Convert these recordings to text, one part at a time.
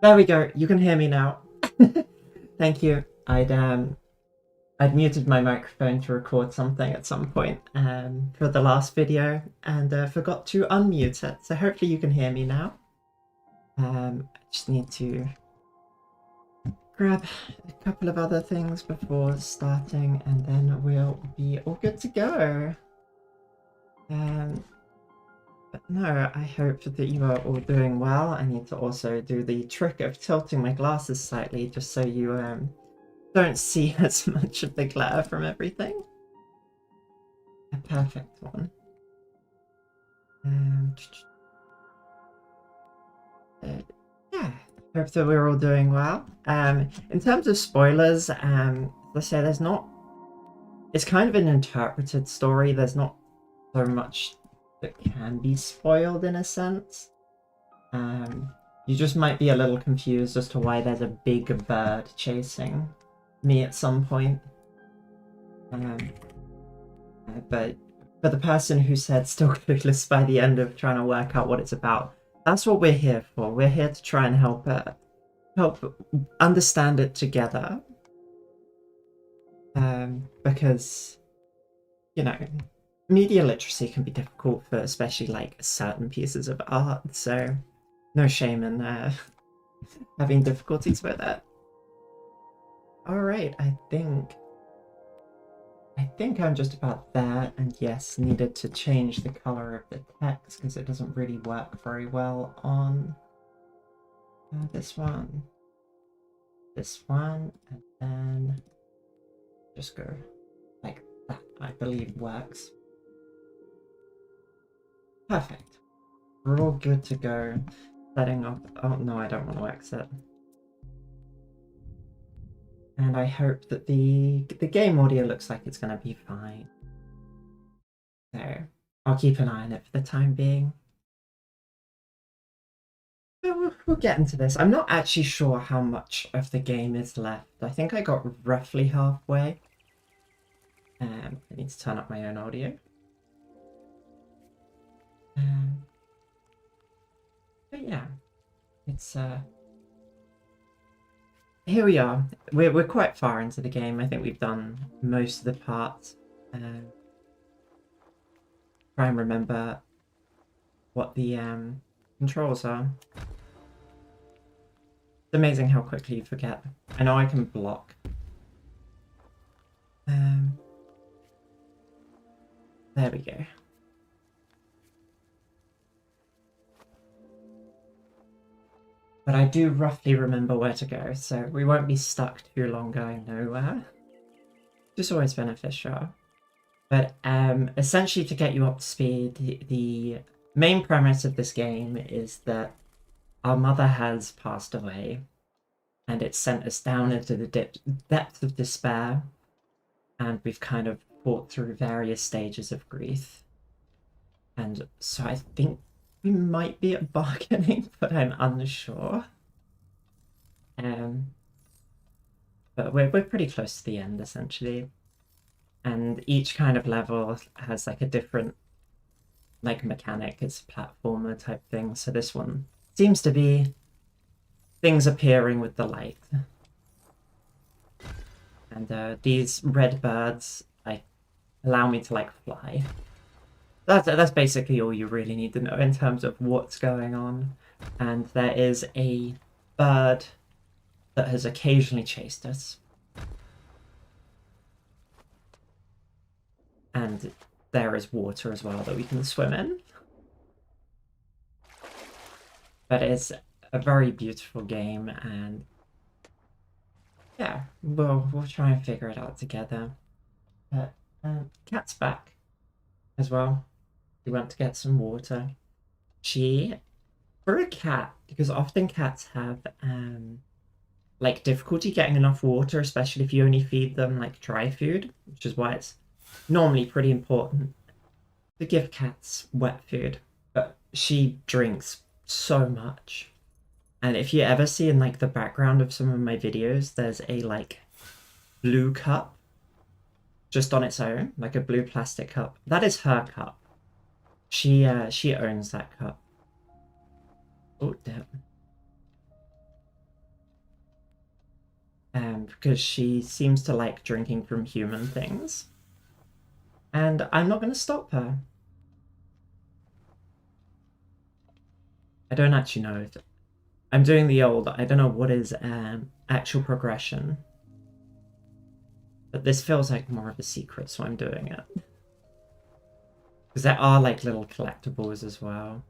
There we go. You can hear me now. Thank you. I'd muted my microphone to record something at some point for the last video and forgot to unmute it. So hopefully you can hear me now. I just need to grab a couple of other things before starting and then we'll be all good to go. But no, I hope that you are all doing well. I need to also do the trick of tilting my glasses slightly just so you don't see as much of the glare from everything. A perfect one. Yeah, hope that we're all doing well. In terms of spoilers, let's say there's not. It's kind of an interpreted story. There's not so much that can be spoiled in a sense. You just might be a little confused as to why there's a big bird chasing me at some point. But for the person who said still clueless by the end of trying to work out what it's about, that's what we're here for. We're here to try and help understand it together. Because, you know, media literacy can be difficult for especially like certain pieces of art, so no shame in having difficulties with it. All right, I think I'm just about there, and yes, needed to change the color of the text because it doesn't really work very well on this one, and then just go like that, I believe works. Perfect. We're all good to go. Setting up. Oh no, I don't want to exit. And I hope that the game audio looks like it's going to be fine. So I'll keep an eye on it for the time being. We'll get into this. I'm not actually sure how much of the game is left. I think I got roughly halfway. I need to turn up my own audio. But yeah, it's here we are. We're quite far into the game. I think we've done most of the parts. Try and remember what the controls are. It's amazing how quickly you forget. I know I can block. There we go. But I do roughly remember where to go, so we won't be stuck too long going nowhere. Just always beneficial. But essentially, to get you up to speed, the main premise of this game is that our mother has passed away, and it sent us down into the depth of despair, and we've kind of fought through various stages of grief. And so I think we might be at bargaining, but I'm unsure. But we're pretty close to the end, essentially. And each kind of level has like a different like mechanic. It's a platformer type thing. So this one seems to be things appearing with the light. And these red birds like allow me to like fly. That's basically all you really need to know in terms of what's going on. And there is a bird that has occasionally chased us. And there is water as well that we can swim in. But it's a very beautiful game, and yeah, we'll try and figure it out together. But Cat's back as well. We went to get some water. For a cat, because often cats have like difficulty getting enough water, especially if you only feed them like dry food, which is why it's normally pretty important to give cats wet food. But she drinks so much. And if you ever see in like the background of some of my videos, there's a like blue cup just on its own, like a blue plastic cup. That is her cup. She owns that cup. Oh damn. because she seems to like drinking from human things. And I'm not going to stop her. I don't actually know if I'm doing the old, I don't know what is actual progression. But this feels like more of a secret, so I'm doing it. Because there are like little collectibles as well.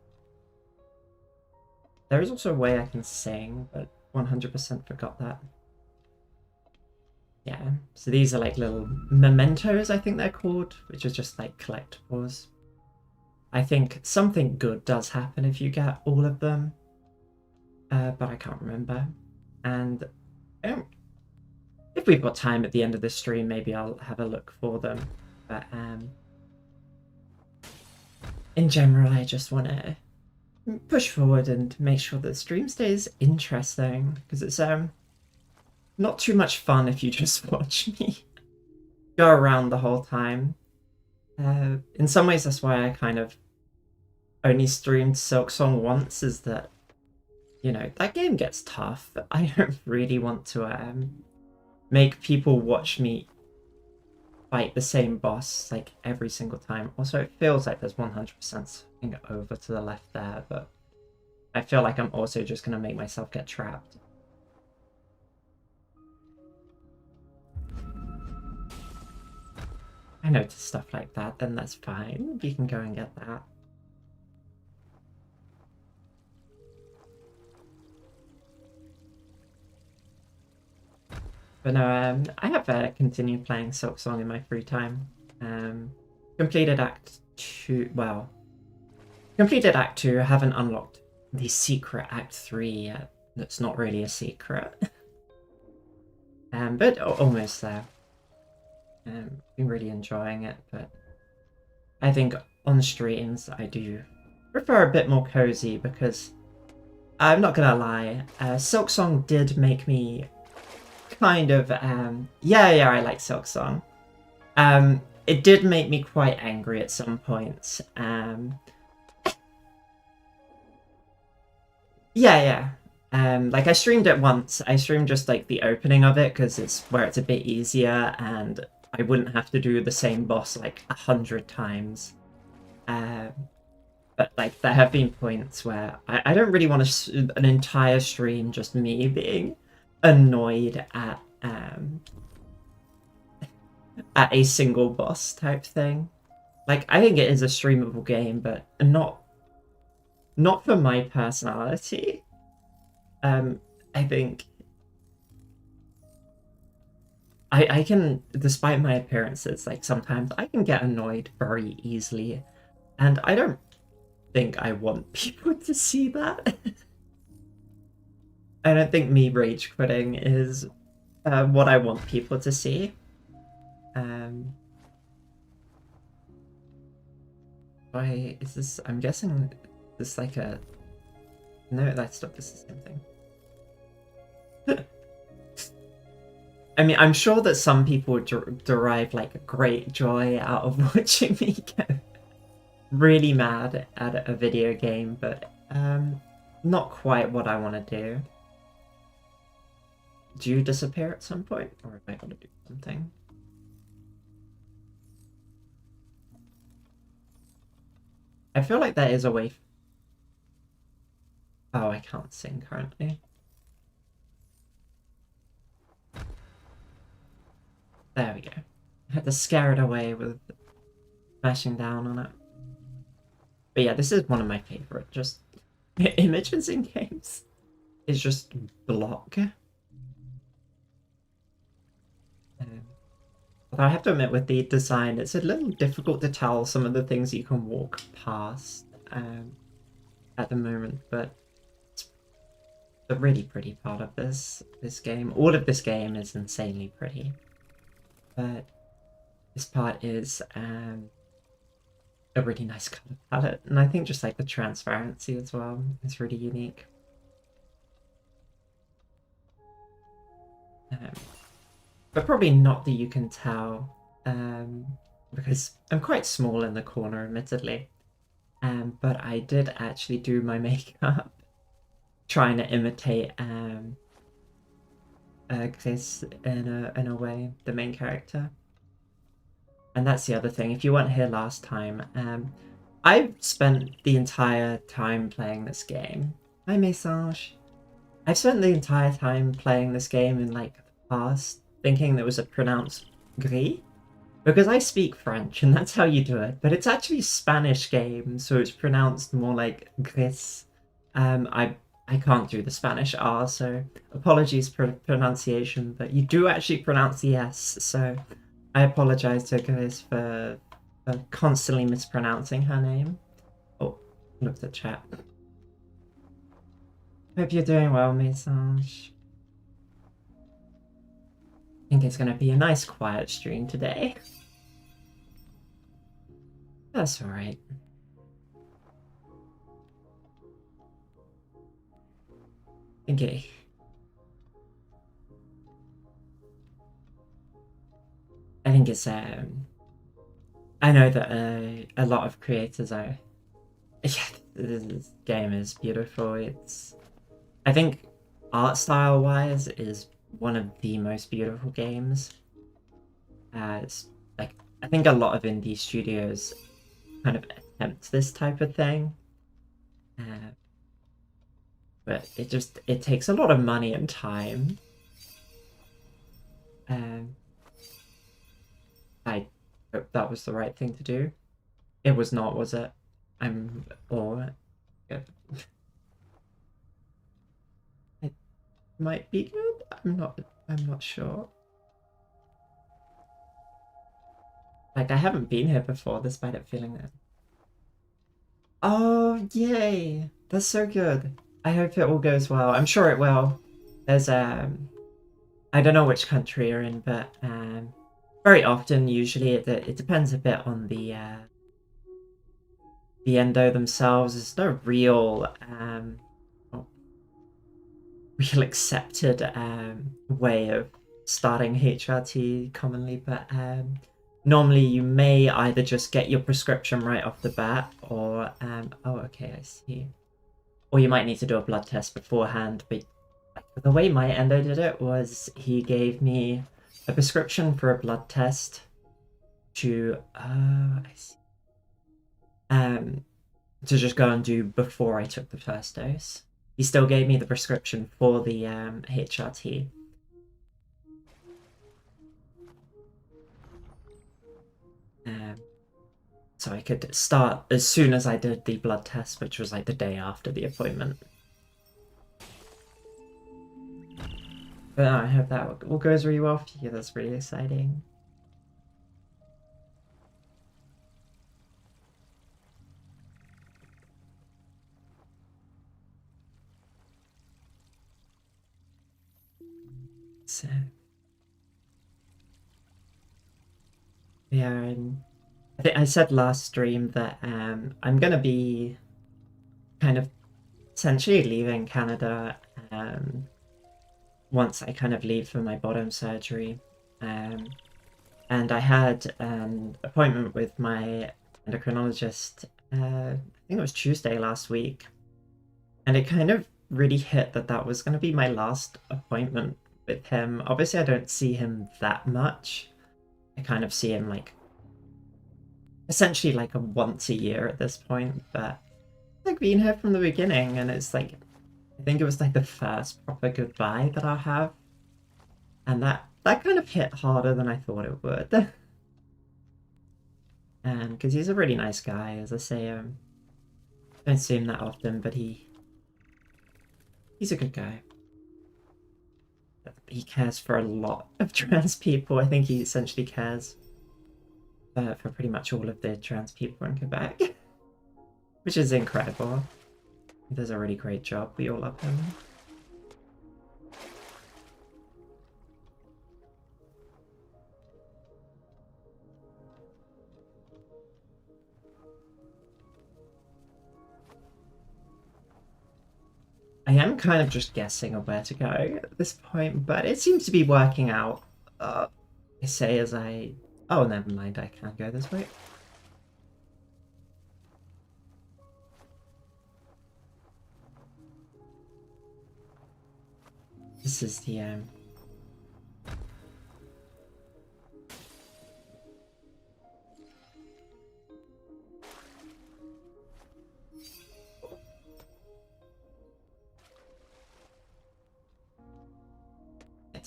There is also a way I can sing, but 100% forgot that. Yeah, so these are like little mementos, I think they're called, which is just like collectibles. I think something good does happen if you get all of them, but I can't remember. And if we've got time at the end of this stream, maybe I'll have a look for them. But in general, I just want to push forward and make sure that the stream stays interesting, because it's not too much fun if you just watch me go around the whole time. In some ways, that's why I kind of only streamed Silksong once, is that, you know, that game gets tough. I don't really want to make people watch me fight the same boss like every single time. Also, it feels like there's 100% something over to the left there, but I feel like I'm also just going to make myself get trapped. I notice stuff like that, then that's fine. You can go and get that. But no, I have continued playing Silksong in my free time. Completed Act 2, well, completed Act 2, haven't unlocked the secret Act 3 yet. That's not really a secret. But almost there. Been really enjoying it, but I think on streams I do prefer a bit more cozy, because I'm not gonna lie, Silksong did make me kind of yeah, I like Silksong. It did make me quite angry at some points. Yeah. Like I streamed it once. I streamed just like the opening of it because it's where it's a bit easier and I wouldn't have to do the same boss like 100 times. But like there have been points where I don't really want an entire stream just me being annoyed at a single boss type thing. Like I think it is a streamable game, but not for my personality. I think I can, despite my appearances, like sometimes I can get annoyed very easily, and I don't think I want people to see that. I don't think me rage quitting is what I want people to see. Why is this? I'm guessing this like a. No, that's not. This is the same thing. I mean, I'm sure that some people derive like great joy out of watching me get really mad at a video game, but not quite what I want to do. Do you disappear at some point, or have I got to do something? I feel like there is a way. Oh, I can't sing currently. There we go. I had to scare it away with smashing down on it. But yeah, this is one of my favorite just images in games. It's just block. Although I have to admit, with the design, it's a little difficult to tell some of the things you can walk past at the moment, but it's a really pretty part of this game. All of this game is insanely pretty, but this part is a really nice color palette, and I think just like the transparency as well is really unique. But probably not that you can tell, because I'm quite small in the corner, admittedly. But I did actually do my makeup, trying to imitate Gris in a way, the main character. And that's the other thing. If you weren't here last time, I've spent the entire time playing this game. Hi, Message. I've spent the entire time playing this game in like the past, thinking there was a pronounced Gris. Because I speak French, and that's how you do it. But it's actually a Spanish game, so it's pronounced more like Gris. I can't do the Spanish R, so apologies for pronunciation, but you do actually pronounce the S, so I apologize to Gris for constantly mispronouncing her name. Oh, looked at chat. Hope you're doing well, Message. I think it's going to be a nice quiet stream today. That's alright. Okay. I think it's I know that a lot of creators are. Yeah, this game is beautiful. I think art style wise is one of the most beautiful games. It's like I think a lot of indie studios kind of attempt this type of thing, but it takes a lot of money and time. I hope that was the right thing to do. It was not, was it? Good. It might be good. I'm not sure. Like I haven't been here before, despite it feeling that. Oh yay! That's so good. I hope it all goes well. I'm sure it will. There's I don't know which country you're in, but very often, usually it depends a bit on the endo themselves. There's no real real accepted way of starting HRT commonly, but normally you may either just get your prescription right off the bat, or oh okay, I see. Or you might need to do a blood test beforehand, but the way my endo did it was he gave me a prescription for a blood test to I see. To just go and do before I took the first dose. He still gave me the prescription for the HRT. So I could start as soon as I did the blood test, which was like the day after the appointment. But I hope that all goes really well for you. That's really exciting. So, yeah, I think I said last stream that I'm gonna be kind of essentially leaving Canada once I kind of leave for my bottom surgery. And I had an appointment with my endocrinologist, I think it was Tuesday last week. And it kind of really hit that was going to be my last appointment with him. Obviously, I don't see him that much. I kind of see him like essentially like a once a year at this point, but like being here from the beginning, and it's like I think it was like the first proper goodbye that I'll have, and that kind of hit harder than I thought it would. And because he's a really nice guy, as I say, don't see him that often, but he's a good guy. He cares for a lot of trans people. I think he essentially cares for pretty much all of the trans people in Quebec, which is incredible. He does a really great job. We all love him. I am kind of just guessing of where to go at this point, but it seems to be working out. I say as I... Oh, never mind, I can't go this way. This is the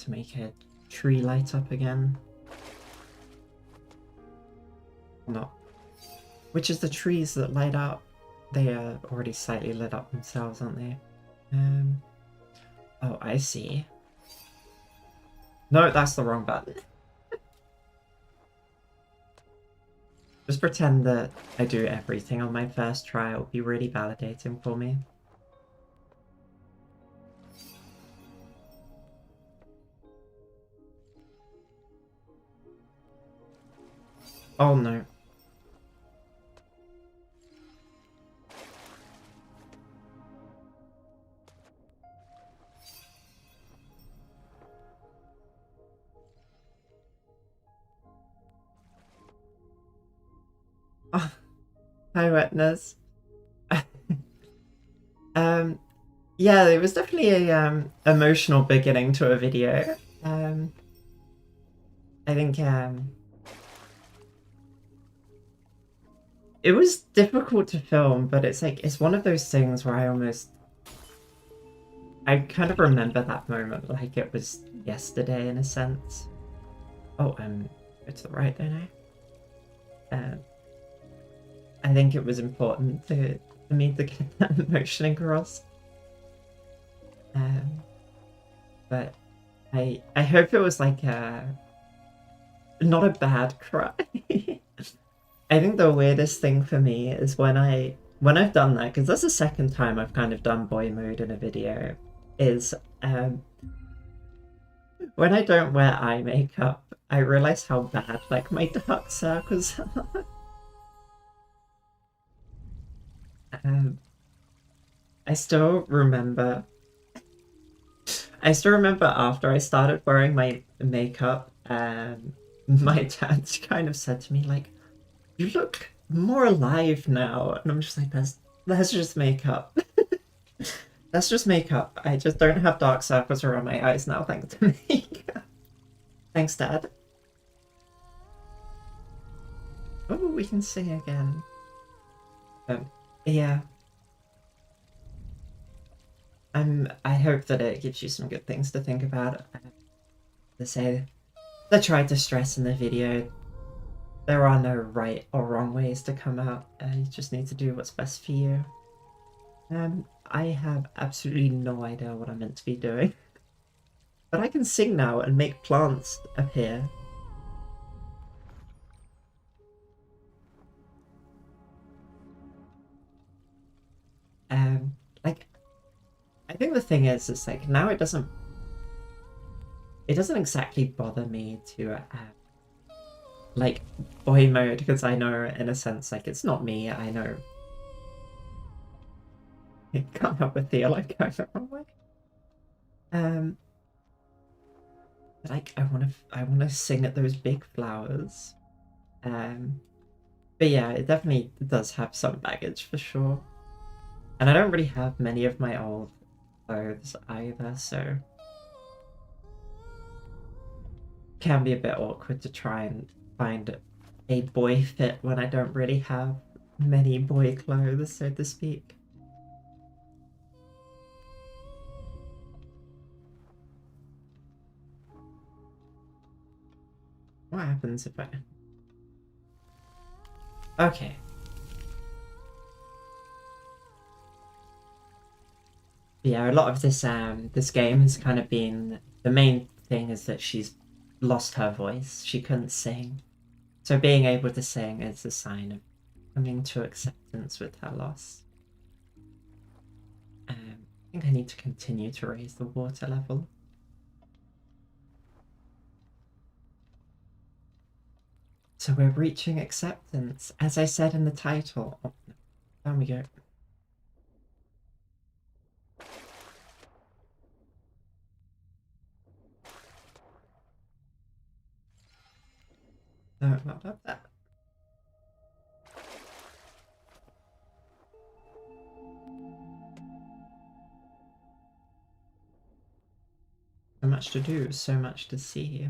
to make a tree light up again. Not. Which is the trees that light up. They are already slightly lit up themselves, aren't they? Oh, I see. No, that's the wrong button. Just pretend that I do everything on my first try. It'll be really validating for me. Oh no. Oh, hi, wetness. Yeah, it was definitely a emotional beginning to a video. I think it was difficult to film, but it's like it's one of those things where I kind of remember that moment like it was yesterday in a sense. Oh, go to the right, don't I? I think it was important for me to get that emotion across. But I hope it was like not a bad cry. I think the weirdest thing for me is when I've done that, because that's the second time I've kind of done boy mode in a video, is when I don't wear eye makeup, I realize how bad like my dark circles are. I still remember after I started wearing my makeup, my dad kind of said to me like, "You look more alive now," and I'm just like, "That's just makeup. That's just makeup. I just don't have dark circles around my eyes now, thanks to makeup." Thanks, Dad. Oh, we can sing again. Yeah. I hope that it gives you some good things to think about. To say, I tried to stress in the video, there are no right or wrong ways to come out. You just need to do what's best for you. I have absolutely no idea what I'm meant to be doing. But I can sing now and make plants appear. Like, I think the thing is, it's like, now it doesn't exactly bother me to, like, boy mode, because I know, in a sense, like, it's not me, I know. I can't help but feel like going the wrong way. Like, I wanna sing at those big flowers. But yeah, it definitely does have some baggage for sure. And I don't really have many of my old clothes either, so can be a bit awkward to try and find a boy fit when I don't really have many boy clothes, so to speak. What happens if I... Okay. Yeah, a lot of this game has kind of been... The main thing is that she's lost her voice. She couldn't sing. So being able to sing is a sign of coming to acceptance with her loss. I think I need to continue to raise the water level. So we're reaching acceptance, as I said in the title. Oh, no. Down we go. No, not up that. So much to do, so much to see.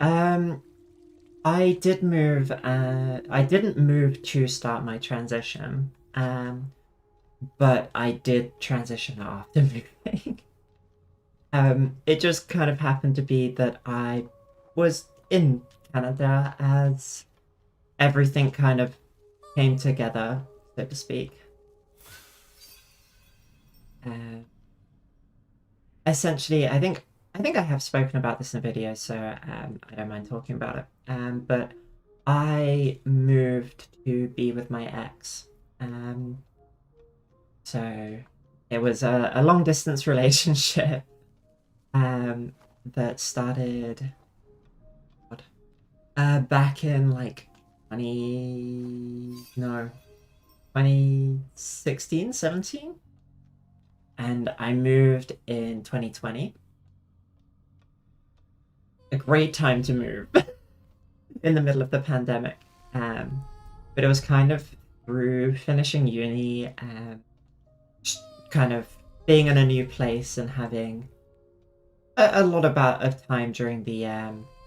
I did move. I didn't move to start my transition. But I did transition after moving. It just kind of happened to be that I was in Canada as everything kind of came together, so to speak. Essentially, I think I have spoken about this in a video, so I don't mind talking about it. But I moved to be with my ex. So it was a long distance relationship that started back in like 2016, 17, and I moved in 2020. A great time to move in the middle of the pandemic. But it was kind of through finishing uni, kind of being in a new place and having a lot of time during the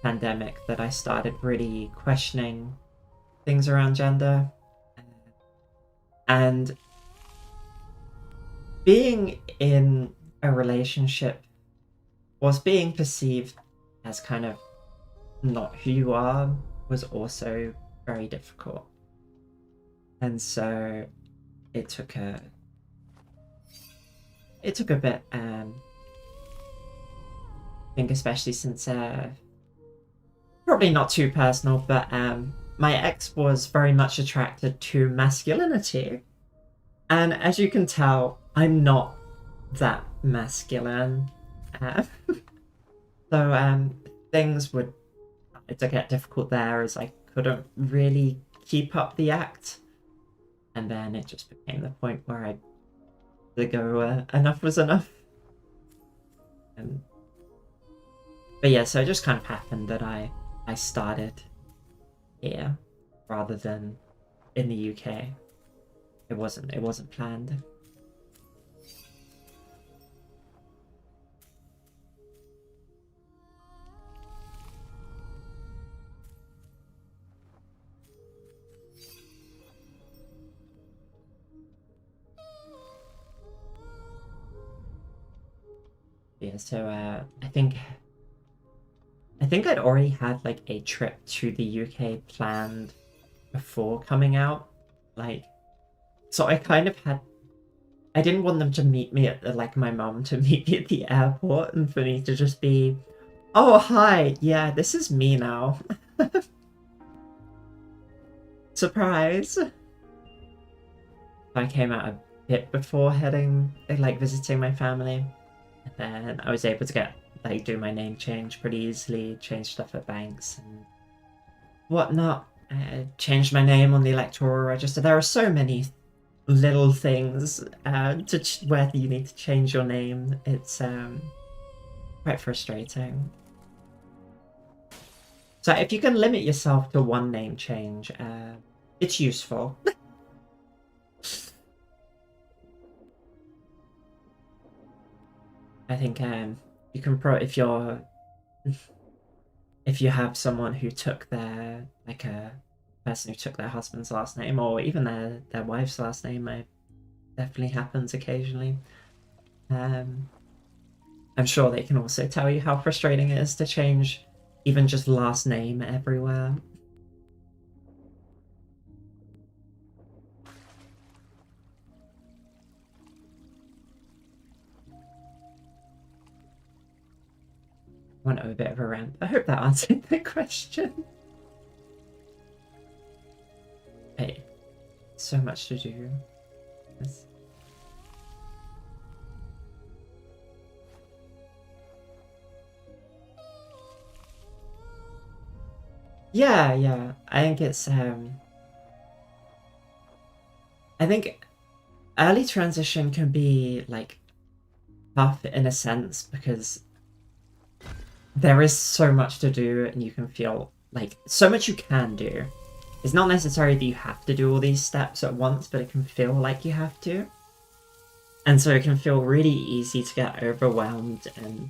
pandemic that I started really questioning things around gender. And being in a relationship was being perceived as kind of not who you are was also very difficult. And so it took a bit, I think, especially since probably not too personal, but my ex was very much attracted to masculinity. And as you can tell, I'm not that masculine. So things would to get difficult there as I couldn't really keep up the act. And then it just became the point where I to go, enough was enough. But yeah, so it just kind of happened that I started here rather than in the UK. It wasn't planned. Yeah, so I think I'd already had like a trip to the UK planned before coming out. Like, so I kind of had. I didn't want them to meet me at like my mum to meet me at the airport and for me to just be, oh hi, yeah, this is me now. Surprise. I came out a bit before heading, like visiting my family. And then I was able to get do my name change pretty easily, change stuff at banks and whatnot. Changed my name on the electoral register. There are so many little things where you need to change your name. It's quite frustrating. So if you can limit yourself to one name change, it's useful. I think you can if you have someone who took their a person who took their husband's last name or even their wife's last name, it definitely happens occasionally. I'm sure they can also tell you how frustrating it is to change even just last name everywhere. Went over a bit of a rant. I hope that answered the question. Hey, so much to do. Yes. Yeah. I think it's I think early transition can be like tough in a sense because there is so much to do and you can feel like so much you can do. It's not necessary that you have to do all these steps at once, but it can feel like you have to. And so it can feel really easy to get overwhelmed and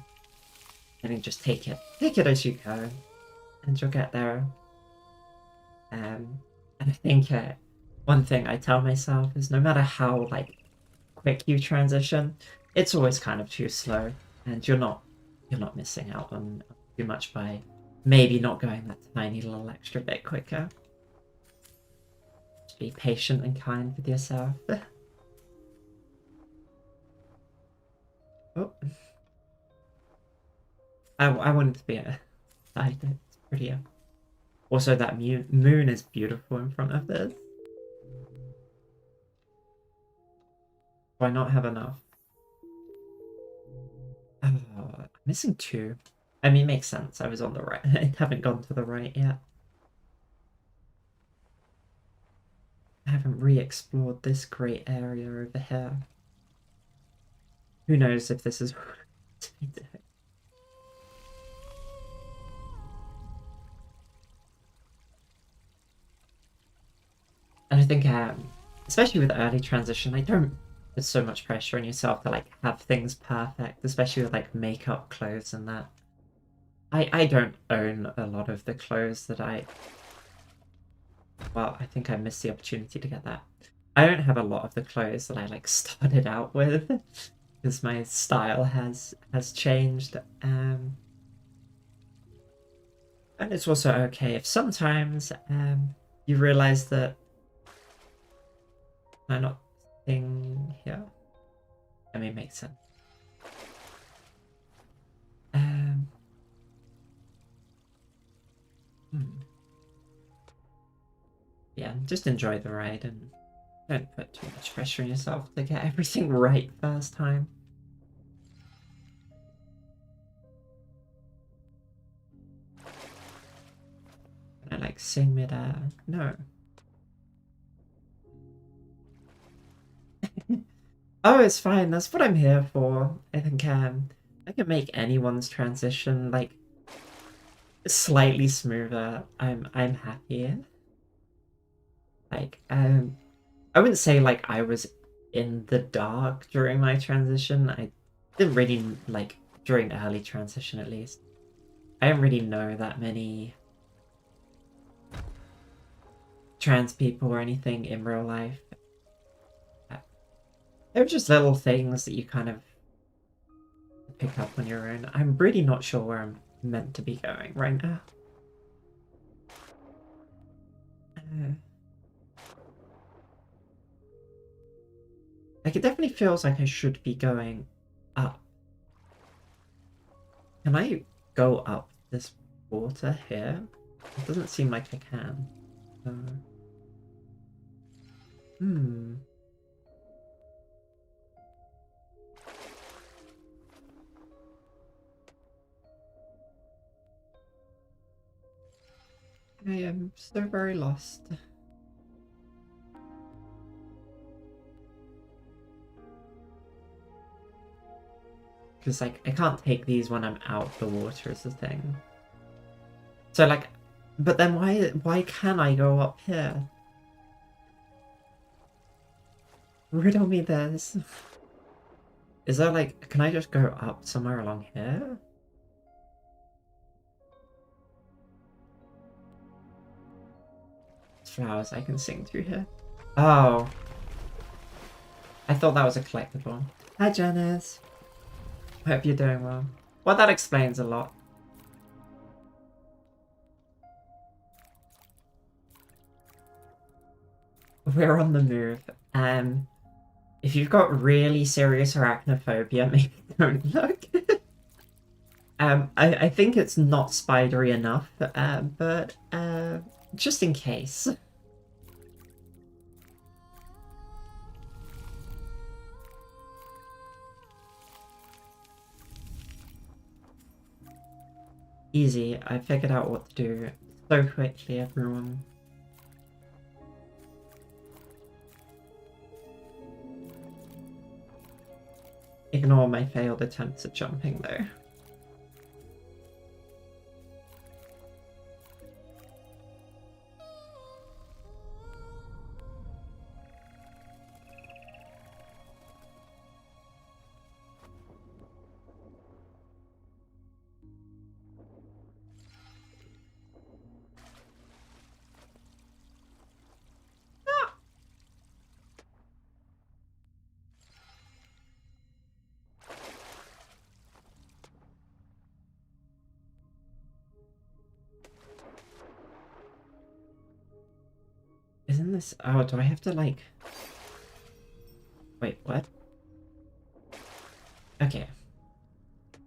I think just take it as you go. and you'll get there. And I think one thing I tell myself is no matter how like quick you transition, it's always kind of too slow, and you're not missing out on too much by maybe not going that tiny little extra bit quicker. Just be patient and kind with yourself. Oh, I wanted to be a side. It's prettier. Also, that moon is beautiful in front of this. Why not have enough? Oh, I'm missing two. I mean, makes sense. I was on the right. I haven't gone to the right yet. I haven't re-explored this great area over here. Who knows if this is what to be doing. And I think, especially with early transition, I don't put so much pressure on yourself to like have things perfect, especially with like makeup, clothes, and that. I don't own a lot of the clothes that well, I think I missed the opportunity to get that. I don't have a lot of the clothes that I like started out with because my style has changed. And it's also okay if sometimes you realize that I'm not thing here. I mean, makes sense. Um, yeah, just enjoy the ride and don't put too much pressure on yourself to get everything right first time. Can I like sing mid-air? No. Oh, it's fine. That's what I'm here for. I think I can make anyone's transition like slightly smoother. I'm happy. Like I wouldn't say like I was in the dark during my transition. I didn't really like during early transition at least. I don't really know that many trans people or anything in real life. They're just little things that you kind of pick up on your own. I'm really not sure where I'm meant to be going right now. Like, it definitely feels like I should be going up. Can I go up this water here? It doesn't seem like I can. Hmm. I am so very lost. Because, like, I can't take these when I'm out the water is the thing. So, like, but then why can I go up here? Riddle me this. Is there, like, can I just go up somewhere along here? There's flowers I can sing through here. Oh. I thought that was a collectible. Hi, Janice. Hope you're doing well. Well, that explains a lot. We're on the move. If you've got really serious arachnophobia, maybe don't look. I think it's not spidery enough, but just in case. Easy, I figured out what to do so quickly, everyone. Ignore my failed attempts at jumping, though. this? Oh, do I have to like... Wait, what? Okay. I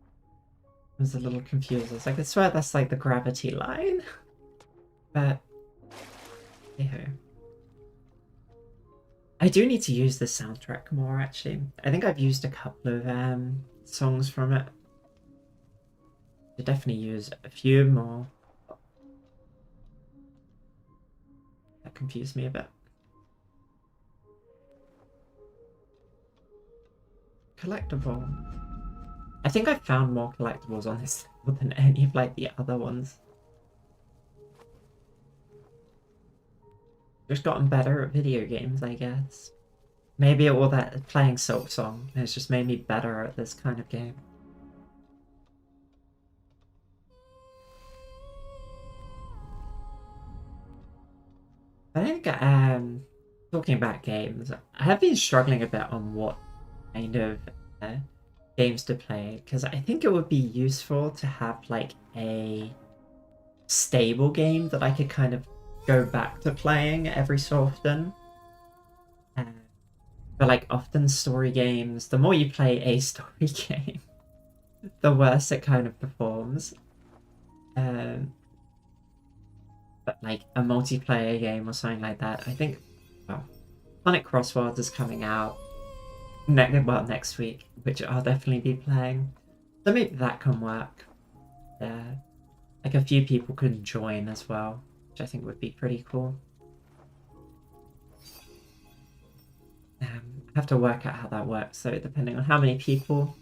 was a little confused. I was like, I swear that's like the gravity line. But... Hey-ho. I do need to use the soundtrack more, actually. I think I've used a couple of songs from it. I definitely use a few more. That confused me a bit. Collectible. I think I've found more collectibles on this level than any of like the other ones. Just gotten better at video games, I guess. Maybe all that playing Silk Song has just made me better at this kind of game. I think, talking about games, I have been struggling a bit on what kind of games to play, because I think it would be useful to have like a stable game that I could kind of go back to playing every so often. But like often story games, the more you play a story game, the worse it kind of performs. But like a multiplayer game or something like that, I think, well, Sonic Crossworlds is coming out next week, which I'll definitely be playing. So maybe that can work. Like a few people can join as well, which I think would be pretty cool. I have to work out how that works, so depending on how many people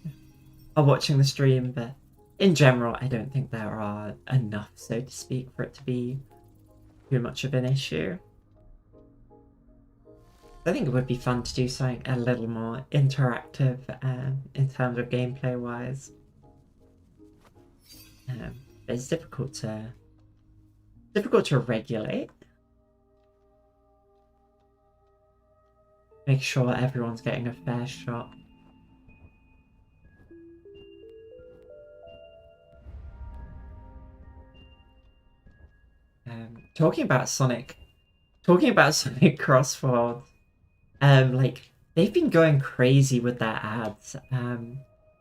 are watching the stream, but in general, I don't think there are enough, so to speak, for it to be too much of an issue. I think it would be fun to do something a little more interactive in terms of gameplay wise. It's difficult to regulate. Make sure everyone's getting a fair shot. Talking about Sonic Crossworld, like they've been going crazy with their ads.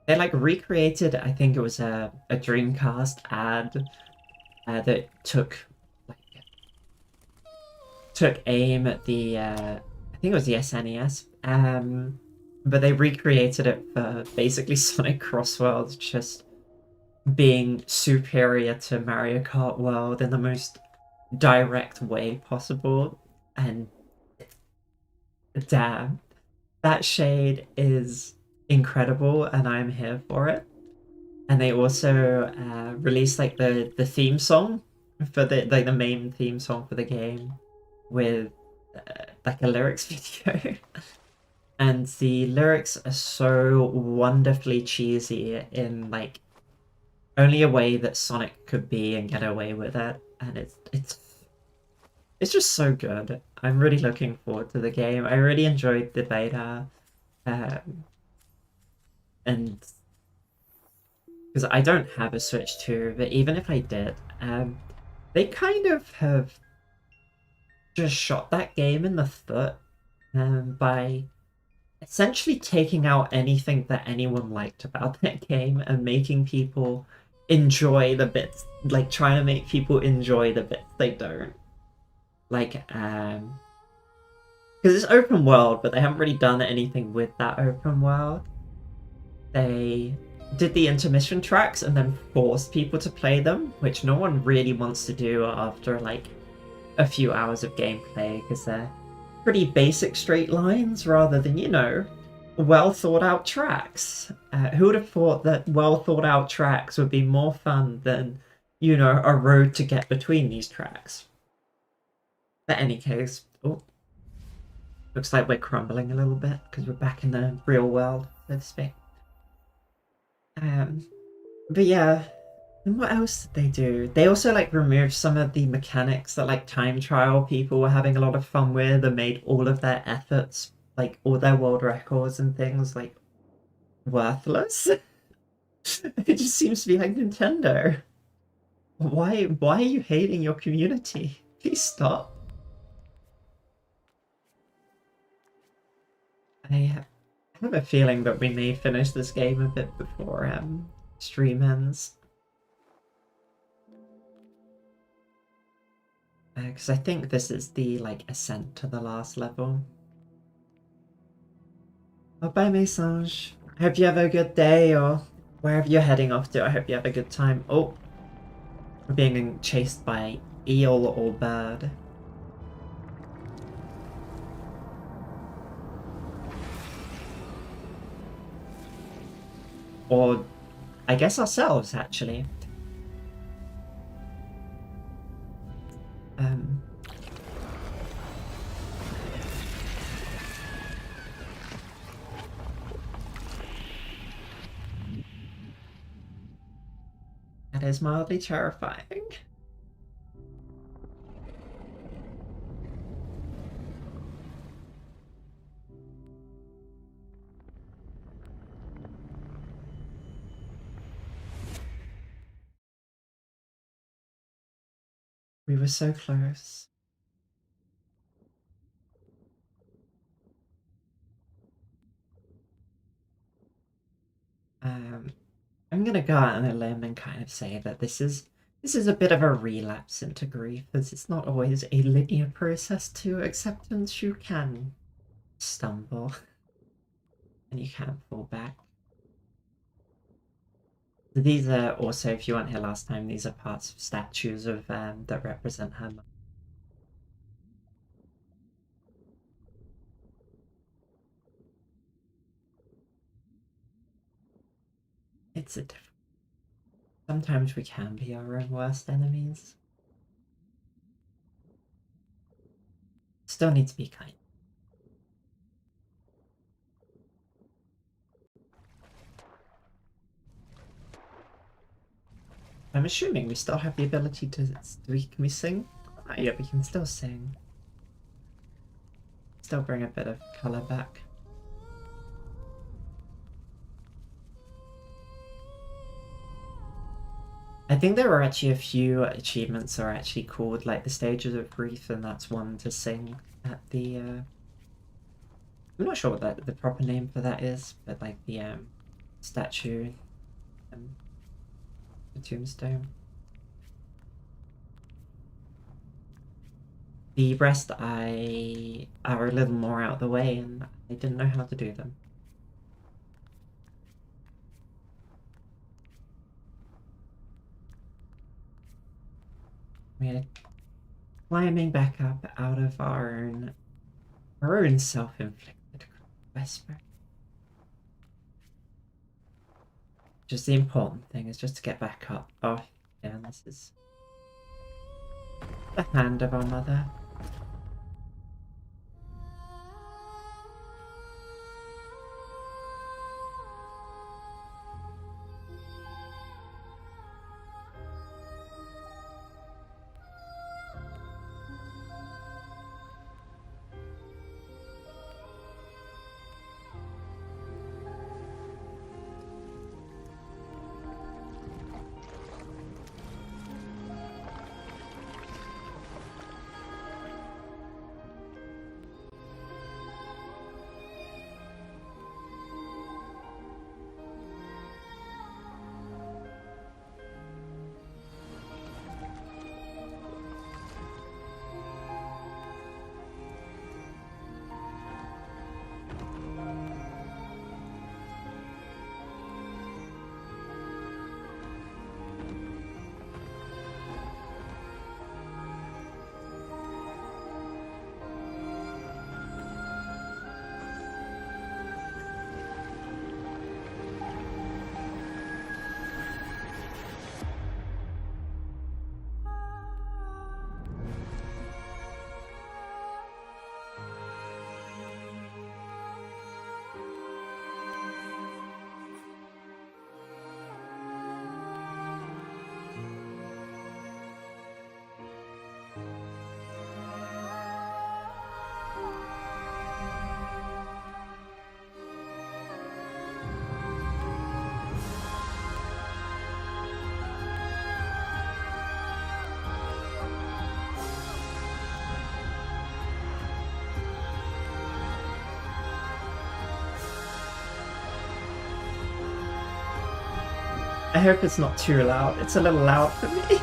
They like recreated, I think it was a Dreamcast ad that took aim at the I think it was the SNES. But they recreated it for basically Sonic Crossworld just being superior to Mario Kart World in the most direct way possible, and damn, that shade is incredible and I'm here for it. And they also released like the theme song for the main theme song for the game with like a lyrics video. And the lyrics are so wonderfully cheesy in like only a way that Sonic could be and get away with it, and it's just so good. I'm really looking forward to the game. I really enjoyed the beta, and because I don't have a Switch 2, but even if I did, they kind of have just shot that game in the foot by essentially taking out anything that anyone liked about that game and making people enjoy the bits, like trying to make people enjoy the bits they don't. Like, because it's open world, but they haven't really done anything with that open world. They did the intermission tracks and then forced people to play them, which no one really wants to do after like a few hours of gameplay, because they're pretty basic straight lines rather than, you know, well thought out tracks. Who would have thought that well thought out tracks would be more fun than, you know, a road to get between these tracks? But any case, oh, looks like we're crumbling a little bit because we're back in the real world, so to speak. But yeah, and what else did they do? They also like removed some of the mechanics that like time trial people were having a lot of fun with, and made all of their efforts, like all their world records and things, like worthless. It just seems to be like, Nintendo, why are you hating your community? Please stop. I have a feeling that we may finish this game a bit before stream ends. Because I think this is the, like, ascent to the last level. Oh, bye, Mesange. I hope you have a good day, or wherever you're heading off to. I hope you have a good time. Oh, we're being chased by eel or bird. Or, I guess ourselves, actually. That is mildly terrifying. We were so close. I'm gonna go out on a limb and kind of say that this is a bit of a relapse into grief, as it's not always a linear process to acceptance. You can stumble, and you can fall back. These are also, if you weren't here last time, these are parts of statues of that represent her mother. It's a different. Sometimes we can be our own worst enemies. Still need to be kind. I'm assuming we still have the ability to. Can we sing? Ah, yeah, we can still sing. Still bring a bit of colour back. I think there are actually a few achievements that are actually called like the stages of grief, and that's one to sing at the. I'm not sure what the proper name for that is, but like the statue, the tombstone. The rest are a little more out of the way, and I didn't know how to do them. We're climbing back up out of our own self-inflicted whisper. Just the important thing is just to get back up. Oh, yeah, this is the hand of our mother. I hope it's not too loud. It's a little loud for me.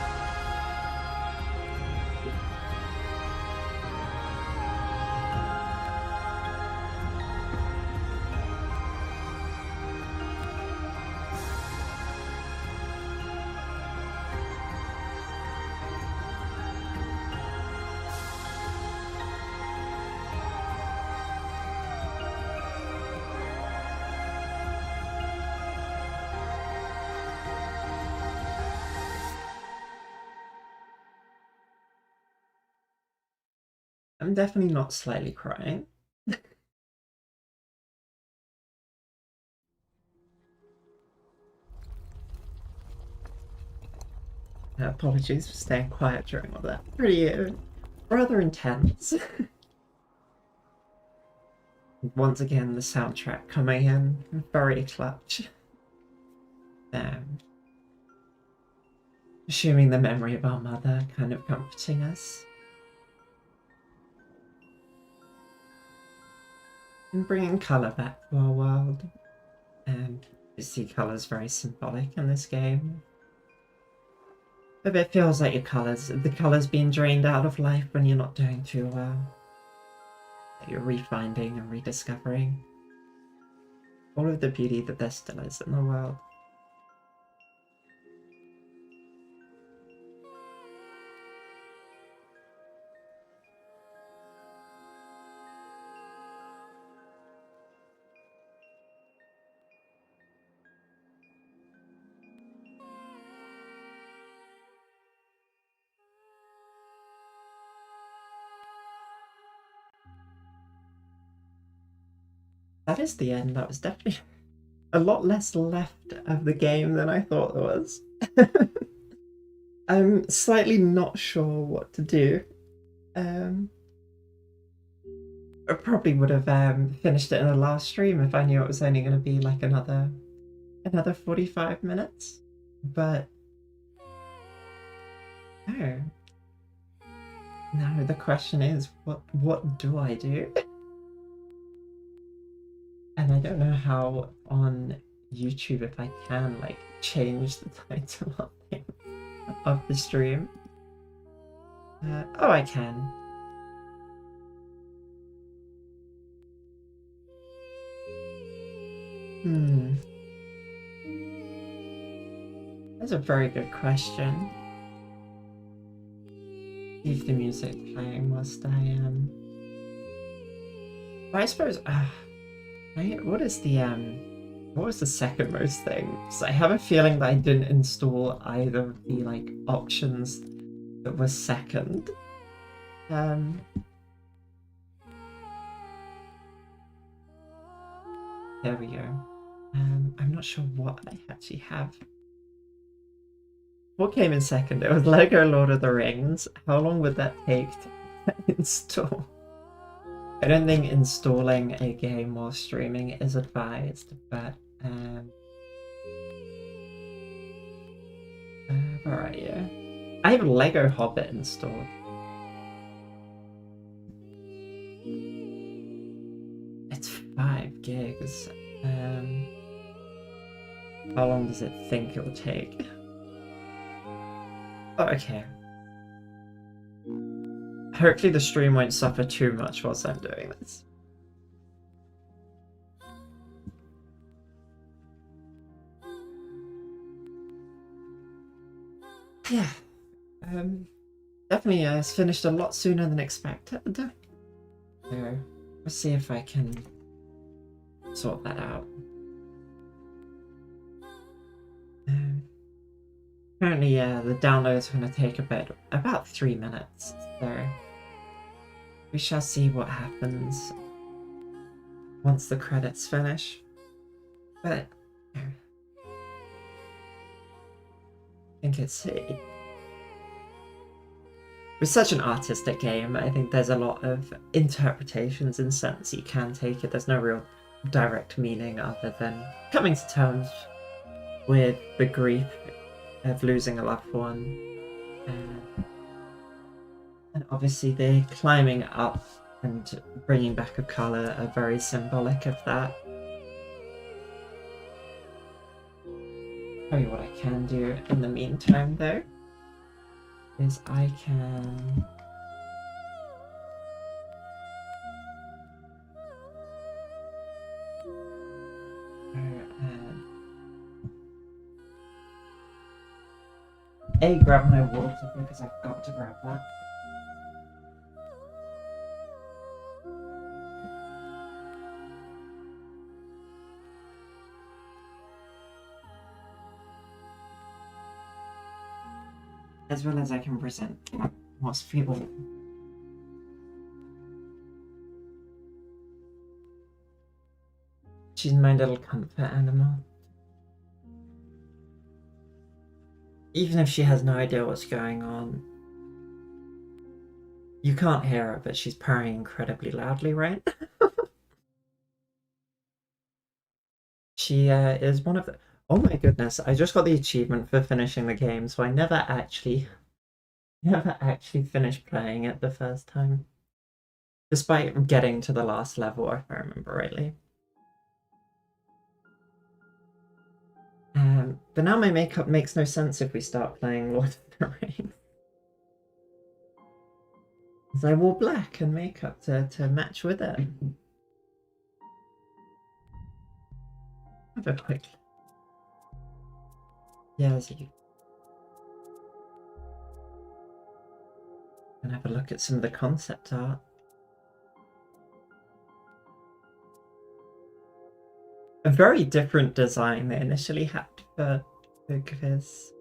I'm definitely not slightly crying. Apologies for staying quiet during all that. Pretty, rather intense. Once again, the soundtrack coming in very clutch. Assuming the memory of our mother, kind of comforting us. And bringing colour back to our world. You see colour's very symbolic in this game. But it feels like the colour's being drained out of life when you're not doing too well. You're refinding and rediscovering all of the beauty that there still is in the world. That is the end. That was definitely a lot less left of the game than I thought there was. I'm slightly not sure what to do. I probably would have finished it in the last stream if I knew it was only going to be like another 45 minutes. But no. No, the question is, what do I do? And I don't know how on YouTube if I can like change the title of the stream. Oh, I can. That's a very good question. Leave the music playing whilst I am. I suppose. What was the second most thing? So I have a feeling that I didn't install either of the like options that was second. There we go. I'm not sure what I actually have. What came in second? It was Lego Lord of the Rings. How long would that take to install? I don't think installing a game while streaming is advised, but where are you? I have Lego Hobbit installed. It's 5 gigs. How long does it think it will take? Oh, okay. Hopefully the stream won't suffer too much whilst I'm doing this. Yeah. Definitely it's finished a lot sooner than expected. So, let's see if I can sort that out. Apparently, the download is going to take about 3 minutes, so we shall see what happens once the credits finish. But I think it's with such an artistic game. I think there's a lot of interpretations and sense you can take it. There's no real direct meaning other than coming to terms with the grief of losing a loved one, and obviously the climbing up and bringing back a colour are very symbolic of that. Tell you what I can do in the meantime, though, is I can. Grab my water because I've got to grab that. As well as I can present what's feeble. She's my little comfort animal. Even if she has no idea what's going on. You can't hear her, but she's purring incredibly loudly, right? She is one of the... Oh my goodness, I just got the achievement for finishing the game, so I never actually finished playing it the first time. Despite getting to the last level, if I remember rightly. But now my makeup makes no sense if we start playing Lord of the Rings. Because I wore black and makeup to match with it. Have a quick... Yeah, so you can have a look at some of the concept art. A very different design they initially had for Gris.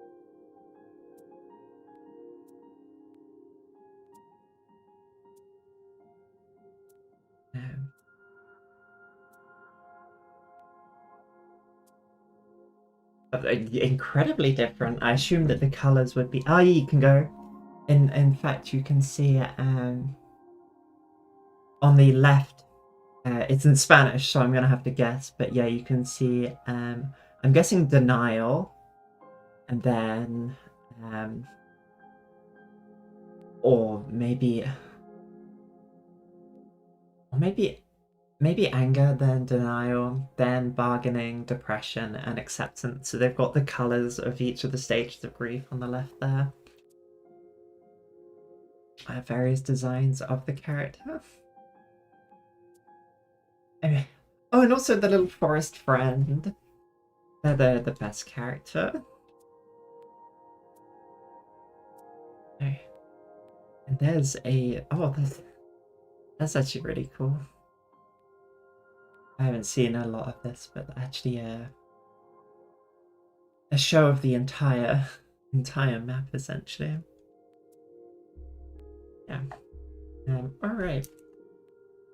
Incredibly different. I assumed that the colors would be... Oh, you can go. In fact, you can see on the left, it's in Spanish, so I'm going to have to guess. But yeah, you can see, I'm guessing denial. And then, or maybe anger, then denial, then bargaining, depression, and acceptance. So they've got the colors of each of the stages of grief on the left there. Various designs of the character. Anyway. Oh, and also the little forest friend. They're the best character. Okay. And there's a... Oh, that's actually really cool. I haven't seen a lot of this, but actually a show of the entire map, essentially. Yeah. All right.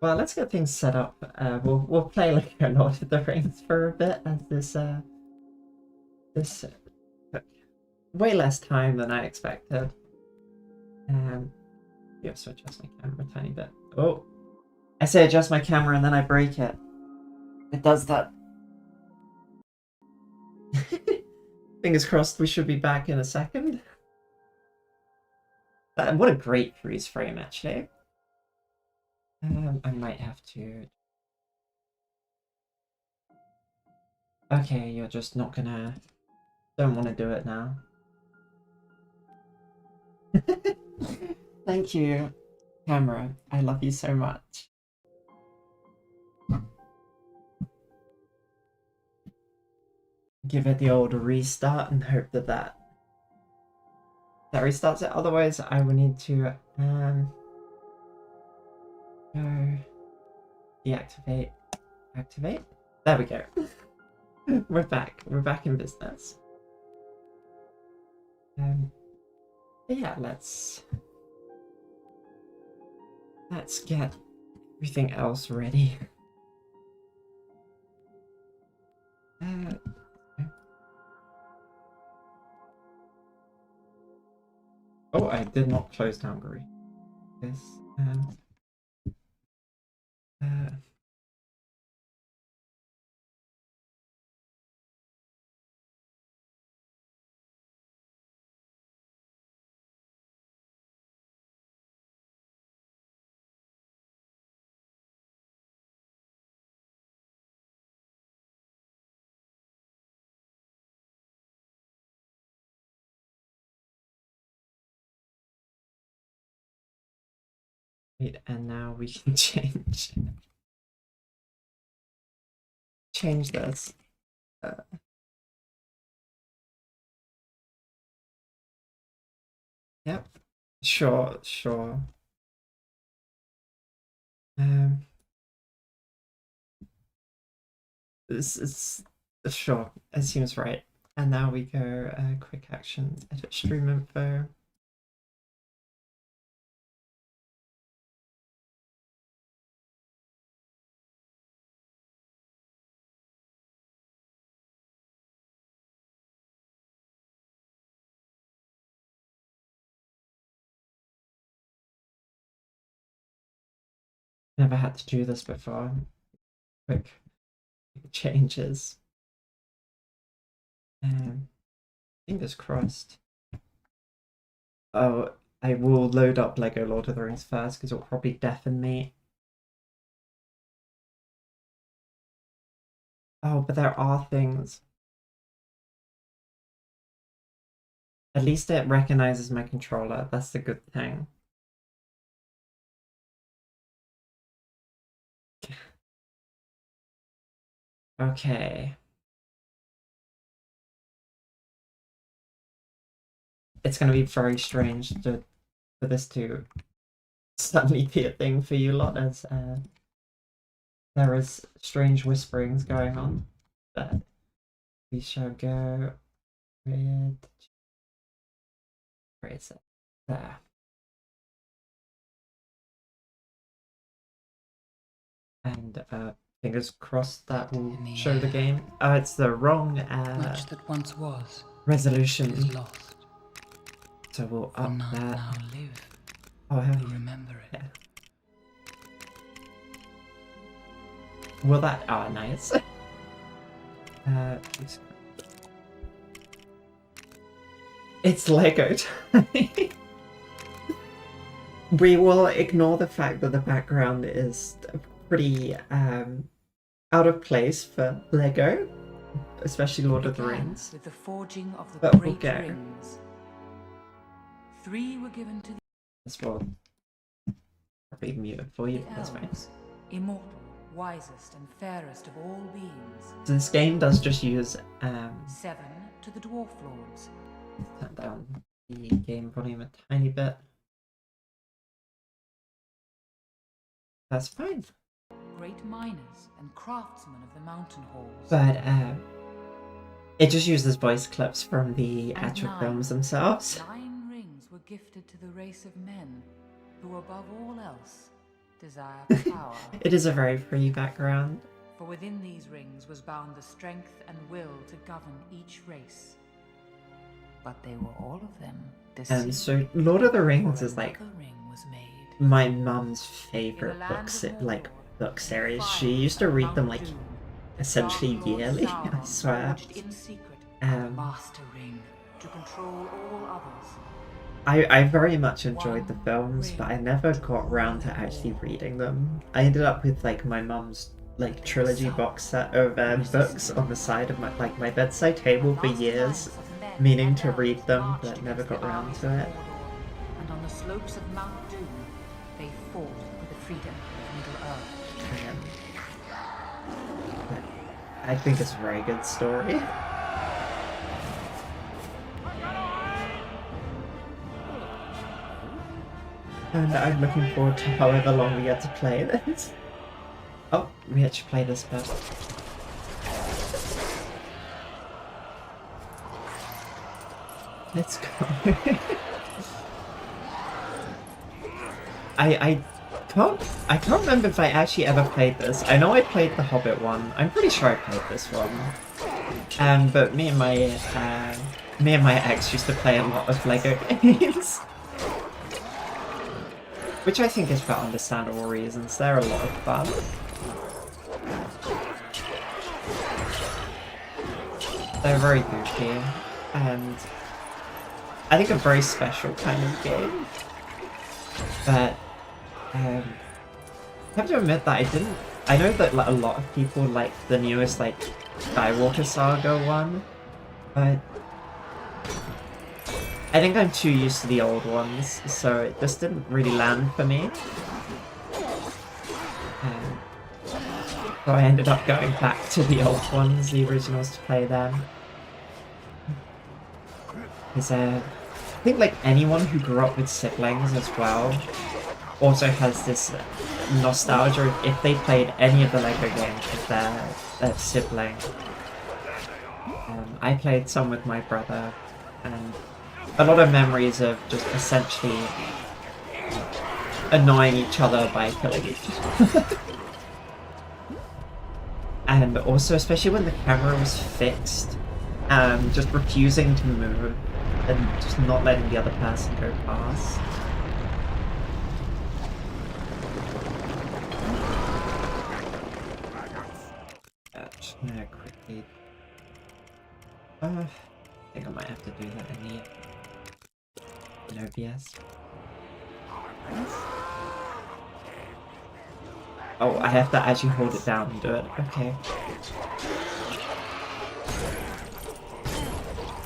Well, let's get things set up. We'll play like a Lord of the Rings for a bit, as this took way less time than I expected. You have to adjust my camera a tiny bit. Oh, I say adjust my camera and then I break it. It does that. Fingers crossed we should be back in a second. What a great freeze frame, actually. I might have to... Okay, you're just not gonna... Don't want to do it now. Thank you, camera. I love you so much. Give it the old restart and hope that restarts it. Otherwise, I will need to go deactivate, activate. There we go. We're back. We're back in business. Yeah, let's get everything else ready. Oh, I did not close down Gris. Yes. Wait, and now we can change this. Yep. Sure, sure. This is sure. It seems right. And now we go quick actions, edit stream info. Never had to do this before. Quick changes. Fingers crossed. Oh, I will load up Lego Lord of the Rings first because it'll probably deafen me. Oh, but there are things. At least it recognizes my controller. That's the good thing. Okay. It's going to be very strange for this to suddenly be a thing for you lot, as there is strange whisperings going on. But we shall go with... Where is it? There. And fingers crossed that will show the game. Oh, it's the wrong which that once was resolution. Is lost. So we'll up that. Now live. Oh, have You you? remember it. Yeah. Will that? Oh, nice. It's Lego time. We will ignore the fact that the background is pretty out of place for Lego, especially Lord of the Rings. With the forging of the But great we'll go. rings. 3 were given to This will probably mute it for you. the That's fine. elves, immortal, wisest and fairest of all beings. So this game does just use 7 to the dwarf lords. turn down the game volume a tiny bit. That's fine. Great miners and craftsmen of the mountain halls. But it just uses voice clips from the And actual 9. films themselves. 9 rings were gifted to the race of men, who above all else desire power. It is a very free background. For within these rings was bound the strength and will to govern each race. But they were all of them deceived. And so Lord of the Rings is like Another ring was made. my mum's favorite In the land of Mordor, book series. fire She used to read Mount them like Doom, essentially Dark Lord yearly, I Sauron swear. forged in secret a master ring to control all others. I very much enjoyed the films, but I never got around to actually reading them. I ended up with like my mum's like trilogy box set of books on the side of my bedside table for years, meaning to read them, but never got around to it. And on the slopes of Mount Doom, they fought for the freedom of Middle-earth. But I think it's a very good story. And I'm looking forward to however long we get to play this. Oh, we actually play this bit. Let's go. I can't remember if I actually ever played this. I know I played the Hobbit one. I'm pretty sure I played this one. But me and my ex used to play a lot of Lego games. Which I think is for understandable reasons. They're a lot of fun. They're very goofy, and I think a very special kind of game. But I have to admit that I know that a lot of people like the newest like Skywalker Saga one, but I think I'm too used to the old ones, so it just didn't really land for me. So I ended up going back to the old ones, the originals, to play them. Because I think like anyone who grew up with siblings as well also has this nostalgia if they played any of the Lego games with their sibling. I played some with my brother, and a lot of memories of just essentially annoying each other by killing each other. And also, especially when the camera was fixed, just refusing to move and just not letting the other person go past. Just gonna quickly... I think I might have to do that in OBS. Oh, I have to actually hold it down and do it. Okay.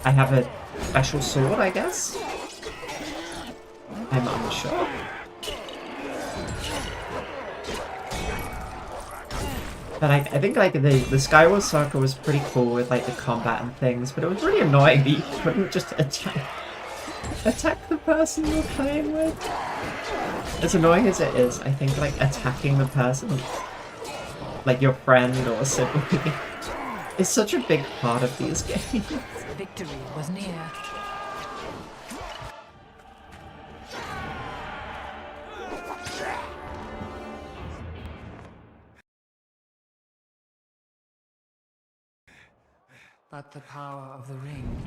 I have a special sword, I guess? I'm unsure. But I think like the Skyward Circle was pretty cool with like the combat and things, but it was really annoying that you couldn't just attack the person you're playing with. As annoying as it is, I think like attacking the person, like your friend or sibling, is such a big part of these games. Victory was near. But the power of the ring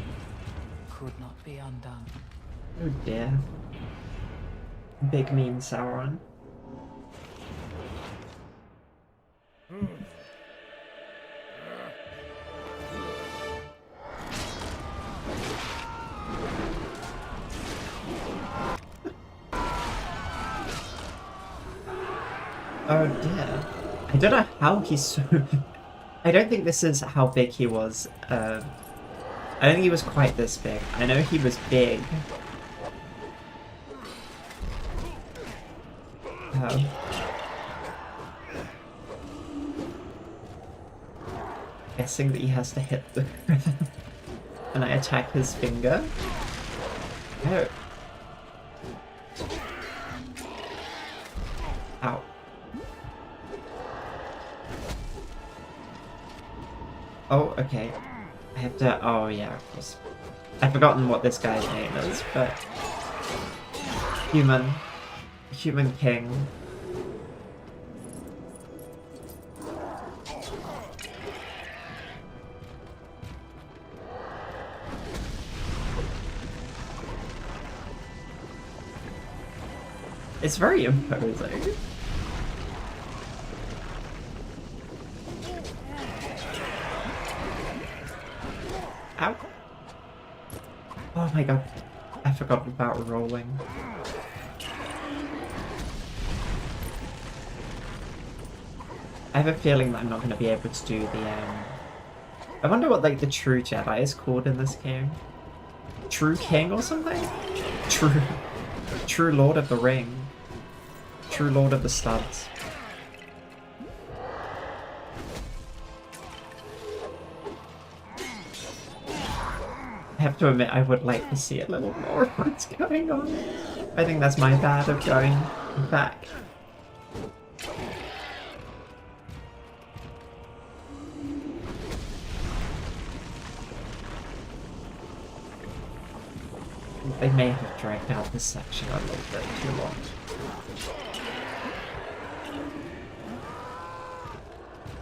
could not be undone. Oh dear. Big mean Sauron. Oh dear. I don't know how he's so... I don't think this is how big he was. I don't think he was quite this big. I know he was big. Guessing that he has to hit the ground. And I attack his finger. Oh. Ow. Oh, okay. I have to... Oh, yeah, of course. I've forgotten what this guy's name is, but... Human King. It's very imposing. Ow. Oh my god. I forgot about rolling. I have a feeling that I'm not going to be able to do the, I wonder what, like, the true Jedi is called in this game. True King or something? True Lord of the Ring. True Lord of the Studs. I have to admit, I would like to see a little more of what's going on. I think that's my bad of going back. They may have dragged out this section a little bit too long.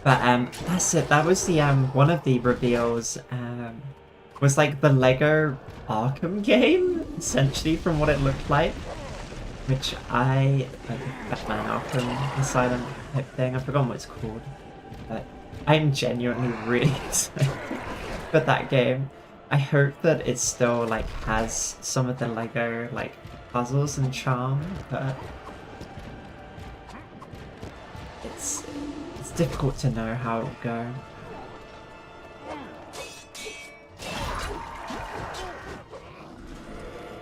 But that's it. That was the one of the reveals. Was like the Lego Arkham game, essentially, from what it looked like. Which like Batman Arkham Asylum type thing. I've forgotten what it's called. But I'm genuinely really excited for that game. I hope that it still like has some of the Lego like puzzles and charm, but it's difficult to know how it'll go.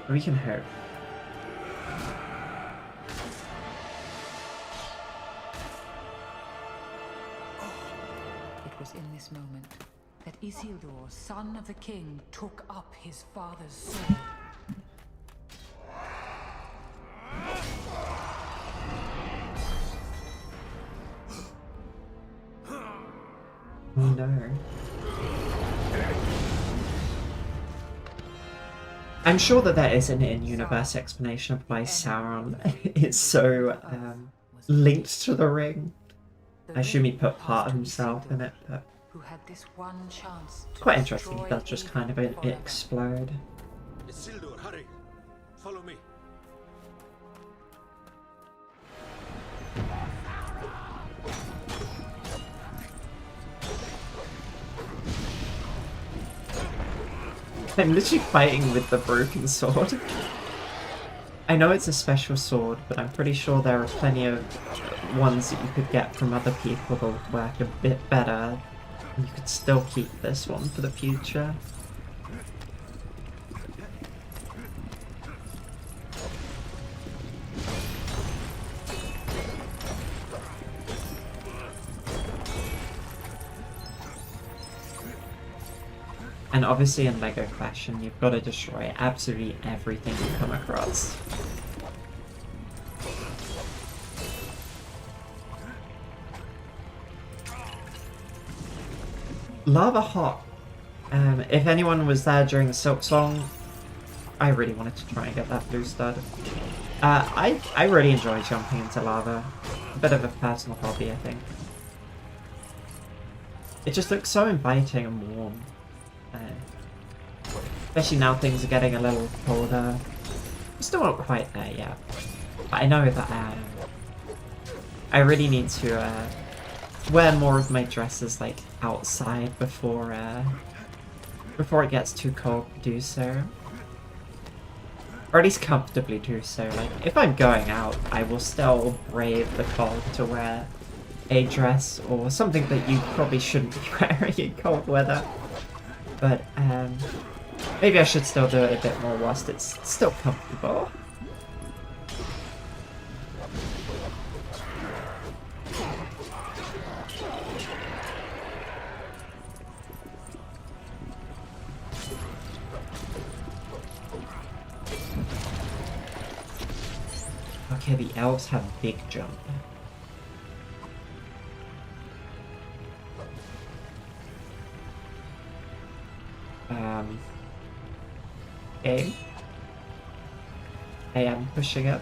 We can hope. was in this moment that Isildur, son of the king, took up his father's sword. Oh no. I'm sure that there is an in-universe explanation of why Sauron is so linked to the ring. I assume he put part of himself in it, but who had this one chance it's quite interesting he does just kind of explode. Isildur, hurry! Follow me. I'm literally fighting with the broken sword. I know it's a special sword, but I'm pretty sure there are plenty of ones that you could get from other people that would work a bit better. And you could still keep this one for the future. And obviously in LEGO fashion, you've got to destroy absolutely everything you come across. Lava Hot. If anyone was there during the Silk Song, I really wanted to try and get that blue stud. I really enjoy jumping into lava. A bit of a personal hobby, I think. It just looks so inviting and warm. Especially now things are getting a little colder. I'm still not quite there yet. But I know that I really need to wear more of my dresses like outside before it gets too cold to do so. Or at least comfortably do so. Like if I'm going out, I will still brave the cold to wear a dress or something that you probably shouldn't be wearing in cold weather. But maybe I should still do it a bit more whilst it's still comfortable. Okay, the elves have a big jump. Okay. I am pushing it.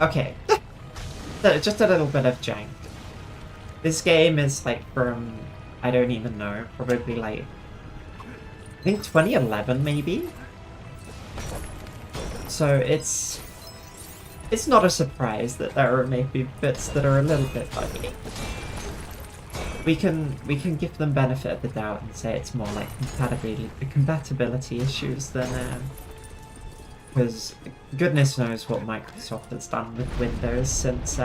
Okay. So, just a little bit of jank. This game is like from, I don't even know, probably like, I think 2011 maybe? So it's not a surprise that there are maybe bits that are a little bit buggy. We can give them benefit of the doubt and say it's more like compatibility issues than because goodness knows what Microsoft has done with Windows since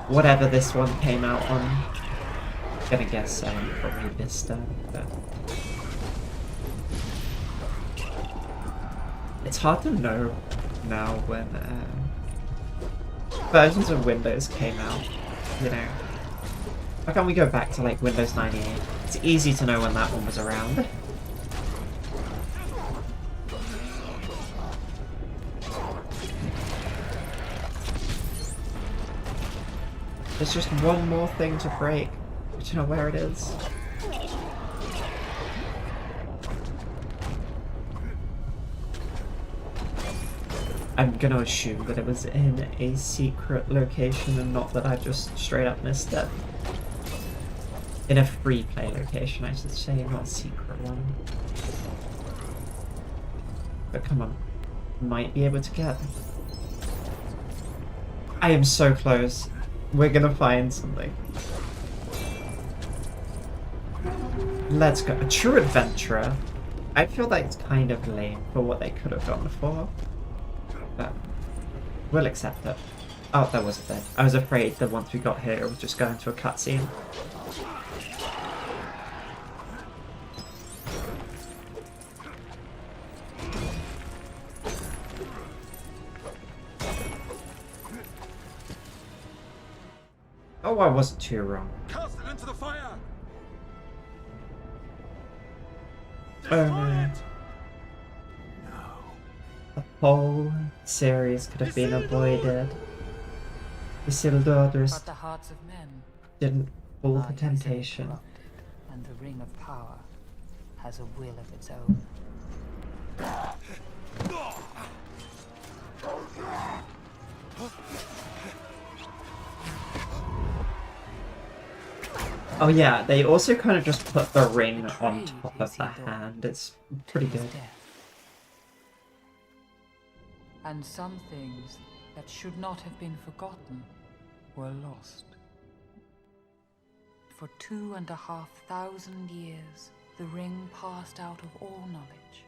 whatever this one came out on. I'm gonna guess probably Vista, but it's hard to know now when versions of Windows came out, you know. Why can't we go back to like Windows 98? It's easy to know when that one was around. There's just one more thing to break. I don't know where it is. I'm gonna assume that it was in a secret location and not that I just straight up missed it. In a free play location, I should say, not a secret one. But come on. Might be able to get. I am so close. We're gonna find something. Let's go. A true adventurer. I feel like it's kind of lame for what they could have gone for. But we'll accept it. Oh, that was a bit. I was afraid that once we got here, it would just go into a cutscene. Oh, I wasn't too wrong. Cast it into the fire! Oh, Destroy no. it! The whole series could have been avoided. Isildur But just the hearts of men didn't fall are the easily temptation. corrupted, and the Ring of Power has a will of its own. Oh yeah, they also kind of just put the ring on Betrayed top of the Isildur hand. It's pretty his good. death. And some things that should not have been forgotten were lost. For 2,500 years, the ring passed out of all knowledge.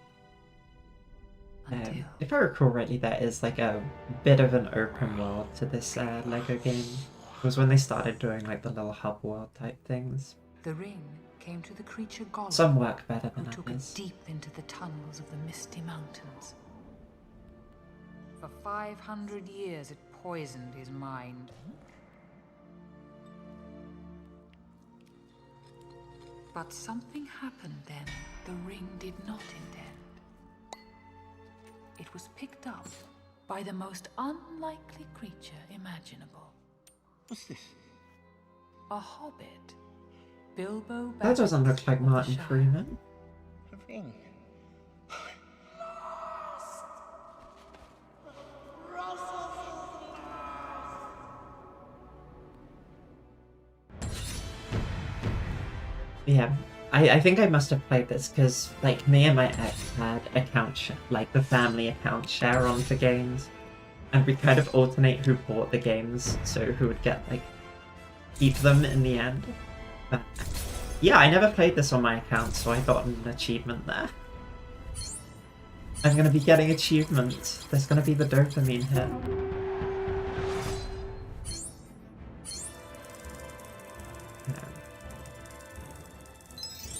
Until If I recall rightly, there is like a bit of an open world to this Lego game. It was when they started doing like the little hub world type things. the ring came to the creature Gollum, Some work better who than took it others. deep into the tunnels of the Misty Mountains. For 500 years it poisoned his mind. But something happened then the ring did not intend. It was picked up by the most unlikely creature imaginable. What's this? A hobbit. Bilbo Baggins That doesn't look like of the Martin Shire. Freeman. A ring. Yeah, I think I must have played this because like me and my ex had like the family account share on for games, and we kind of alternate who bought the games, so who would get like keep them in the end. But yeah, I never played this on my account, so I got an achievement there. I'm gonna be getting achievements. There's gonna be the dopamine hit.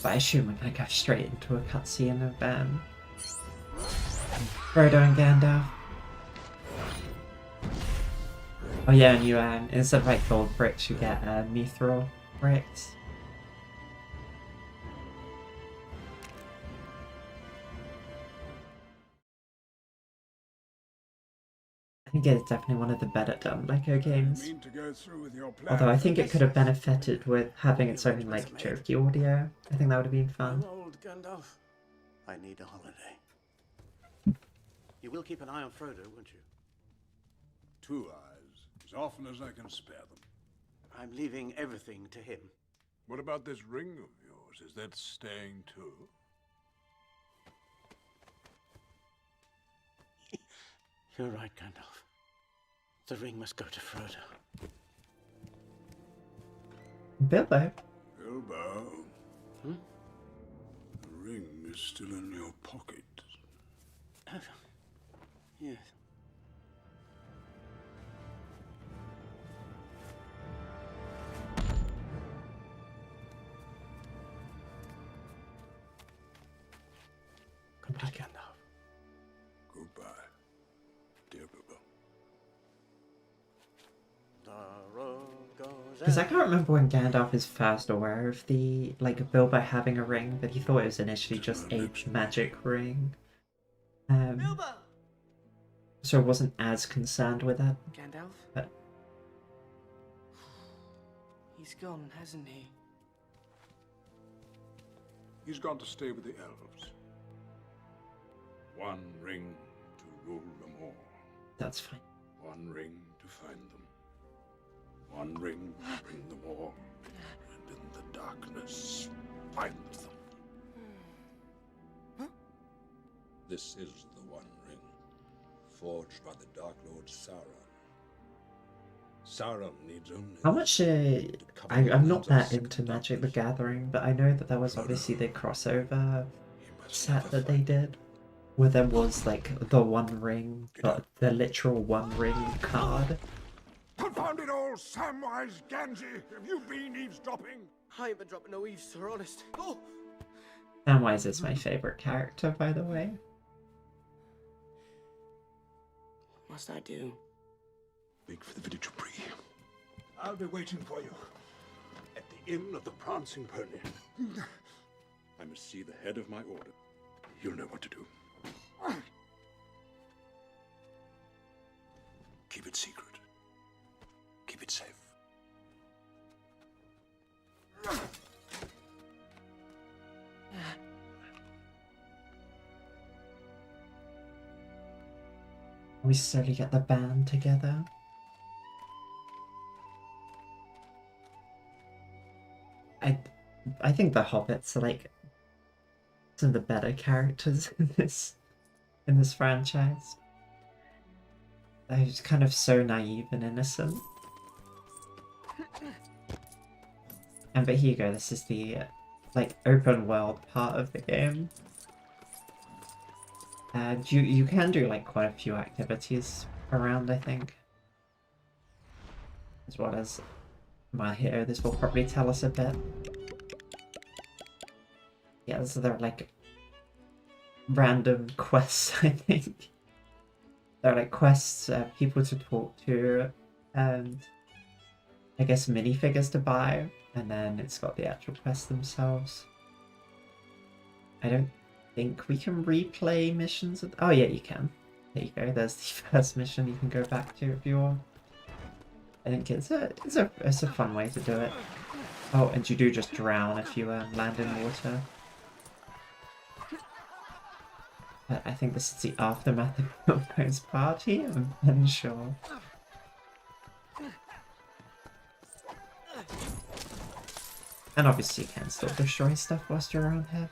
But I assume we're gonna go straight into a cutscene of Frodo and Gandalf. Oh yeah, and you instead of like gold bricks, you get mithril bricks. I think it's definitely one of the better done Lego games. Mean to go through with your plan. Although I think it could have benefited with having its own like jokey audio. I think that would have been fun. Old Gandalf. I need a holiday. You will keep an eye on Frodo, won't you? 2 eyes, as often as I can spare them. I'm leaving everything to him. What about this ring of yours? Is that staying too? You're right, Gandalf. The ring must go to Frodo. Bilbo. Bilbo. The ring is still in your pocket. Yes. Goodbye, Gandalf. Goodbye, dear Bilbo. The road goes Because I can't remember when Gandalf is first aware of the like Bilbo having a ring, but he thought it was initially just a magic ring. Bilbo! So wasn't as concerned with it. Gandalf? But He's gone, hasn't he? He's gone to stay with the elves. One ring to rule them all. that's fine. One ring to find them. One ring to bring them all. And in the darkness, find them. This is the One Ring, forged by the Dark Lord Sauron. Sauron needs only... How much I'm not that into Magic the Gathering, but I know that there was obviously the crossover set that they did, where there was like the One Ring, but the literal One Ring card. Confound it all, Samwise Gamgee! Have you been eavesdropping? I ain't been dropping no eaves, sir, honest. Oh! Samwise is my favorite character, by the way. What must I do? Wait for the village to breathe. I'll be waiting for you at the Inn of the Prancing Pony. I must see the head of my order. You'll know what to do. Keep it secret. Keep it safe. We slowly get the band together. I think the hobbits are like some of the better characters in this franchise. They're just kind of so naive and innocent. But here you go, this is the like open world part of the game. And you can do like quite a few activities around, I think. As well as my hero, this will probably tell us a bit. Yeah, so they're like random quests, I think. They're like quests, people to talk to, and I guess minifigures to buy, and then it's got the actual quests themselves. I don't think we can replay missions. Oh yeah, you can. There you go. There's the first mission you can go back to if you want. I think it's a fun way to do it. Oh, and you do just drown if you land in water. But I think this is the aftermath of Milko's party. I'm unsure. And obviously you can still destroy stuff whilst you're around here.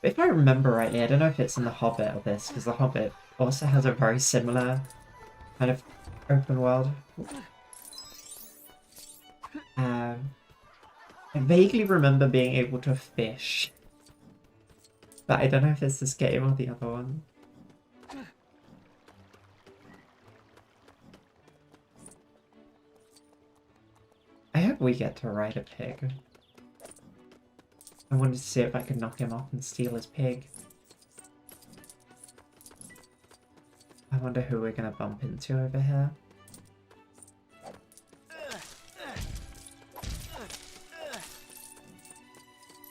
But if I remember rightly, I don't know if it's in The Hobbit or this, because The Hobbit also has a very similar kind of open world. I vaguely remember being able to fish. But I don't know if it's this game or the other one. I hope we get to ride a pig. I wanted to see if I could knock him off and steal his pig. I wonder who we're gonna bump into over here.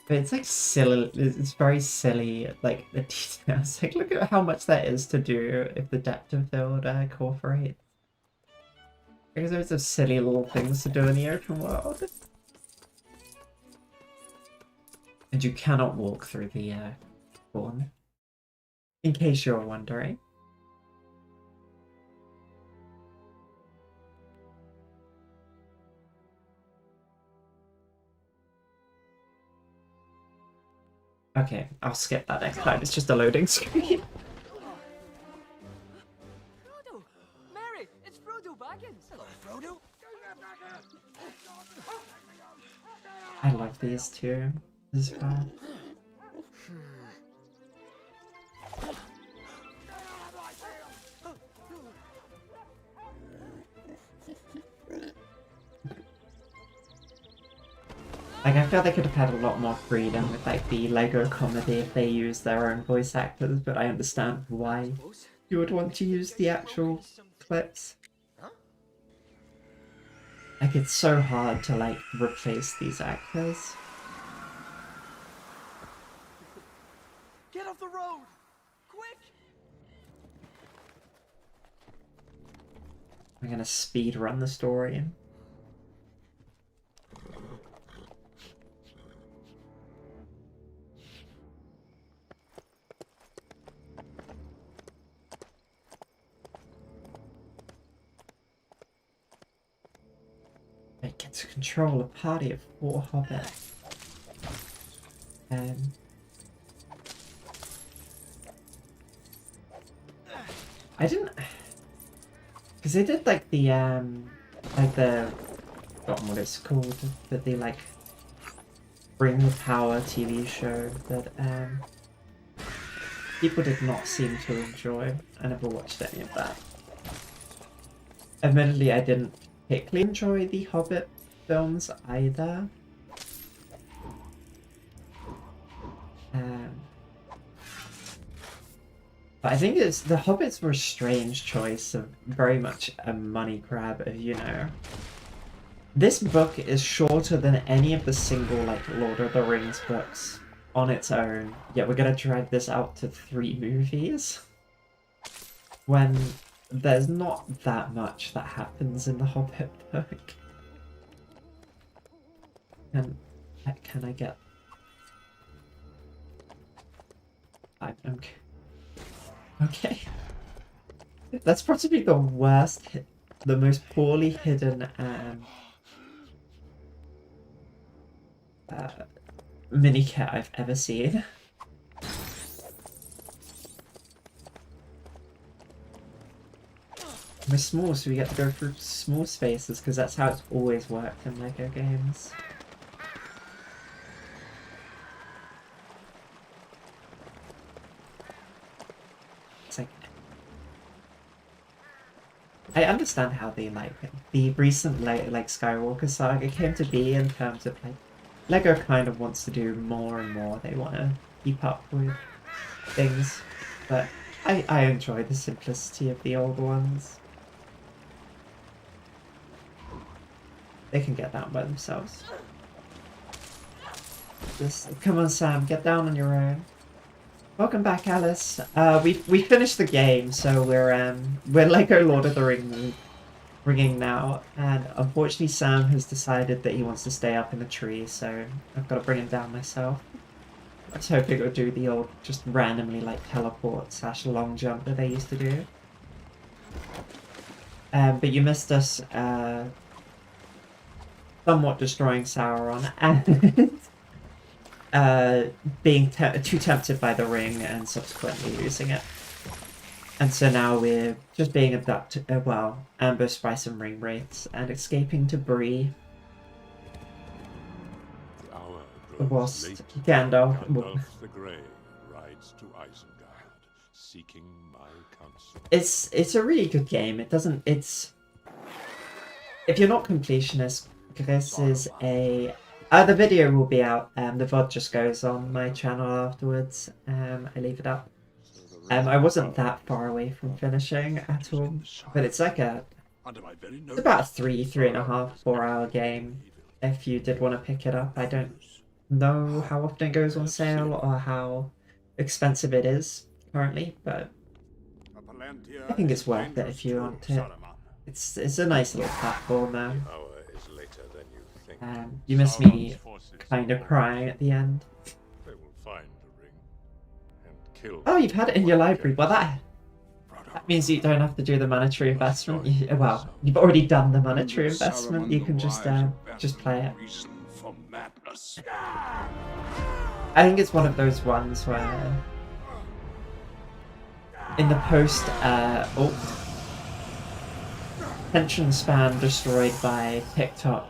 But it's like silly, it's very silly, like the details. Like look at how much that is to do if the depth of field cooperates. There's loads of silly little things to do in the open world. And you cannot walk through the spawn. In case you're wondering. Okay, I'll skip that next time. It's just a loading screen. Frodo! Mary, it's Frodo Baggins! Hello, Frodo! I love these two as well. Like, I feel they could have had a lot more freedom with, like, the Lego comedy if they used their own voice actors, but I understand why you would want to use the actual clips. Like, it's so hard to, like, replace these actors. Get off the road! Quick! I'm gonna speed run the story. I get to control a party of 4 hobbits. I didn't, because they did like the forgotten what it's called, but the like Bring the Power TV show that people did not seem to enjoy. I never watched any of that. Admittedly, I didn't particularly enjoy the Hobbit films either. But I think the Hobbits were a strange choice of very much a money grab of, you know, This book is shorter than any of the single like Lord of the Rings books on its own, yet we're gonna drag this out to 3 movies when there's not that much that happens in the Hobbit book. And can I get... I'm okay. That's probably the worst, the most poorly hidden mini-kit I've ever seen. We're small, so we get to go through small spaces, because that's how it's always worked in LEGO games. It's like... I understand how the recent like Skywalker saga came to be in terms of like LEGO kind of wants to do more and more. They want to keep up with things, but I enjoy the simplicity of the old ones. They can get down by themselves. Just come on, Sam, get down on your own. Welcome back, Alice. We finished the game, so we're LEGO Lord of the Ringing now, and unfortunately Sam has decided that he wants to stay up in the tree, so I've got to bring him down myself. I was hoping it would do the old just randomly like teleport / long jump that they used to do. But you missed us somewhat destroying Sauron and being too tempted by the ring and subsequently losing it. And so now we're just being abducted, ambushed by some ring wraiths and escaping to Gris. Whilst Gandalf the Grey rides to Isengard, seeking my counsel. It's a really good game. It's if you're not completionist, Gris is a... the video will be out, the VOD just goes on my channel afterwards, I leave it up. I wasn't that far away from finishing at all, but it's like it's about a 3.5, 4 hour game if you did want to pick it up. I don't know how often it goes on sale or how expensive it is currently, but I think it's worth it if you want it. It's a nice little platformer. You miss me kind of crying at the end. Oh, you've had it in your library. Well, that means you don't have to do the monetary investment. Well, you've already done the monetary investment. You can just play it. I think it's one of those ones where in the post attention span destroyed by TikTok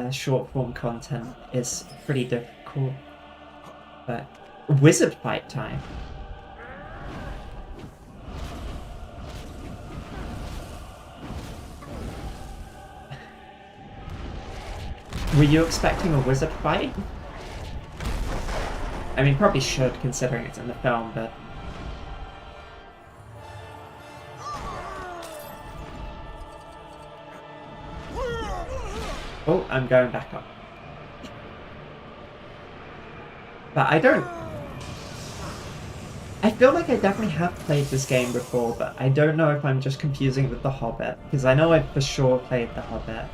short form content is pretty difficult. But wizard fight time. Were you expecting a wizard fight? I mean, probably should, considering it's in the film, but... Oh, I'm going back up. But I don't... I feel like I definitely have played this game before, but I don't know if I'm just confusing it with The Hobbit, because I know I've for sure played The Hobbit.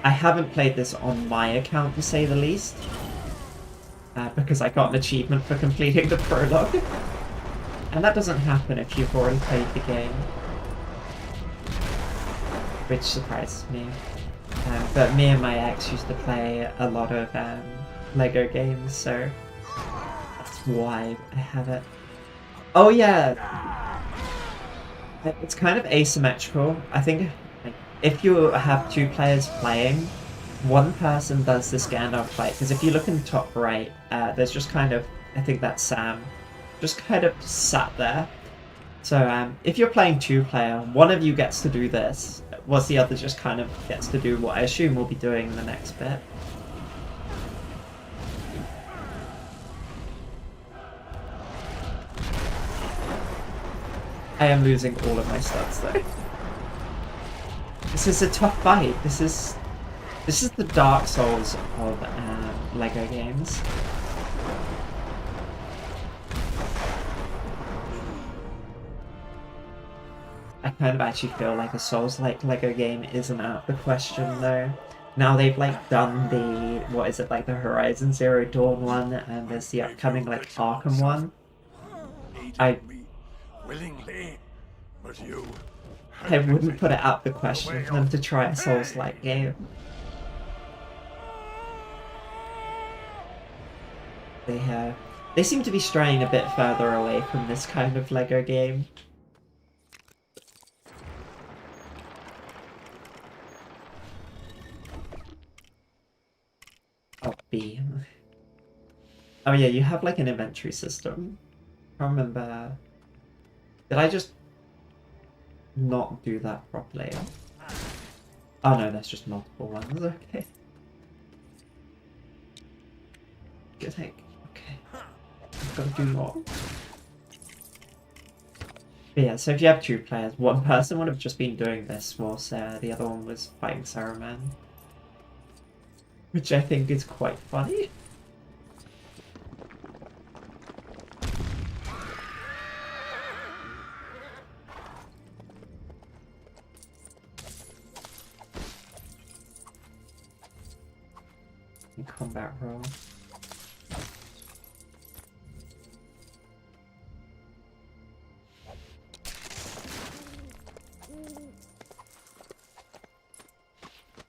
I haven't played this on my account, to say the least, because I got an achievement for completing the prologue. And that doesn't happen if you've already played the game, which surprises me. But me and my ex used to play a lot of LEGO games, so that's why I have it. Oh yeah! It's kind of asymmetrical. I think if you have 2 players playing, one person does this Gandalf fight, because if you look in the top right, there's just kind of, I think that's Sam, just kind of sat there. So if you're playing 2-player, one of you gets to do this, whilst the other just kind of gets to do what I assume we'll be doing in the next bit. I am losing all of my stats though. This is a tough fight. This is the Dark Souls of Lego games. I kind of actually feel like a Souls-like Lego game isn't out of the question though. Now they've like done the, what is it, like the Horizon Zero Dawn one, and there's the upcoming like Arkham one. I willingly, but you. I wouldn't put it out of the question for them to try a Souls-like game. They seem to be straying a bit further away from this kind of Lego game. Oh, B. Oh yeah, you have like an inventory system. I can't remember. Did I just not do that properly? Oh no, that's just multiple ones. Okay. Good heck. Okay. I've got to do more. But yeah, so if you have 2 players, one person would have just been doing this whilst the other one was fighting Saruman. Which I think is quite funny. Combat roll.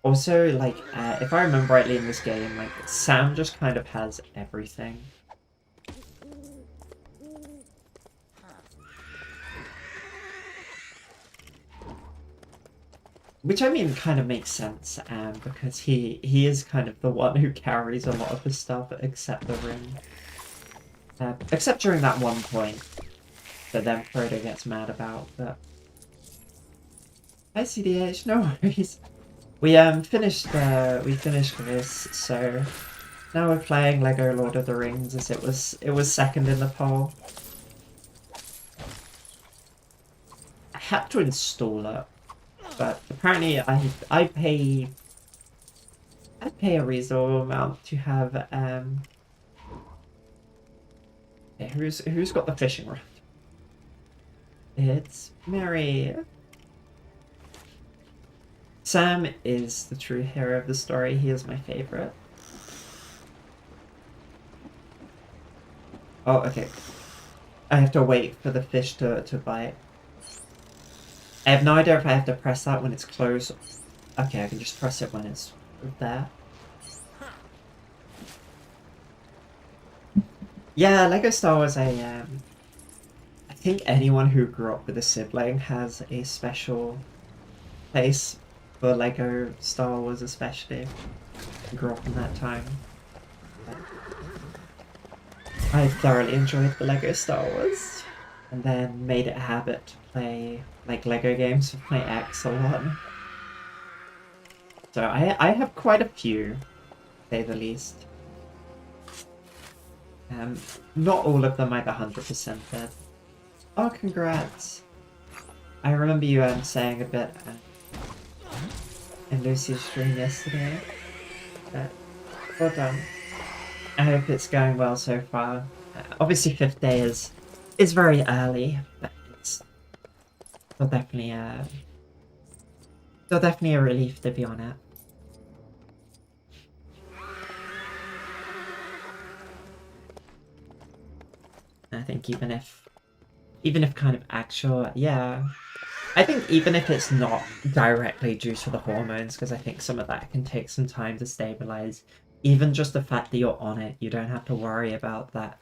Also, like, if I remember rightly in this game, like, Sam just kind of has everything. Which, I mean, kind of makes sense, because he is kind of the one who carries a lot of the stuff, except the ring. Except during that one point that then Frodo gets mad about, but... Hi, CDH, no worries. We finished Gris, so now we're playing Lego Lord of the Rings, as it was second in the poll. I had to install it, but apparently I pay a reasonable amount to have okay, who's got the fishing rod? It's Mary. Sam is the true hero of the story. He is my favorite. Oh, okay. I have to wait for the fish to bite. I have no idea if I have to press that when it's closed. Okay, I can just press it when it's there. Yeah, Lego Star Wars, I think anyone who grew up with a sibling has a special place for Lego Star Wars, especially. I grew up in that time. I thoroughly enjoyed the Lego Star Wars, and then made it a habit to play like Lego games with my ex a lot. So I have quite a few, to say the least. Not all of them I've 100% dead. Oh, congrats! I remember you saying a bit in Lucy's stream yesterday. Well done. I hope it's going well so far. Obviously 5th day is very early, but it's still definitely a relief to be on it. I think even if kind of actual, yeah. I think even if it's not directly due to the hormones, because I think some of that can take some time to stabilize, even just the fact that you're on it, you don't have to worry about that.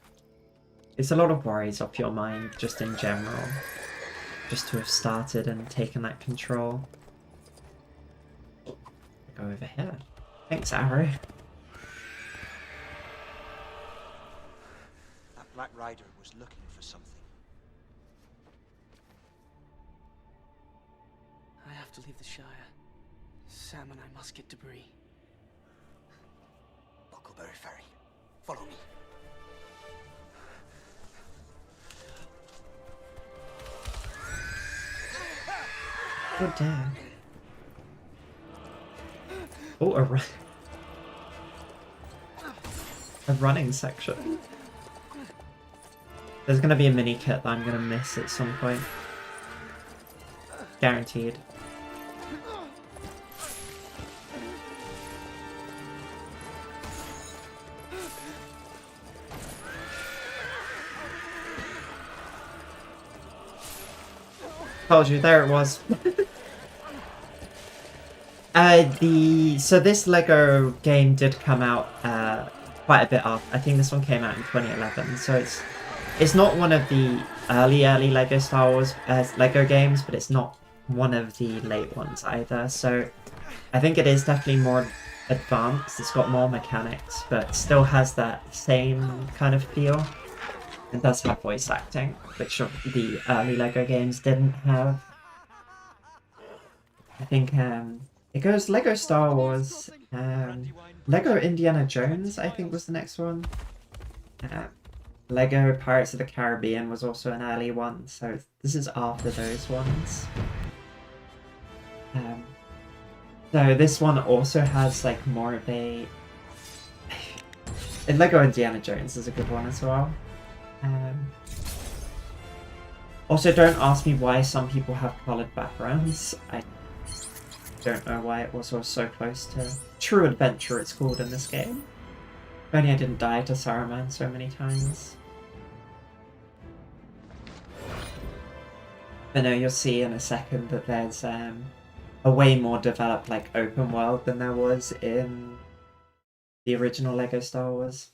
It's a lot of worries off your mind, just in general. Just to have started and taken that control. Go over here. Thanks, Arrow. That Black Rider was looking for something. I have to leave the Shire. Sam and I must get to Gris. Buckleberry Ferry. Follow me. Good dad. Oh, a running section. There's gonna be a mini kit that I'm gonna miss at some point. Guaranteed. Told you, there it was. So this Lego game did come out quite a bit after. I think this one came out in 2011, so it's not one of the early Lego Star Wars Lego games, but it's not one of the late ones either. So I think it is definitely more advanced. It's got more mechanics, but still has that same kind of feel. It does have voice acting, which the early Lego games didn't have. I think it goes Lego Star Wars, Lego Indiana Jones, I think was the next one. Lego Pirates of the Caribbean was also an early one, so this is after those ones. So this one also has like more of a... and Lego Indiana Jones is a good one as well. Also, don't ask me why some people have coloured backgrounds. I don't know why it was so close to True Adventure, it's called in this game. If only I didn't die to Saruman so many times. But no, you'll see in a second that there's a way more developed like open world than there was in the original Lego Star Wars.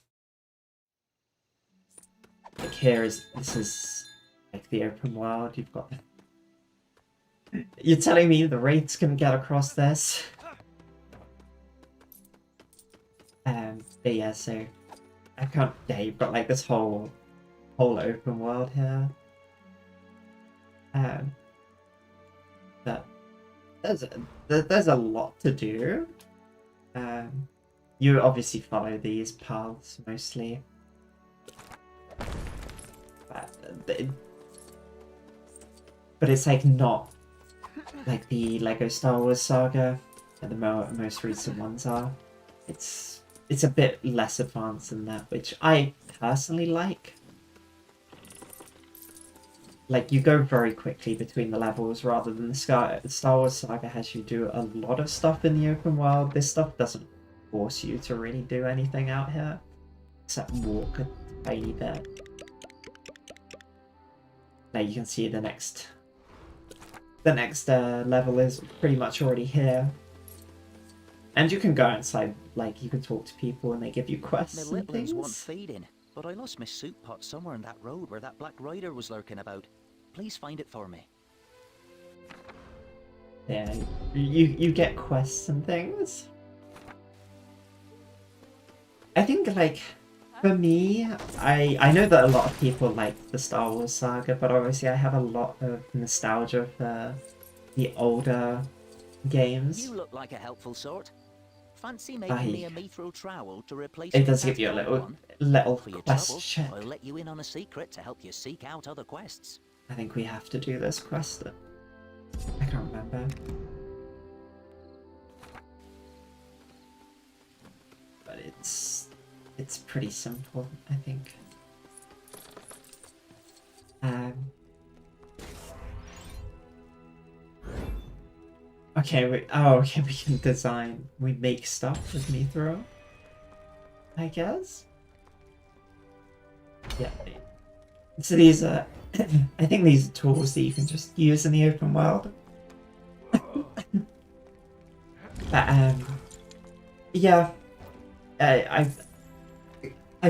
Like this is like the open world. You've got. You're telling me the Wraiths can get across this? But yeah, so I can't. Yeah, you've got like this whole open world here. But there's a lot to do. You obviously follow these paths mostly. But it's like not like the Lego Star Wars saga and the most recent ones are. It's a bit less advanced than that, which I personally like. Like, you go very quickly between the levels rather than the Star Wars saga has you do a lot of stuff in the open world. This stuff doesn't force you to really do anything out here, except walk a tiny bit. Now you can see the next level is pretty much already here. And you can go outside, like, you can talk to people and they give you quests My and littlings want things. feeding, but I lost my soup pot somewhere in that road where that black rider was lurking about. Please find it for me. Yeah, you get quests and things. I think, like, for me, I know that a lot of people like the Star Wars saga, but obviously I have a lot of nostalgia for the older games. You look like a helpful sort. Fancy making me a mithril trowel to replace It your does give you a cast little one? For your quest trouble, check. I'll let you in on a secret to help you seek out other quests. I think we have to do this quest. I can't remember. But it's pretty simple, I think. Okay, okay, we can design. We make stuff with mithril, I guess. Yeah. So these are, I think these are tools that you can just use in the open world. But yeah, I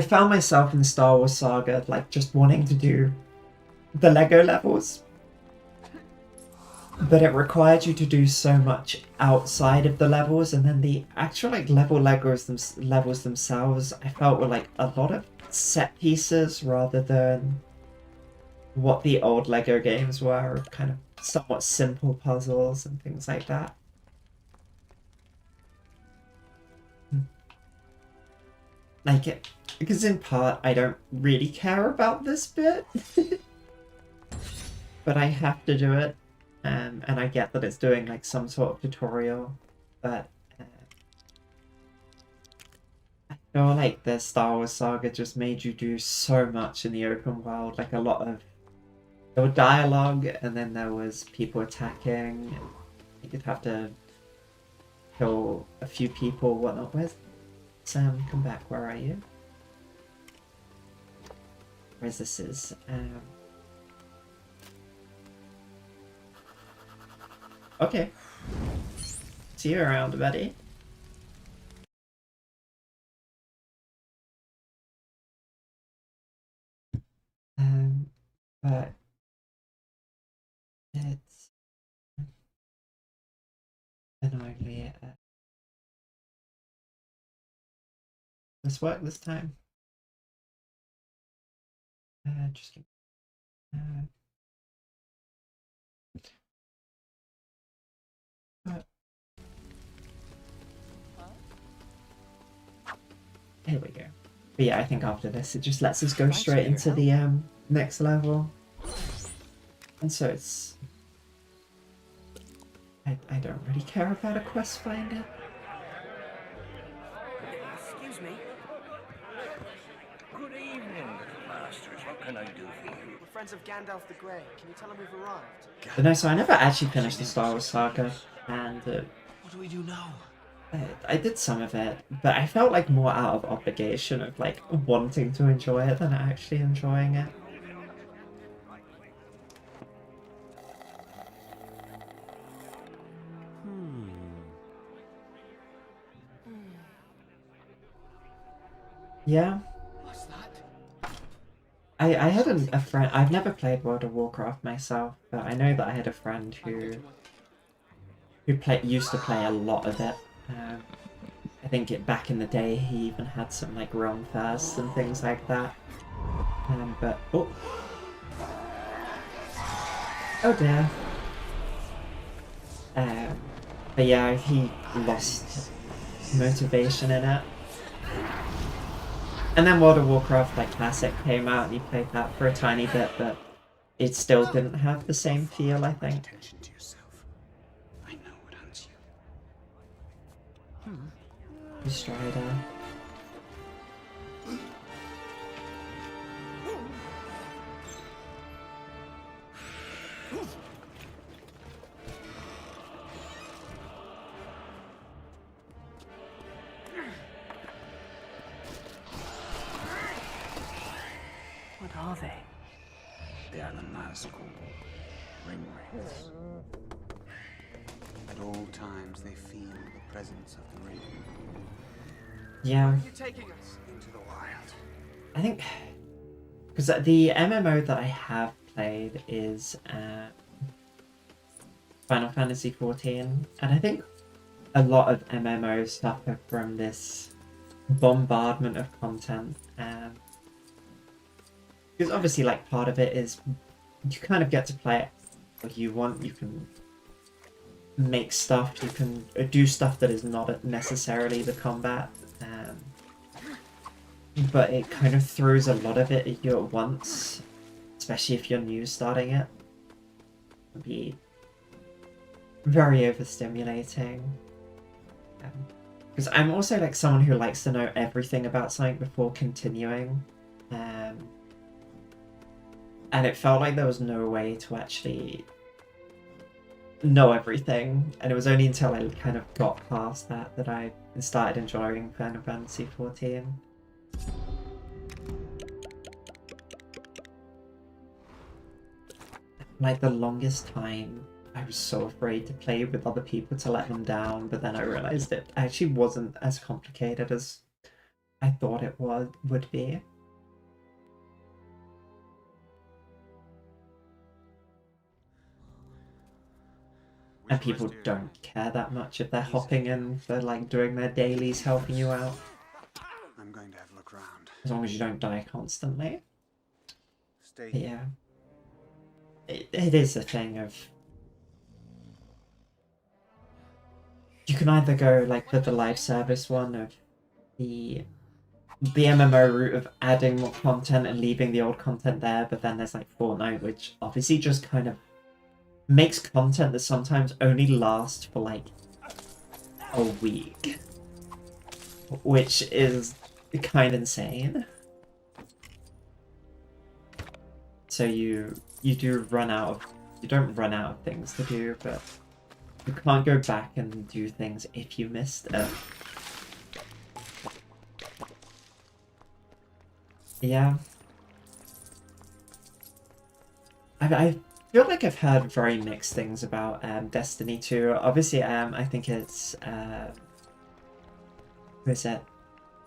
found myself in the Star Wars saga like just wanting to do the Lego levels, but it required you to do so much outside of the levels, and then the actual like levels themselves I felt were like a lot of set pieces rather than what the old Lego games were, kind of somewhat simple puzzles and things like that. Like it, because in part I don't really care about this bit, but I have to do it, and I get that it's doing like some sort of tutorial, but feel like the Star Wars saga just made you do so much in the open world. Like a lot of there was dialogue, and then there was people attacking. You'd have to kill a few people. Whatnot. Where's Sam? Come back. Where are you? Where's this is? Okay. See you around, buddy. But it's annoyingly this work this time. Just give here we go. But yeah, I think after this it just lets us go straight into the next level. And so it's I don't really care about a quest finder. Excuse me. Good evening, masters. What can I do for you? We're friends of Gandalf the Grey. Can you tell him we've arrived? But no, so I never actually finished the Star Wars saga, and What do we do now? I did some of it, but I felt like more out of obligation of like wanting to enjoy it than actually enjoying it. Yeah. What's that? I had a friend. I've never played World of Warcraft myself, but I know that I had a friend who used to play a lot of it. I think back in the day he even had some like Realm Firsts and things like that. But oh dear. But yeah, he lost motivation in it. And then World of Warcraft like Classic came out and he played that for a tiny bit, but it still didn't have the same feel, I think. Attention to yourself. I know what hunts you. Strider. What are they? They are the Nazgul. Ring wraiths. At all times they feel the presence of the ring. Yeah. You're taking us into the wild. I think because the MMO that I have played is Final Fantasy XIV, and I think a lot of MMOs suffer from this bombardment of content. Because obviously, like, part of it is you kind of get to play it what you want. You can make stuff, you can do stuff that is not necessarily the combat. But it kind of throws a lot of it at you at once, especially if you're new starting it. It'd be very overstimulating. Because I'm also like someone who likes to know everything about something before continuing. And it felt like there was no way to actually know everything. And it was only until I kind of got past that that I started enjoying Final Fantasy XIV. Like the longest time, I was so afraid to play with other people to let them down, but then I realized it actually wasn't as complicated as I thought it would be. And people don't care that much if they're hopping in for like doing their dailies, helping you out. I'm going to have a look around. As long as you don't die constantly. Stay But yeah. It is a thing of... You can either go like the live service one of the MMO route of adding more content and leaving the old content there, but then there's like Fortnite, which obviously just kind of makes content that sometimes only lasts for like a week, which is kind of insane. So you do run out of, you don't run out of things to do, but you can't go back and do things if you missed it. Yeah. I feel like I've heard very mixed things about Destiny 2. Obviously, I think it's who is it?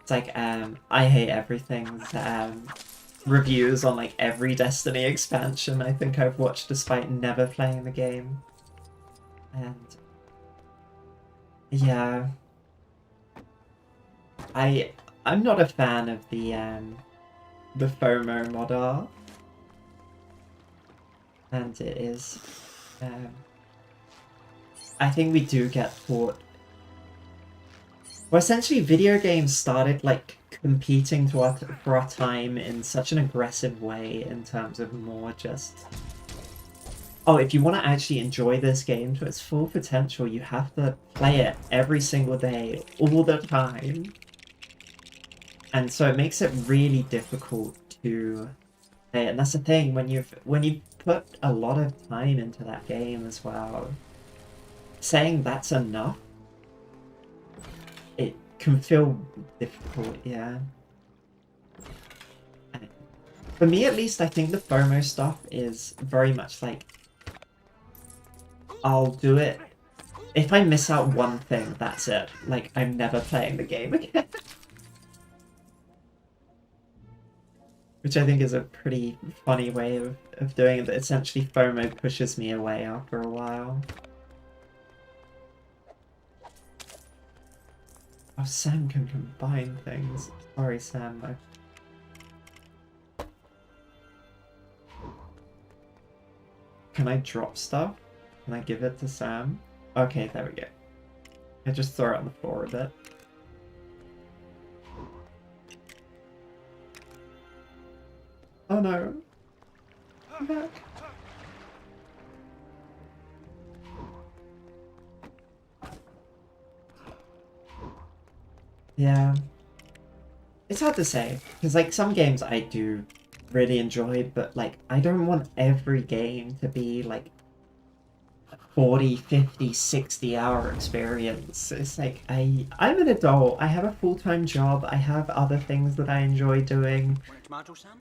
It's like I Hate Everything's reviews on like every Destiny expansion I think I've watched despite never playing the game. And yeah, I'm not a fan of the FOMO LotR. And it is, I think we do get taught. Well, essentially, video games started like competing for our time in such an aggressive way in terms of more just, oh, if you want to actually enjoy this game to its full potential, you have to play it every single day, all the time. And so it makes it really difficult to play it. And that's the thing, when you put a lot of time into that game as well, saying that's enough, it can feel difficult, yeah. And for me at least, I think the FOMO stuff is very much like, I'll do it. If I miss out one thing, that's it. Like, I'm never playing the game again. Which I think is a pretty funny way of doing it, that essentially FOMO pushes me away after a while. Oh, Sam can combine things. Sorry, Sam. Can I drop stuff? Can I give it to Sam? Okay, there we go. I just throw it on the floor a bit. Oh no. I'm back. Yeah. It's hard to say, because like some games I do really enjoy, but like I don't want every game to be like 40, 50, 60 hour experience. It's like I'm an adult, I have a full-time job, I have other things that I enjoy doing. Tomato, Sam?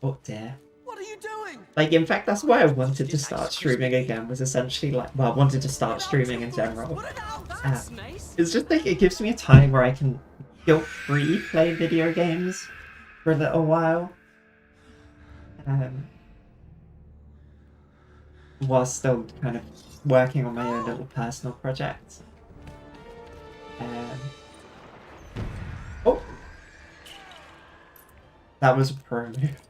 Oh dear. What are you doing? Like, in fact, that's why I wanted to start streaming again, was essentially like, well, I wanted to start streaming in general. That's nice. It's just like, it gives me a time where I can guilt-free play video games for a little while. While still kind of working on my own little personal projects. Oh! That was a pro move.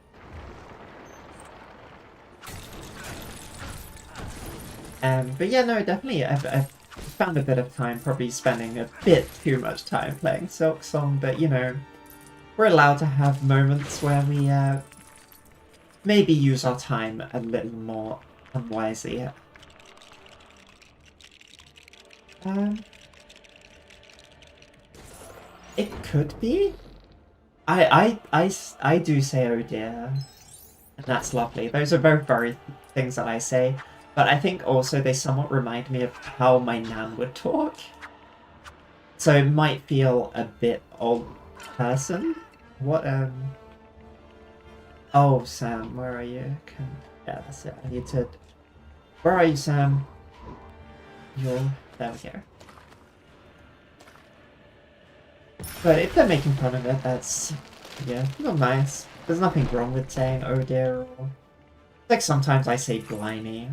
But yeah, no, definitely, I've found a bit of time, probably spending a bit too much time playing Silksong, but you know, we're allowed to have moments where we maybe use our time a little more unwisely. It could be. I do say oh dear, and that's lovely. Those are both very things that I say, but I think also they somewhat remind me of how my nan would talk. So it might feel a bit old person. What Oh, Sam, where are you? Yeah, that's it. I need to. Where are you, Sam? There we go. But if they're making fun of it, that's, yeah, not nice. There's nothing wrong with saying oh dear, or like sometimes I say blimey,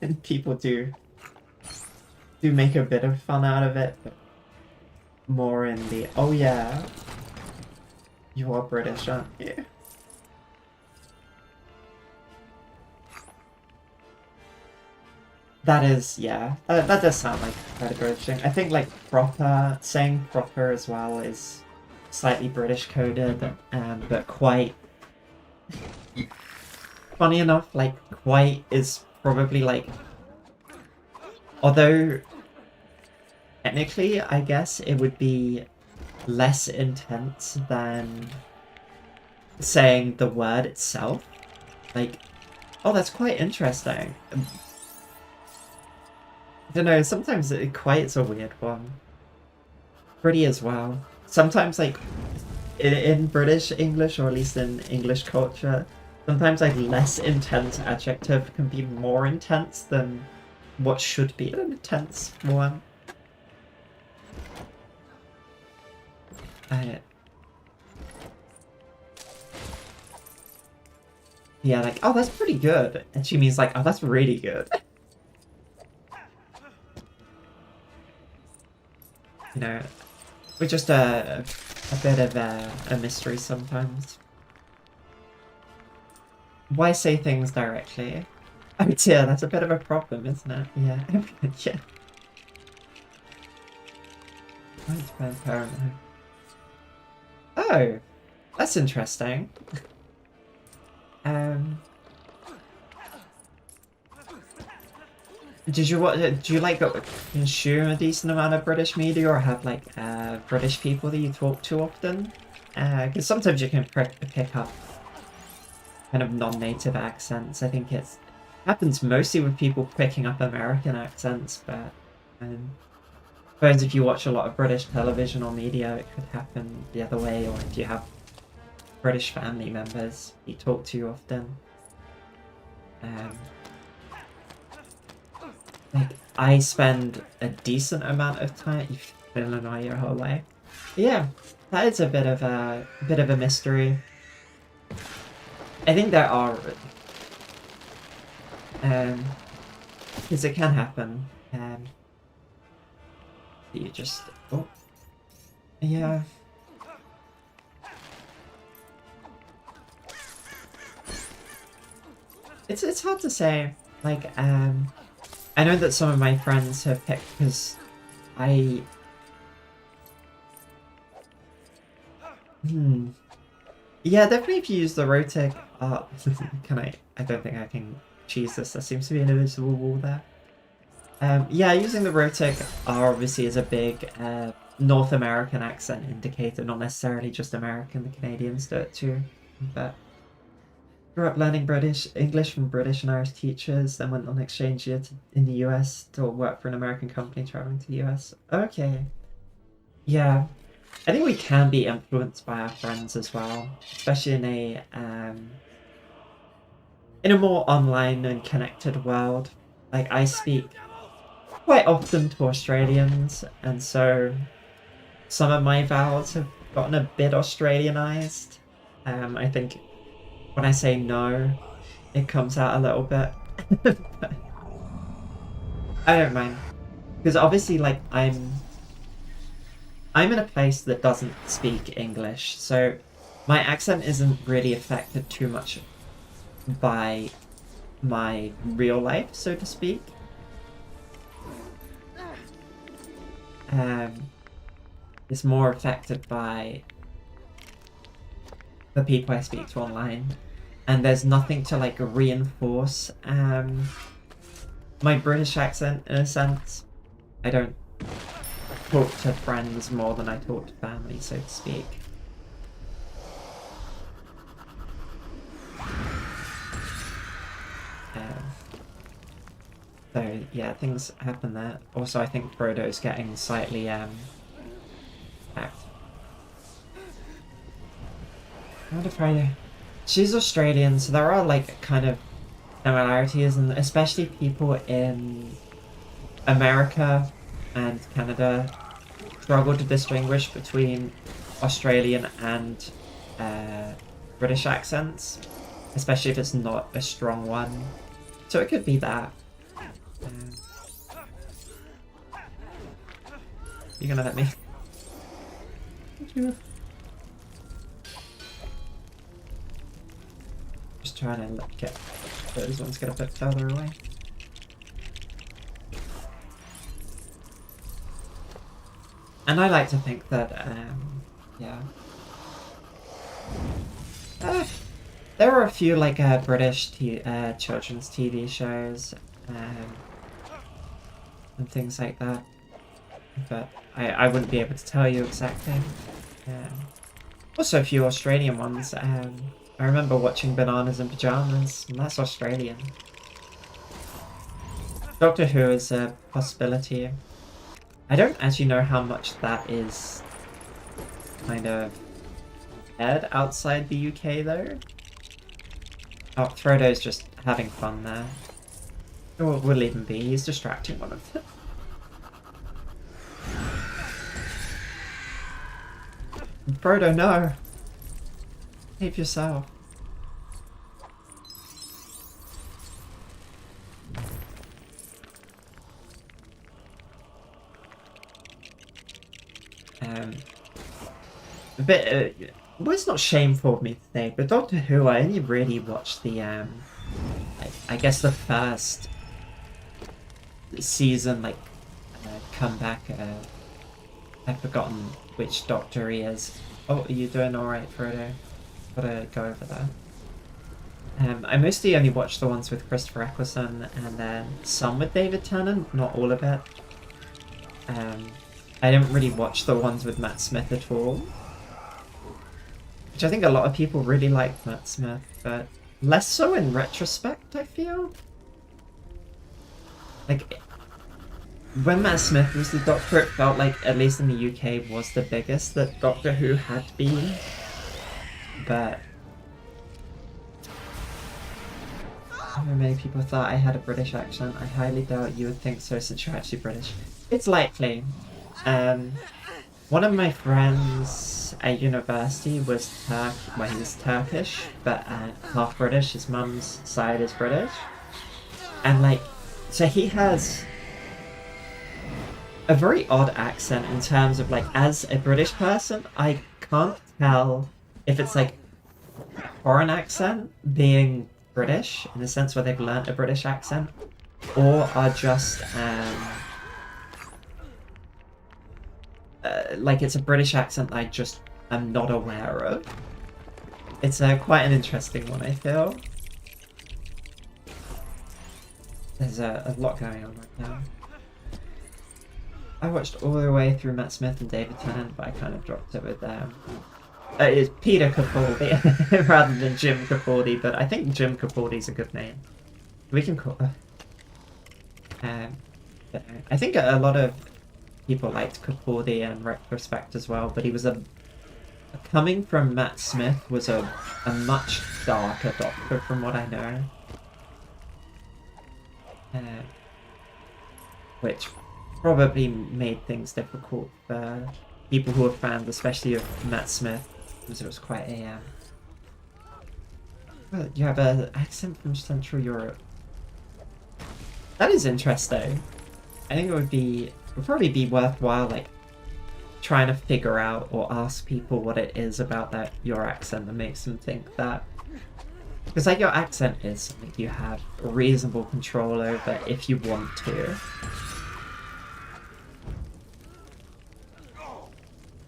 and people do make a bit of fun out of it, but more in the oh yeah, you are British, aren't you? That is, yeah, that does sound like quite a British thing. I think like proper, saying proper as well is slightly British coded, but quite, funny enough, like quite is probably like, although technically I guess it would be less intense than saying the word itself. Like, oh, that's quite interesting. I don't know, sometimes quiet's a weird one. Pretty as well. Sometimes, like, in British English, or at least in English culture, sometimes, like, less intense adjective can be more intense than what should be an intense one. Yeah, like, oh, that's pretty good. And she means like, oh, that's really good. You know, we're just a bit of a mystery sometimes. Why say things directly? Oh dear, that's a bit of a problem, isn't it? Yeah, yeah. Planned Parenthood. Oh, that's interesting. Do you like consume a decent amount of British media, or have like British people that you talk to often? Because sometimes you can pick up kind of non-native accents. I think it happens mostly with people picking up American accents, but I suppose if you watch a lot of British television or media, it could happen the other way, or if you have British family members you talk to often. Like, I spend a decent amount of time in Illinois your whole life. But yeah, that is a bit of a mystery. I think there are, because it can happen. You just, oh, yeah. It's hard to say. Like, I know that some of my friends have picked, because yeah, definitely if you use the rotic art. I don't think I can cheese this. There seems to be an invisible wall there. Yeah, using the rotic R obviously is a big North American accent indicator, not necessarily just American. The Canadians do it too. But grew up learning English from British and Irish teachers, then went on exchange year in the US to work for an American company traveling to the US. Okay. Yeah. I think we can be influenced by our friends as well, especially in a more online and connected world. Like, I speak quite often to Australians, and so some of my vowels have gotten a bit Australianized. I think when I say no, it comes out a little bit. I don't mind, because obviously, like, I'm in a place that doesn't speak English, so my accent isn't really affected too much by my real life, so to speak. It's more affected by the people I speak to online, and there's nothing to like reinforce my British accent in a sense. I don't talk to friends more than I talk to family, so to speak. So yeah, things happen there. Also, I think Frodo's getting slightly hacked. I wonder if she's Australian, so there are like kind of similarities, and especially people in America and Canada struggle to distinguish between Australian and British accents, especially if it's not a strong one. So it could be that. You gonna let me? Thank you. Just trying to get those ones get a bit further away. And I like to think that, yeah. There are a few like British children's TV shows and things like that, but I wouldn't be able to tell you exactly. Also a few Australian ones. I remember watching Bananas in Pyjamas, and that's Australian. Doctor Who is a possibility. I don't actually know how much that is kind of aired outside the UK though. Oh, Frodo's just having fun there. Or will leave him be, he's distracting one of them. Frodo, no! Save yourself. A bit, well, it's not shameful of me to say, but Doctor Who, I only really watched the, I guess the first season, like, comeback. I've forgotten which Doctor he is. Oh, are you doing alright, Frodo? Gotta go over there. I mostly only watched the ones with Christopher Eccleston, and then some with David Tennant, not all of it. I didn't really watch the ones with Matt Smith at all. Which I think a lot of people really liked Matt Smith, but less so in retrospect, I feel. Like, when Matt Smith was the Doctor, it felt like, at least in the UK, was the biggest that Doctor Who had been. But I know many people thought I had a British accent. I highly doubt you would think so since you're actually British. It's likely. One of my friends at university was he was Turkish, but half British. His mum's side is British. And like, so he has a very odd accent in terms of like, as a British person, I can't tell if it's like a foreign accent being British in the sense where they've learnt a British accent, or are just like it's a British accent I just am not aware of. It's quite an interesting one, I feel. There's a lot going on right now. I watched all the way through Matt Smith and David Tennant, but I kind of dropped it with it's Peter Capaldi rather than Jim Capaldi, but I think Jim Capaldi's a good name. We can call I think a lot of people liked Capaldi in retrospect as well, but he was coming from Matt Smith was a much darker Doctor from what I know. Which probably made things difficult for people who are fans, especially of Matt Smith, because it was quite a well, you have an accent from Central Europe. That is interesting. I think it would probably be worthwhile, like, trying to figure out or ask people what it is about your accent that makes them think that. Because, like, your accent is something you have reasonable control over if you want to.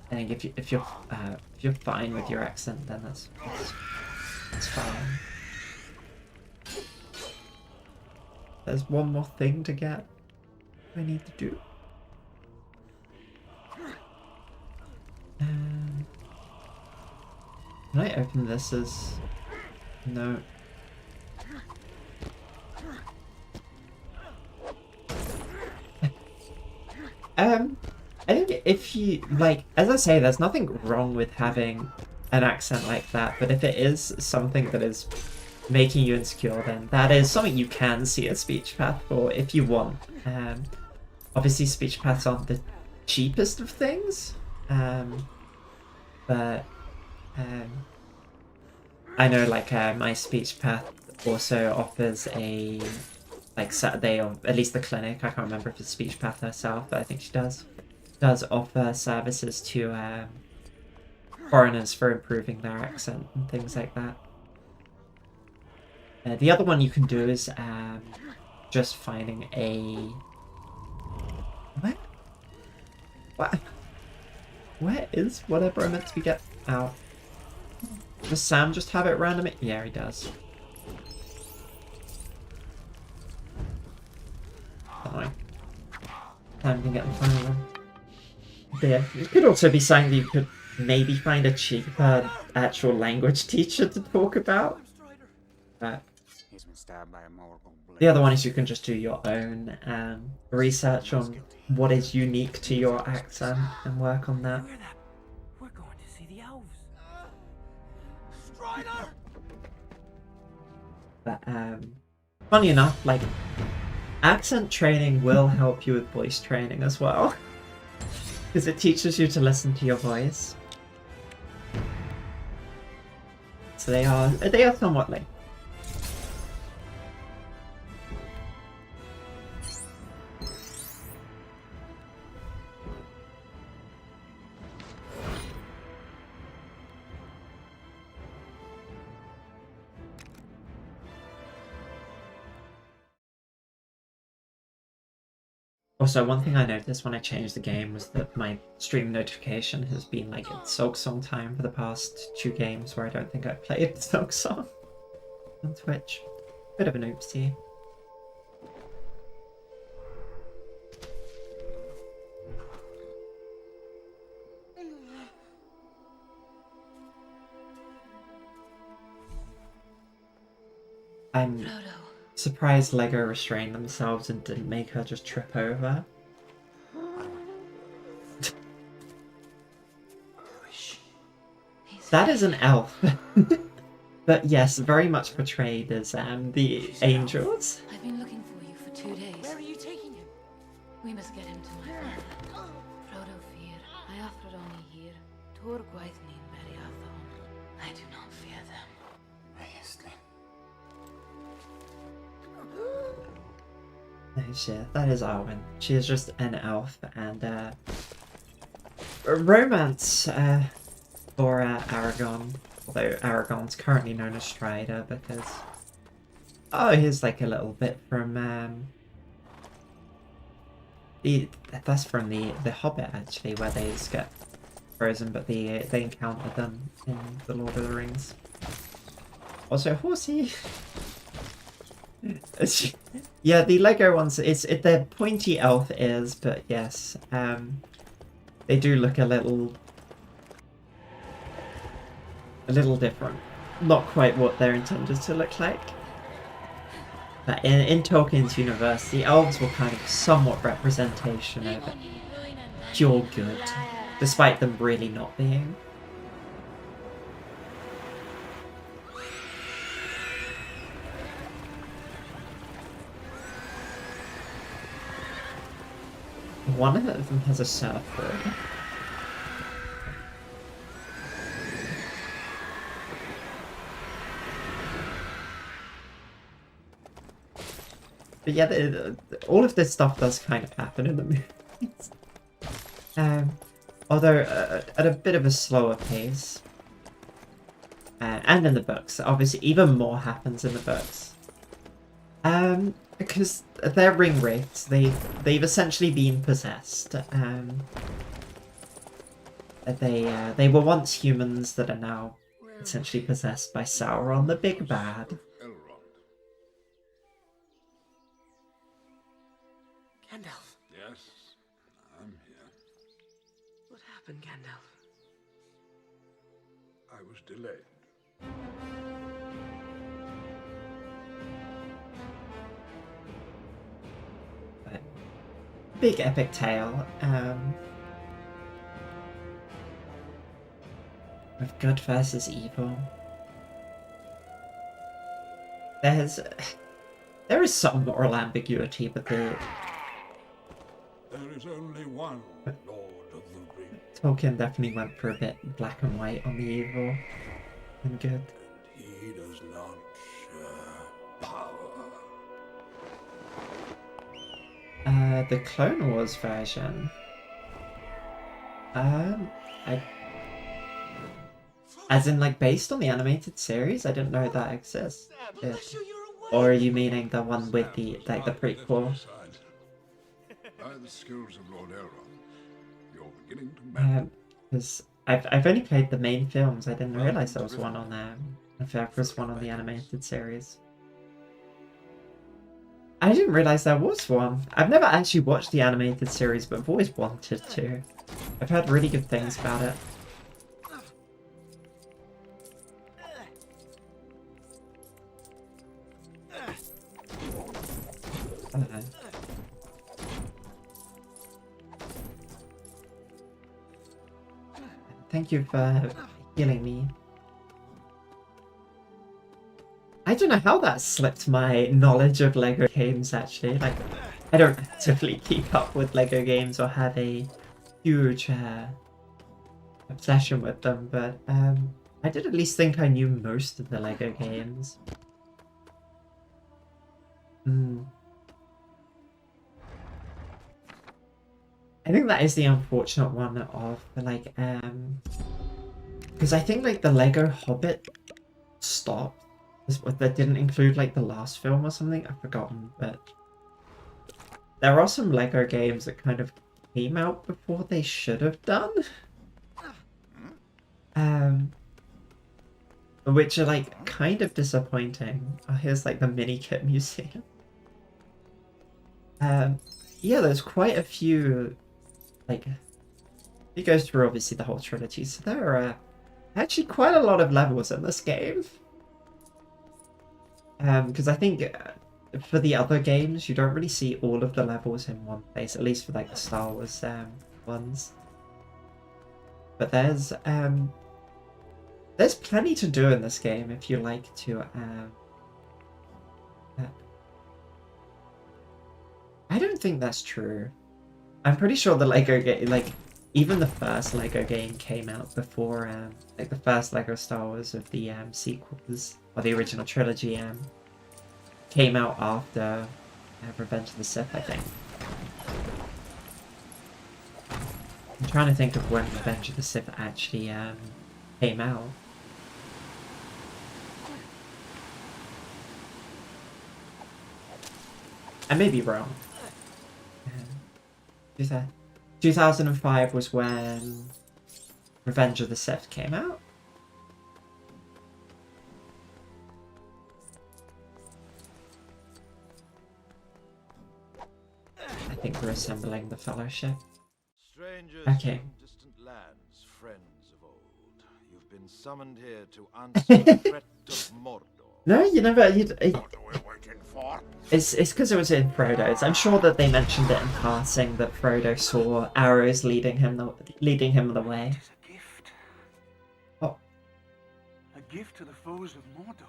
I think if you're fine with your accent, then that's fine. There's one more thing to get. I need to do. Can I open this as... No. I think if you, like, as I say, there's nothing wrong with having an accent like that, but if it is something that is making you insecure, then that is something you can see a speech path for if you want. Obviously speech paths aren't the cheapest of things, but I know, like, my speech path also offers a, like, Saturday, or at least the clinic, I can't remember if it's speech path herself, but I think she does offer services to foreigners for improving their accent and things like that. The other one you can do is just finding a... What? Where is whatever I meant to be get out? Does Sam just have it randomly? Yeah, he does. Fine. Sam can get the final one. There. It could also be something you could maybe find a cheaper actual language teacher to talk about. But He's been stabbed by a mortal blade. the other one is you can just do your own research on what is unique to your accent and work on that. We're going to see the elves. Strider! But funny enough, like accent training will help you with voice training as well, because it teaches you to listen to your voice. So they are somewhat linked. Also, one thing I noticed when I changed the game was that my stream notification has been like at Silksong time for the past 2 games where I don't think I've played Silksong on Twitch. Bit of an oopsie. I'm surprised Lego restrained themselves and didn't make her just trip over. That is an elf. But yes, very much portrayed as the angels. I've been looking for you for 2 days. Where are you taking him? We must get him to my father. Frodo fear, I offered only here. Tor gwaith nín beri athon. I do not fear them. Yeah, that is Arwen. She is just an elf, and romance for Aragon. Although Aragon's currently known as Strider because here's like a little bit from that's from the Hobbit actually, where they just get frozen, but they encounter them in the Lord of the Rings. Also, horsey. Yeah, the Lego ones, they're pointy elf ears, but yes, they do look a little different. Not quite what they're intended to look like. But in Tolkien's universe, the elves were kind of somewhat representation of pure good, despite them really not being. One of them has a surfboard. But yeah, all of this stuff does kind of happen in the movies. Although at a bit of a slower pace. And in the books. Obviously, even more happens in the books. Because they're ring wraiths, they've essentially been possessed. They were once humans that are now essentially possessed by Sauron, the big bad. Gandalf, Yes, I'm here. what happened, Gandalf? I was delayed. But big epic tale. Of good versus evil. There is some moral ambiguity, but There is only one Lord of the Rings, Tolkien definitely went for a bit black and white on the evil and good. and he does not share power. The Clone Wars version. As in, like, based on the animated series? I didn't know that exists. Yeah. Or are you meaning the one with the prequel? By the skills of Lord Elrond, you're beginning to mend. Because I've only played the main films. I didn't realize there was one on if there was one on the animated series. I didn't realize there was one. I've never actually watched the animated series, but I've always wanted to. I've heard really good things about it. I don't know. Thank you for healing me. I don't know how that slipped my knowledge of LEGO games, actually. Like, I don't actively keep up with LEGO games or have a huge obsession with them, but I did at least think I knew most of the LEGO games. I think that is the unfortunate one of, like, because I think, like, the LEGO Hobbit stopped. That didn't include, like, the last film or something. I've forgotten, but there are some LEGO games that kind of came out before they should have done. Which are, like, kind of disappointing. Oh, here's, like, the mini kit museum. Yeah, there's quite a few, like, it goes through obviously the whole trilogy, so there are actually quite a lot of levels in this game. Because I think for the other games, you don't really see all of the levels in one place, at least for, like, the Star Wars ones. But there's plenty to do in this game if you like to I don't think that's true. I'm pretty sure the LEGO game, like, even the first LEGO game came out before, like, the first LEGO Star Wars of the sequels, or the original trilogy, came out after Revenge of the Sith, I think. I'm trying to think of when Revenge of the Sith actually came out. I may be wrong. 2005 was when Revenge of the Sith came out. I think we're assembling the Fellowship. Strangers Okay. from distant lands, friends of old. You've been summoned here to answer the threat of Mordor. No, you never. What are we waiting for? It's because it was in Frodo's. I'm sure that they mentioned it in passing that Frodo saw arrows leading him the way. It is a gift. Oh. A gift to the foes of Mordor.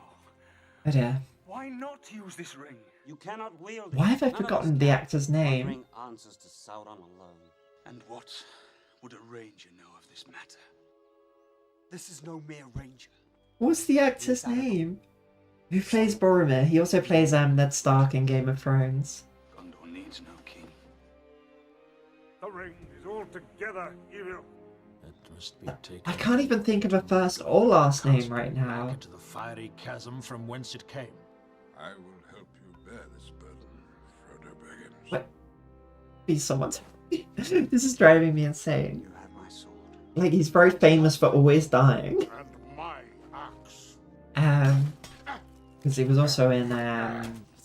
Oh dear. Why not use this ring? You cannot wield it. Why have I None of us forgotten the can. actor's One name? ring answers to Sauron alone. And what would a ranger know of this matter? This is no mere ranger. What's the actor's name? Who plays Boromir? He also plays Ned Stark in Game of Thrones. Gondor needs no king. The ring is altogether evil. It must be taken I can't even think of a first or last name right back now. into the fiery chasm from whence it came. I will help you bear this burden, Frodo Baggins. What? Please, someone tell me. This is driving me insane. You have my sword. Like, he's very famous for always dying. And my axe. Because he was also in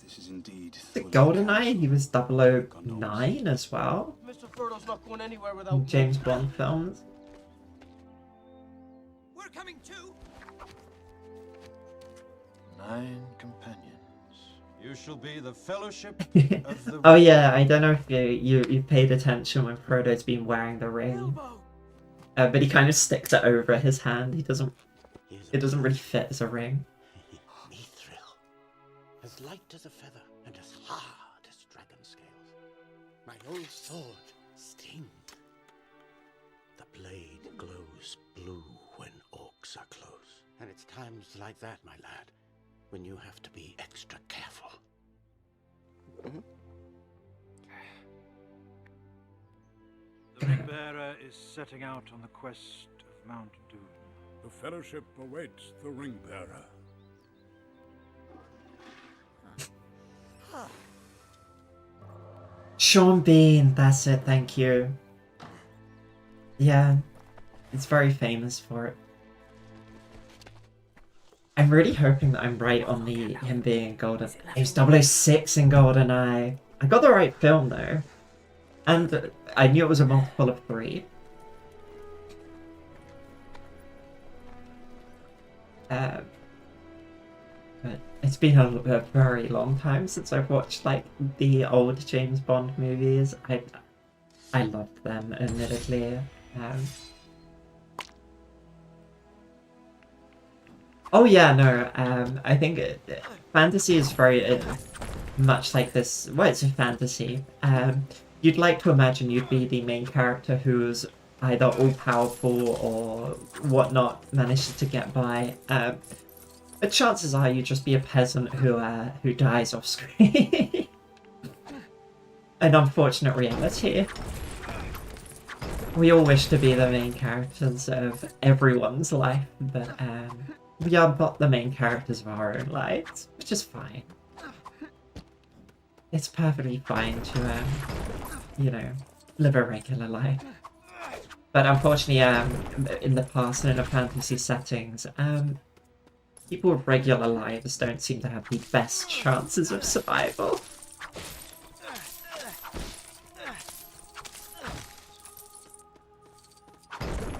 This is indeed the GoldenEye. He was 009 as well. Mr. Frodo's not going anywhere In without James Bond films. We're coming too. 9 companions. You shall be the Fellowship of the Oh yeah, I don't know if you paid attention when Frodo's been wearing the ring. But he kind of sticks it over his hand. It doesn't really fit as a ring. Mithril, as light as a feather and as hard as dragon scales. My old sword, Sting. The blade glows blue when orcs are close. And it's times like that, my lad, when you have to be extra careful. The Ring-Bearer is setting out on the quest of Mount Doom. The Fellowship awaits the ring bearer. Sean Bean, that's it, thank you. Yeah, it's very famous for it. I'm really hoping that I'm right on him being in Golden. He was 006 in GoldenEye. I got the right film though. And I knew it was a multiple of 3. But It's been a very long time since I've watched like the old James Bond movies. I loved them, admittedly. Oh yeah, no. I think fantasy is very much like this. Well, it's a fantasy. You'd like to imagine you'd be the main character who's either all powerful or whatnot, manages to get by. But chances are you'd just be a peasant who dies off screen. An unfortunate reality. We all wish to be the main characters of everyone's life, but we are but the main characters of our own lives, which is fine. It's perfectly fine to, you know, live a regular life. But unfortunately, in the past and in the fantasy settings, people with regular lives don't seem to have the best chances of survival.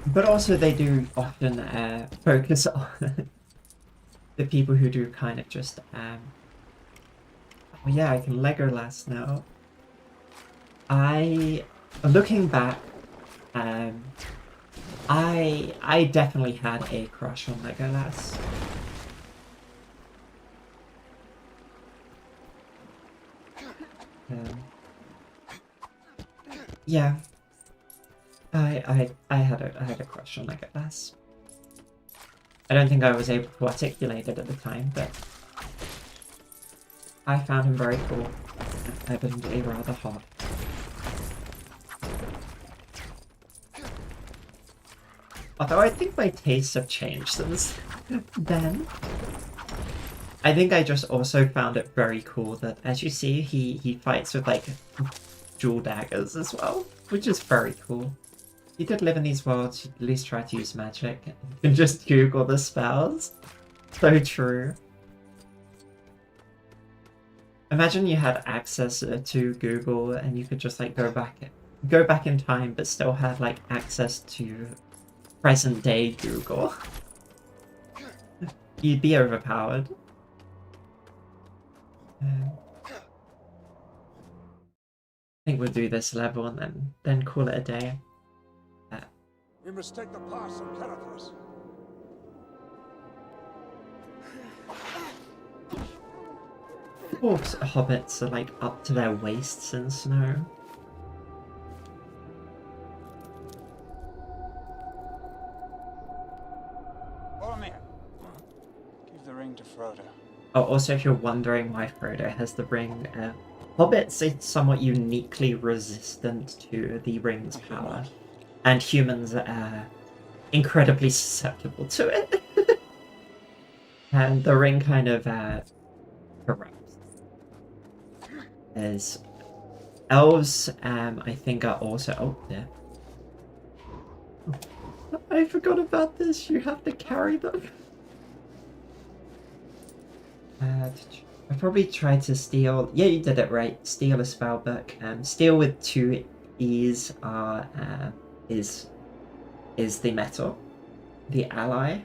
But also they do often focus on the people who do kind of just, oh yeah, I can Legolas now. Looking back, I definitely had a crush on Legolas. Yeah. I had a crush on Legolas. I don't think I was able to articulate it at the time, but I found him very cool. Evidently rather hot. Although I think my tastes have changed since then. I think I just also found it very cool that, as you see, he fights with like dual daggers as well, which is very cool. If you did live in these worlds, you'd at least try to use magic. You can just Google the spells. So true. Imagine you had access to Google and you could just like go back in time, but still have like access to present day Google. You'd be overpowered. I think we'll do this level and then call it a day. We must take the pass on Carapace. Dwarves, hobbits are like up to their waists in snow. Boromir, give the ring to Frodo. Oh, also, if you're wondering why Frodo has the ring, hobbits are somewhat uniquely resistant to the ring's power, and humans are incredibly susceptible to it. And the ring kind of corrupts. As elves, I think, are also. Oh, there. I forgot about this. You have to carry them. I probably tried to steal. Yeah, you did it right. Steal a spell book. Steal with 2 E's are is the metal, the ally.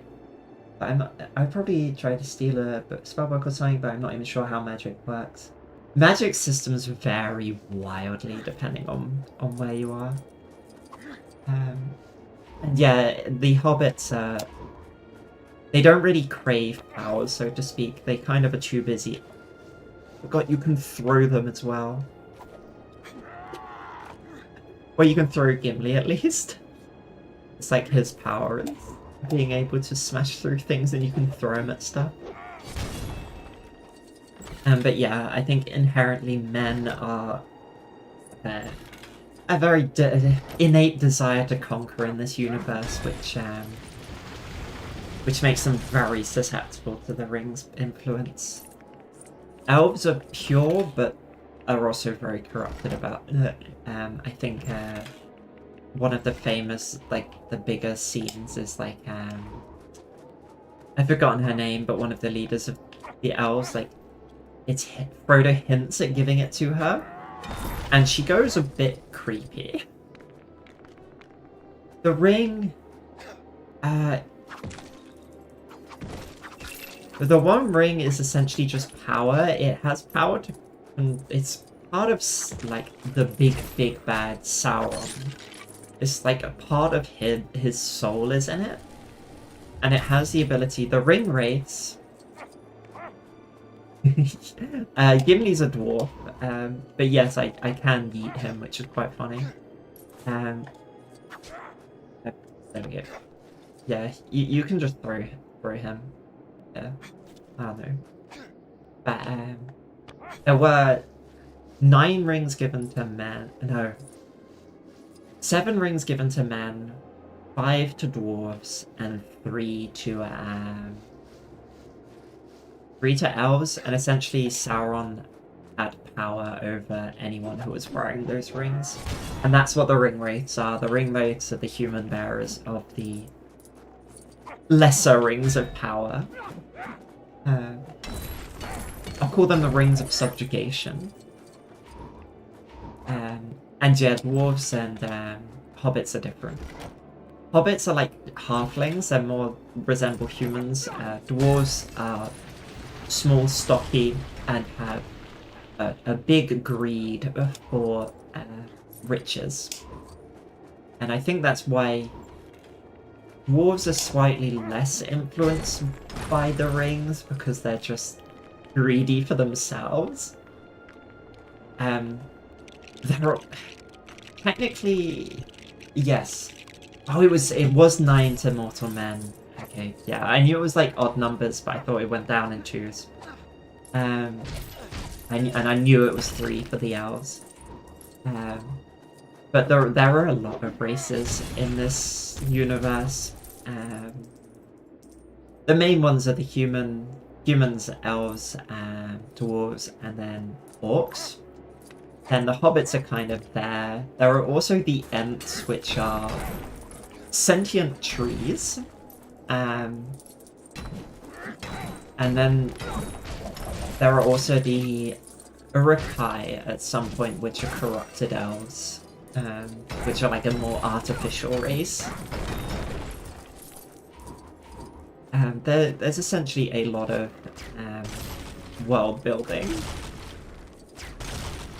But I probably tried to steal a spell book or something, but I'm not even sure how magic works. Magic systems vary wildly depending on where you are. And yeah, the hobbits they don't really crave powers, so to speak. They kind of are too busy. Forgot you can throw them as well. Well, you can throw Gimli at least. It's like his power is being able to smash through things and you can throw him at stuff. But yeah, I think inherently men are a very innate desire to conquer in this universe, which makes them very susceptible to the ring's influence. Elves are pure, but are also very corrupted about it. I think one of the famous, like, the bigger scenes is, like, I've forgotten her name, but one of the leaders of the elves, like, Frodo hints at giving it to her, and she goes a bit creepy. The ring, The One Ring is essentially just power. It has power to... and it's part of, like, the big bad Sauron. It's like a part of his soul is in it. And it has the ability... The Ring Wraiths... Gimli's a dwarf. But yes, I can yeet him, which is quite funny. There we go. Yeah, you can just throw him. Yeah. I don't know. But, there were 9 rings given to men. No. 7 rings given to men, 5 to dwarves, and 3 to elves, and essentially Sauron had power over anyone who was wearing those rings. And that's what the ring wraiths are. The ring wraiths are the human bearers of the lesser rings of power. I'll call them the rings of subjugation. And yeah, dwarves and hobbits are different. Hobbits are like halflings, they more resemble humans. Dwarves are small, stocky, and have a big greed for riches. And I think that's why dwarves are slightly less influenced by the rings, because they're just greedy for themselves. They're technically, yes. Oh, it was 9 to mortal men. Okay, yeah, I knew it was like odd numbers, but I thought it went down in 2s. And I knew it was 3 for the elves. But there are a lot of races in this universe. The main ones are the humans, elves, dwarves, and then orcs. And the hobbits are kind of there. There are also the Ents, which are sentient trees. And then there are also the Urukai at some point, which are corrupted elves, which are like a more artificial race. There's essentially a lot of world building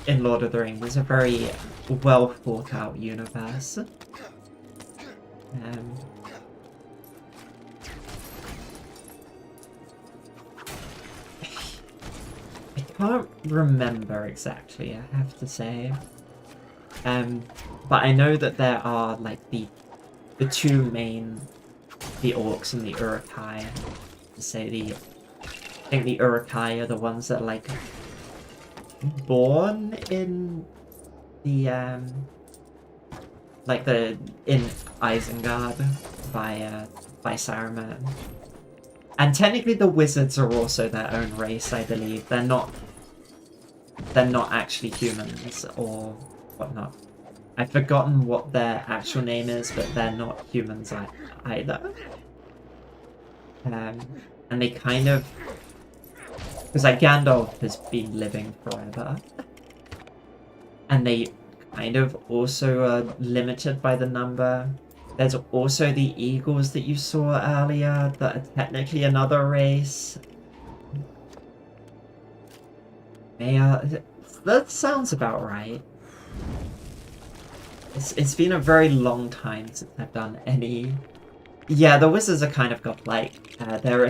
in Lord of the Rings. It's a very well thought out universe. I can't remember exactly, I have to say. But I know that there are like the 2 main, the orcs and the Urukai. I think the Urukai are the ones that are like born in the in Isengard by Saruman. And technically the wizards are also their own race, I believe. They're not actually humans or whatnot. I've forgotten what their actual name is, but they're not humans either. And they kind of... because like Gandalf has been living forever. And they kind of also are limited by the number. There's also the eagles that you saw earlier that are technically another race. That sounds about right. It's been a very long time since I've done any... Yeah, the wizards are kind of godlike. I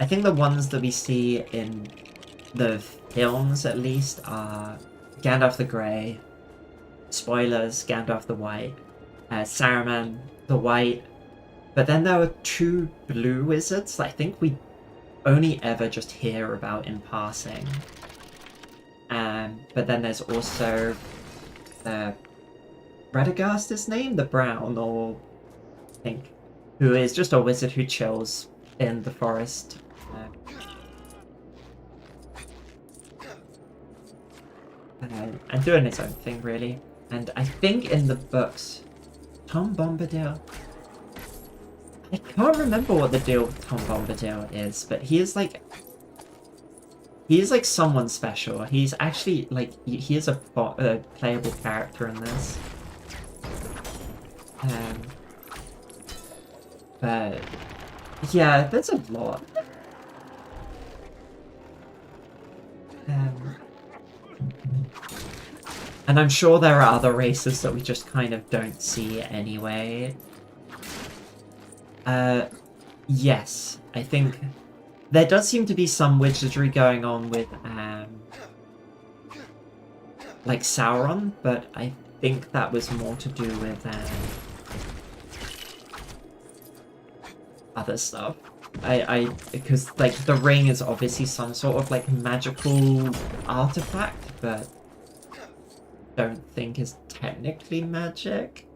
think the ones that we see in the films, at least, are Gandalf the Grey, spoilers, Gandalf the White, Saruman the White, but then there were 2 blue wizards that I think we only ever just hear about in passing. But then there's also Radagast, his name? The Brown, or I think, who is just a wizard who chills in the forest. And doing his own thing, really. And I think in the books, Tom Bombadil... I can't remember what the deal with Tom Bombadil is, but he is like someone special. He's actually, like, he is a playable character in this. But, yeah, there's a lot. And I'm sure there are other races that we just kind of don't see anyway. Yes, I think there does seem to be some wizardry going on with, like Sauron, but I think that was more to do with, other stuff. Because, like, the ring is obviously some sort of, like, magical artifact, but don't think is technically magic.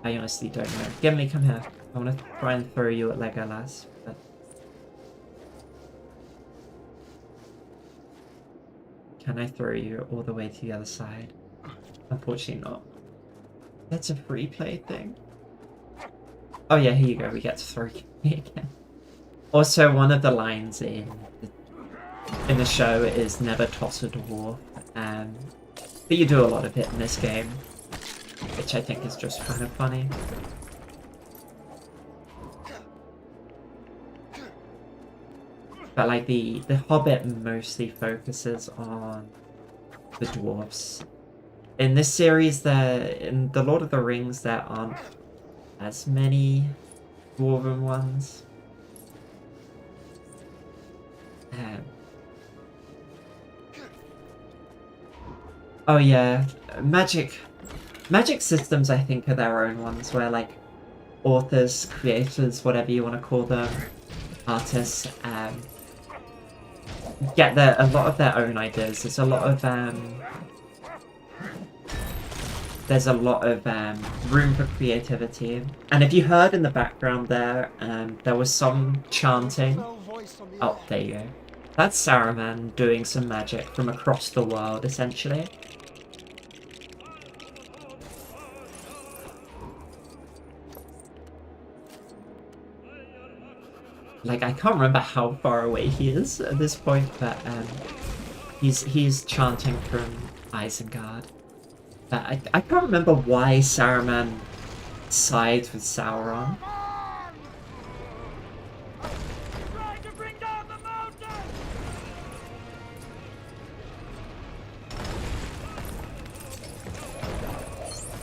I honestly don't know. Gimli, come here. I want to try and throw you at Legolas, but... Can I throw you all the way to the other side? Unfortunately not. That's a free play thing. Oh yeah, here you go. We get to throw Gimli again. Also, one of the lines in the show is never toss a dwarf. But you do a lot of it in this game, which I think is just kind of funny. But like the Hobbit mostly focuses on the dwarves. In this series, in the Lord of the Rings, there aren't as many dwarven ones. Oh yeah, magic systems I think are their own ones where like authors, creators, whatever you want to call them, artists, get a lot of their own ideas. There's a lot of room for creativity. And if you heard in the background there, there was some chanting. Oh, there you go. That's Saruman doing some magic from across the world, essentially. Like, I can't remember how far away he is at this point, but he's chanting from Isengard. But I can't remember why Saruman sides with Sauron.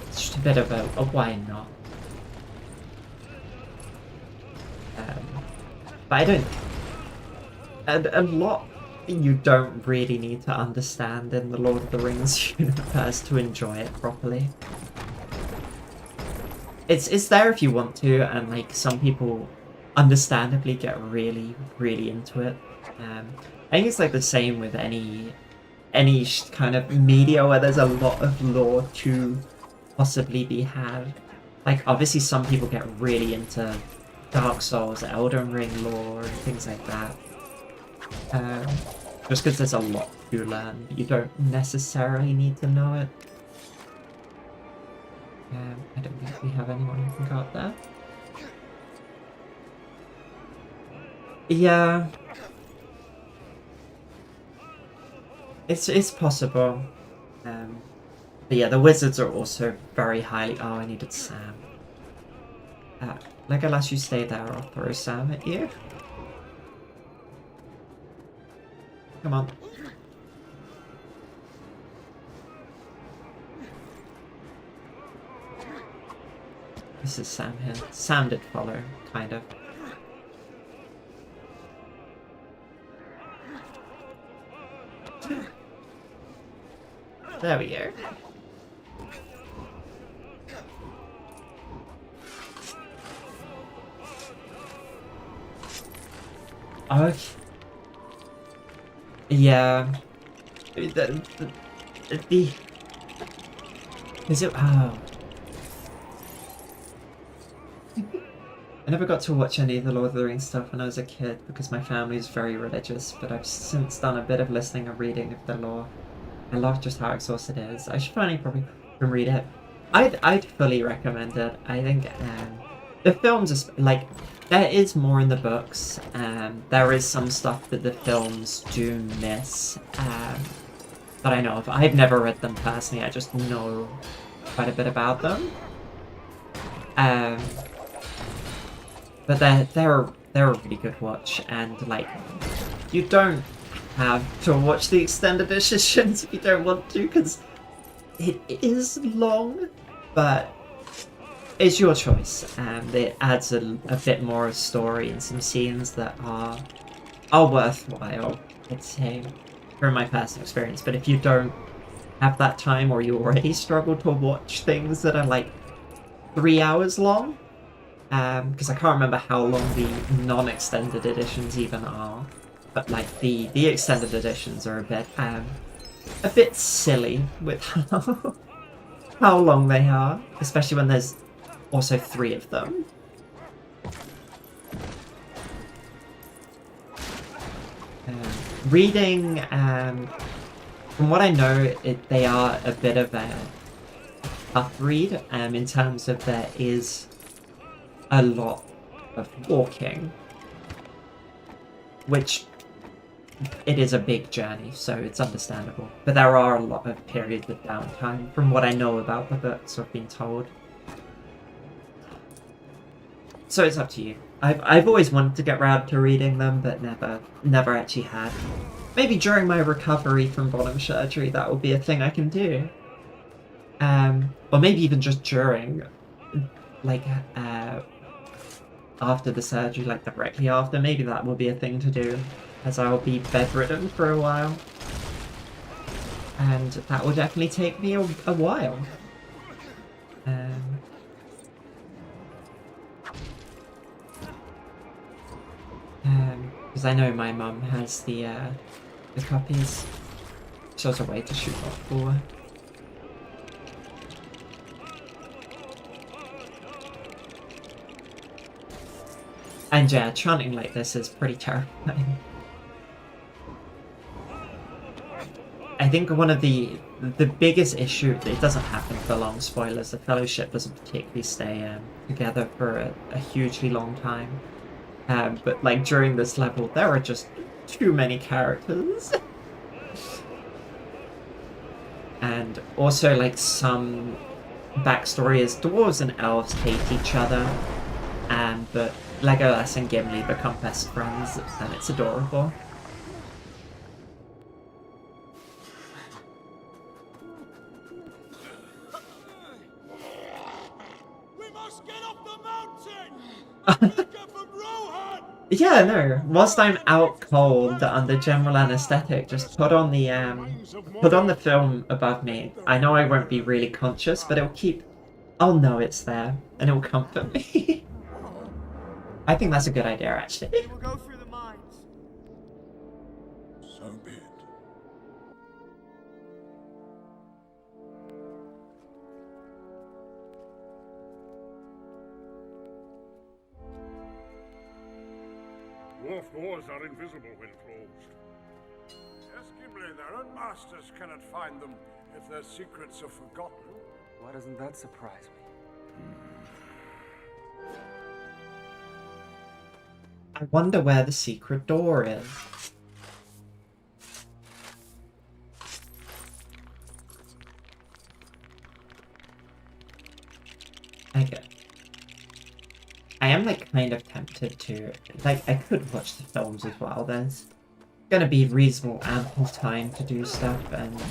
It's just a bit of a why not. But I don't... A lot you don't really need to understand in the Lord of the Rings universe to enjoy it properly. It's there if you want to, and like some people understandably get really, really into it. I think it's like the same with any kind of media where there's a lot of lore to possibly be had. Like obviously some people get really into Dark Souls, Elden Ring lore, and things like that. Just because there's a lot to learn, but you don't necessarily need to know it. I don't think we have anyone who can go up there. Yeah. It's possible. But yeah, the wizards are also very highly... Oh, I needed Sam. Legolas, you stay there, I'll throw Sam at you. Come on. This is Sam here. Sam did follow, kind of. There we go. Okay. Yeah. The is it? Oh. I never got to watch any of the Lord of the Rings stuff when I was a kid because my family is very religious, but I've since done a bit of listening and reading of the lore. I love just how exhausted it is. I should finally probably read it. I'd fully recommend it. I think the films are like there is more in the books. There is some stuff that the films do miss that I know of. I've never read them personally. I just know quite a bit about them. But they're a really good watch, and like you don't have to watch the extended editions if you don't want to, because it is long, but it's your choice, and it adds a bit more story and some scenes that are worthwhile, I'd say, from my personal experience. But if you don't have that time, or you already struggle to watch things that are like 3 hours long, because I can't remember how long the non-extended editions even are, but like the extended editions are a bit silly with how long they are, especially when there's also 3 of them. Reading, from what I know, they are a bit of a tough read, in terms of there is a lot of walking, which it is a big journey, so it's understandable. But there are a lot of periods of downtime, from what I know about the books I've been told. So it's up to you. I've always wanted to get around to reading them, but never actually had. Maybe during my recovery from bottom surgery, that will be a thing I can do. Or maybe even just during, like, after the surgery, like directly after. Maybe that will be a thing to do, as I will be bedridden for a while. And that will definitely take me a while. Because I know my mum has the copies. So it's a way to shoot off for. And yeah, chanting like this is pretty terrifying. I think one of the biggest issue, it doesn't happen for long, spoilers, the Fellowship doesn't particularly stay together for a hugely long time. But like during this level, there are just too many characters. And also like some backstory is dwarves and elves hate each other, but Legolas and Gimli become best friends, and it's adorable. We must get up the mountain! Yeah, no. Whilst I'm out cold under general anesthetic, just put on the film above me. I know I won't be really conscious, but I'll know it's there, and it will comfort me. I think that's a good idea, actually. We'll go through the mines. So be it. Dwarf doors are invisible when closed. Yes, Gimli, their own masters cannot find them if their secrets are forgotten. Why doesn't that surprise me? I wonder where the secret door is. Okay. I am like kind of tempted to, like, I could watch the films as well. There's gonna be reasonable ample time to do stuff, and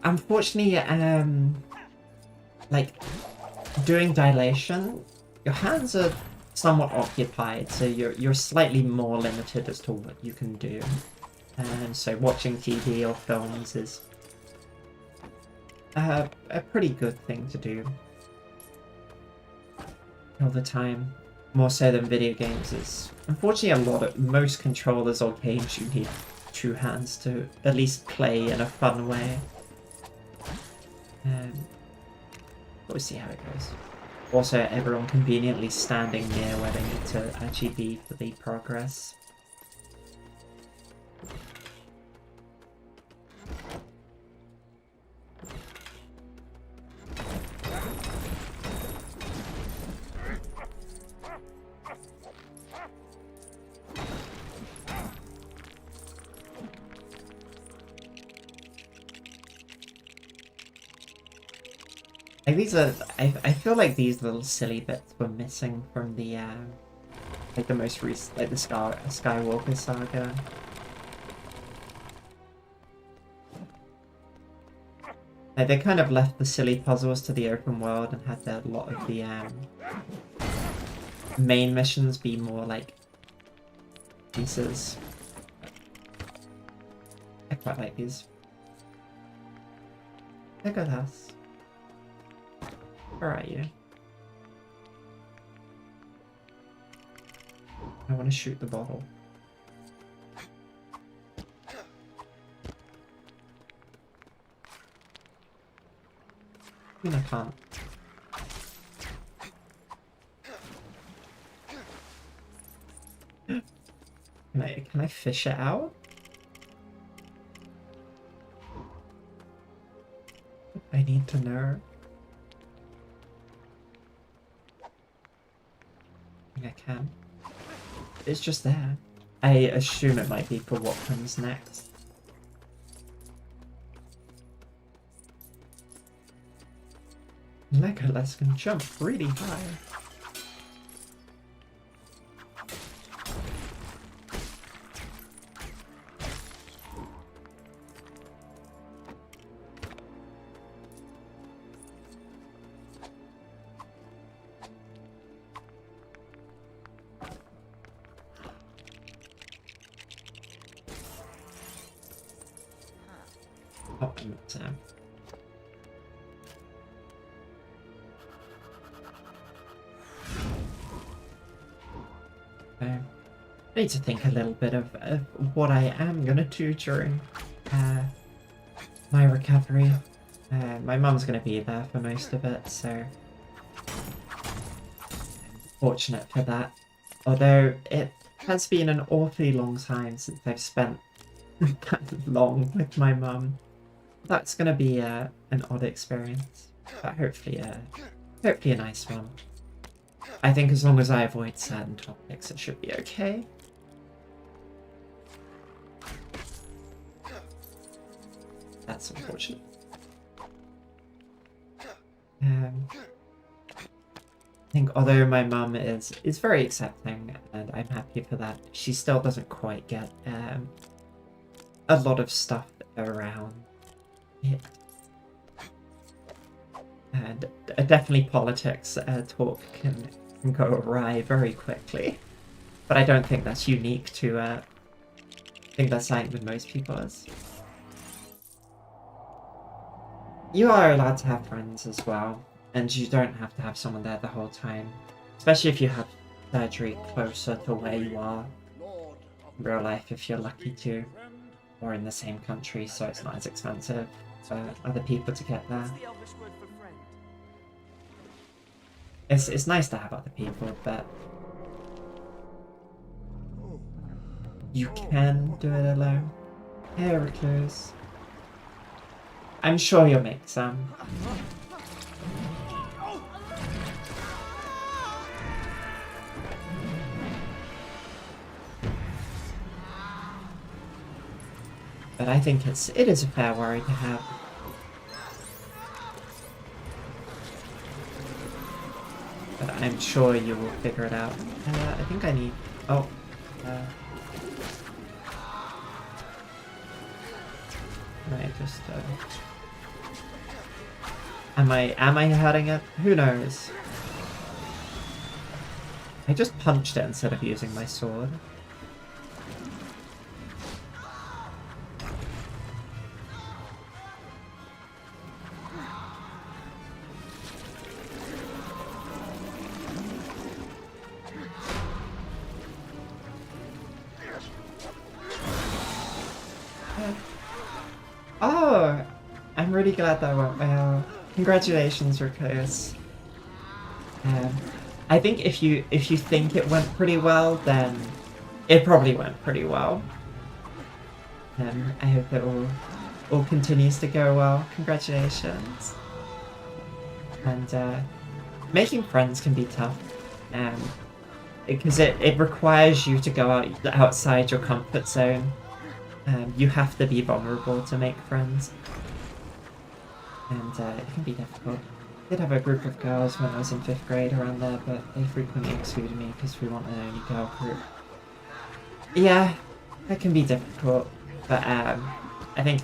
unfortunately, like doing dilation, your hands are somewhat occupied, so you're slightly more limited as to what you can do. And so watching TV or films is a pretty good thing to do all the time. More so than video games is. Unfortunately, most controllers or games you need 2 hands to at least play in a fun way. We'll see how it goes. Also, everyone conveniently standing near where they need to actually be for the progress. Like these are, I feel like these little silly bits were missing from the, like the most recent, like the Skywalker saga. They kind of left the silly puzzles to the open world and had a lot of the main missions be more like pieces. I quite like these. Look at us. Where are you? I want to shoot the bottle. I mean, I can't. Can I fish it out? I need to know. I think I can. It's just there. I assume it might be for what comes next. Legolas can jump really high. Oh, Sam. I need to think a little bit of what I am gonna do during my recovery. My mum's gonna be there for most of it, so fortunate for that. Although it has been an awfully long time since I've spent that long with my mum. That's gonna be an odd experience, but hopefully a nice one. I think as long as I avoid certain topics, it should be okay. That's unfortunate. I think although my mum is very accepting, and I'm happy for that, she still doesn't quite get a lot of stuff around it. And definitely politics talk can go awry very quickly. But I don't think that's unique to, I think that's something with most people is. You are allowed to have friends as well, and you don't have to have someone there the whole time. Especially if you have surgery closer to where you are in real life, if you're lucky to. Or in the same country, so it's not as expensive for other people to get there. It's nice to have other people, but you can do it alone. Hey, recluse. I'm sure you'll make some. But I think it is a fair worry to have. But I'm sure you will figure it out. I think I need... Oh. I just... Am I hurting it? Who knows? I just punched it instead of using my sword. Oh, I'm really glad that went well. Congratulations, Recluse. I think if you think it went pretty well, then it probably went pretty well. I hope it all continues to go well. Congratulations. And making friends can be tough, because it requires you to go outside your comfort zone. You have to be vulnerable to make friends. And it can be difficult. I did have a group of girls when I was in 5th grade around there, but they frequently excluded me because we weren't an only girl group. Yeah, that can be difficult. But I think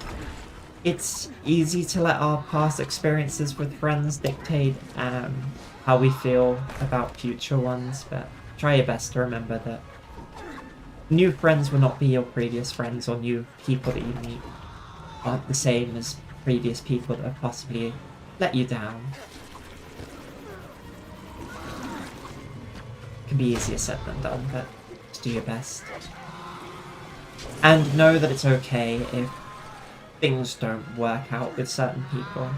it's easy to let our past experiences with friends dictate how we feel about future ones, but try your best to remember that new friends will not be your previous friends, or new people that you meet aren't the same as previous people that have possibly let you down. It can be easier said than done, but just do your best. And know that it's okay if things don't work out with certain people.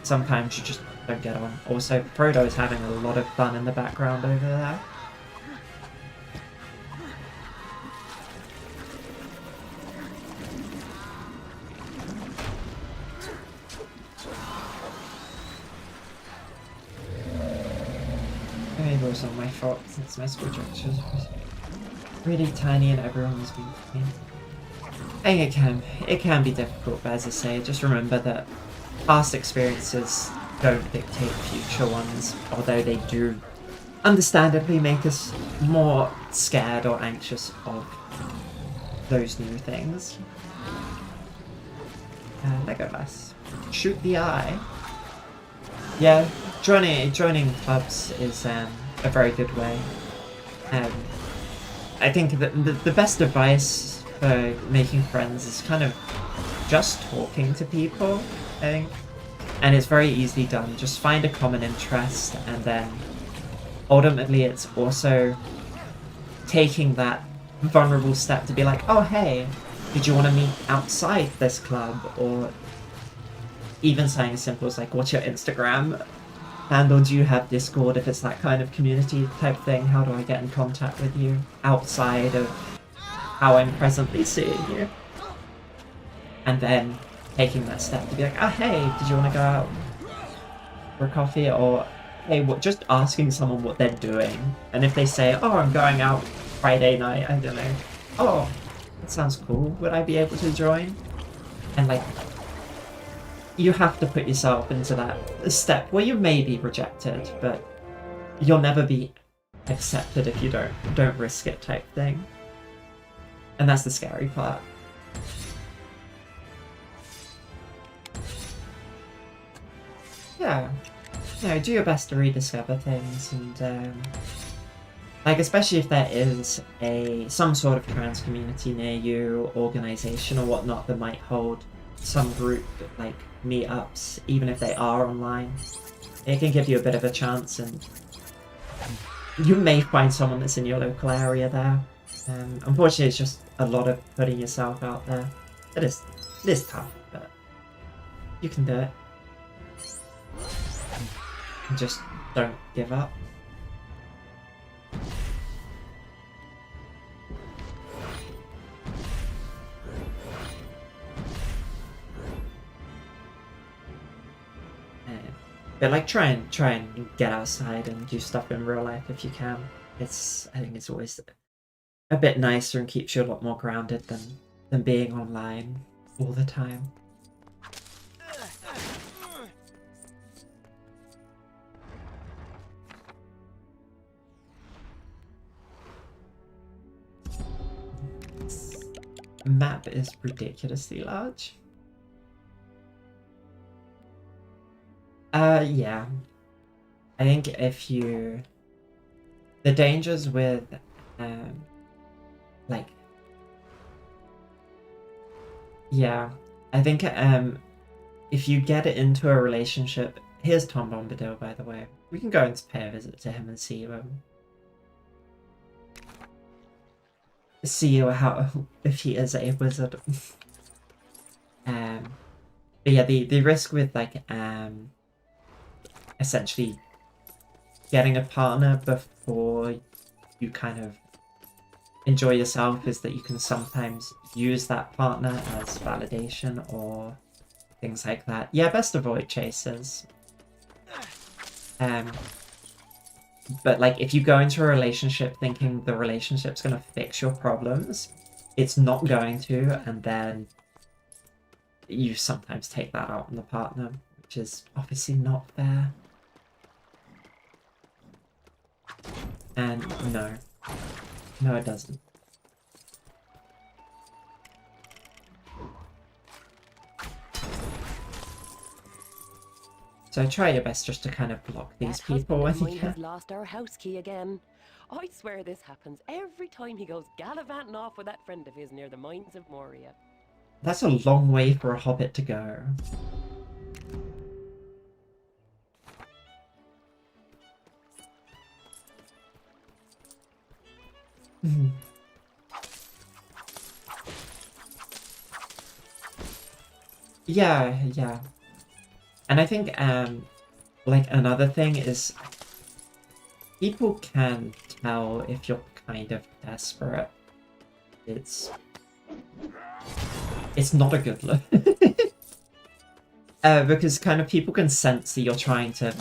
Sometimes you just don't get on. Also, Frodo is having a lot of fun in the background over there. Maybe it was not my fault since my school structure was really tiny and everyone was being mean. I think it can be difficult, but as I say, just remember that past experiences don't dictate future ones, although they do understandably make us more scared or anxious of those new things. Legolas. Shoot the eye. Yeah, joining clubs is a very good way. I think that the best advice for making friends is kind of just talking to people, I think. And it's very easily done. Just find a common interest, and then ultimately it's also taking that vulnerable step to be like, oh hey, did you want to meet outside this club? Or even saying as simple as like, what's your Instagram handle? Do you have Discord? If it's that kind of community type thing, how do I get in contact with you outside of how I'm presently seeing you? And then taking that step to be like, oh hey, did you want to go out for a coffee? Or hey, just asking someone what they're doing. And if they say, oh, I'm going out Friday night, I don't know, oh, that sounds cool, would I be able to join? And like, you have to put yourself into that step where you may be rejected, but you'll never be accepted if you don't risk it type thing. And that's the scary part. Yeah, do your best to rediscover things, and like, especially if there is some sort of trans community near you, organization or whatnot that might hold some group like meetups, even if they are online, it can give you a bit of a chance, and you may find someone that's in your local area there. Unfortunately, it's just a lot of putting yourself out there. It is tough, but you can do it. And just don't give up. But like, try and get outside and do stuff in real life if you can. I think it's always a bit nicer and keeps you a lot more grounded than being online all the time. Map is ridiculously large. Yeah. I think the dangers with, like, yeah, I think, if you get it into a relationship, here's Tom Bombadil, by the way. We can go and pay a visit to him and see how, if he is a wizard. But yeah, the risk with, like, essentially getting a partner before you kind of enjoy yourself is that you can sometimes use that partner as validation or things like that. Yeah, best avoid chasers. But like, if you go into a relationship thinking the relationship's gonna fix your problems, it's not going to, and then you sometimes take that out on the partner, which is obviously not fair. And no, it doesn't. So try your best just to kind of block these That people when husband you of mine has can. lost our house key again. I swear this happens every time he goes gallivanting off with that friend of his near the mines of Moria. That's a long way for a hobbit to go. Yeah, yeah. And I think, like, another thing is people can tell if you're kind of desperate. It's not a good look. Because kind of people can sense that you're trying to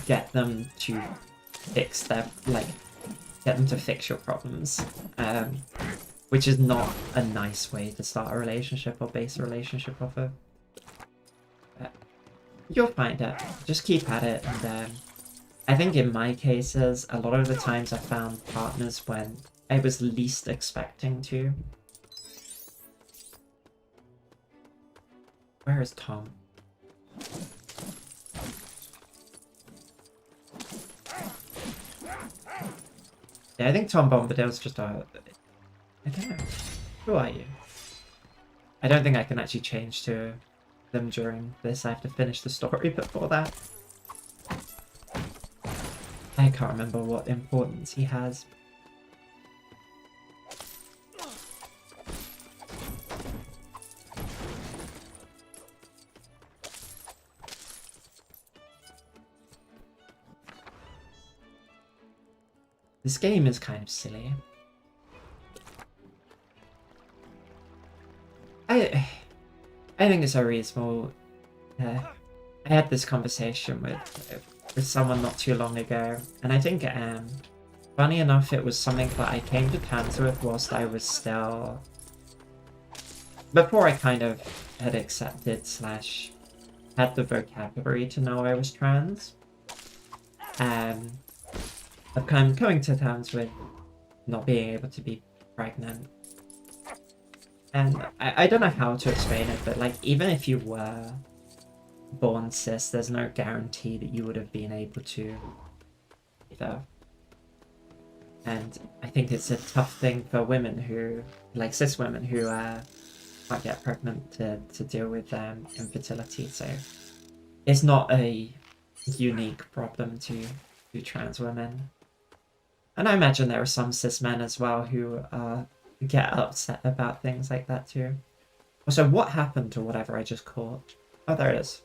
get them to fix their, like, get them to fix your problems. Which is not a nice way to start a relationship or base a relationship off of. You'll find it. Just keep at it, and I think in my cases, a lot of the times I found partners when I was least expecting to. Where is Tom? Yeah, I think Tom Bombadil's just a... I don't know. Who are you? I don't think I can actually change to them during this. I have to finish the story before that. I can't remember what importance he has. This game is kind of silly. I think it's a reasonable... I had this conversation with someone not too long ago, and I think, funny enough, it was something that I came to terms with whilst I was still... Before I kind of had accepted / had the vocabulary to know I was trans. Of kind of coming to terms with not being able to be pregnant. And I don't know how to explain it, but like, even if you were born cis, there's no guarantee that you would have been able to either. And I think it's a tough thing for women who, like cis women who can't get pregnant to deal with infertility. So it's not a unique problem to trans women. And I imagine there are some cis men as well who get upset about things like that too. Also, what happened to whatever I just caught? Oh, there it is.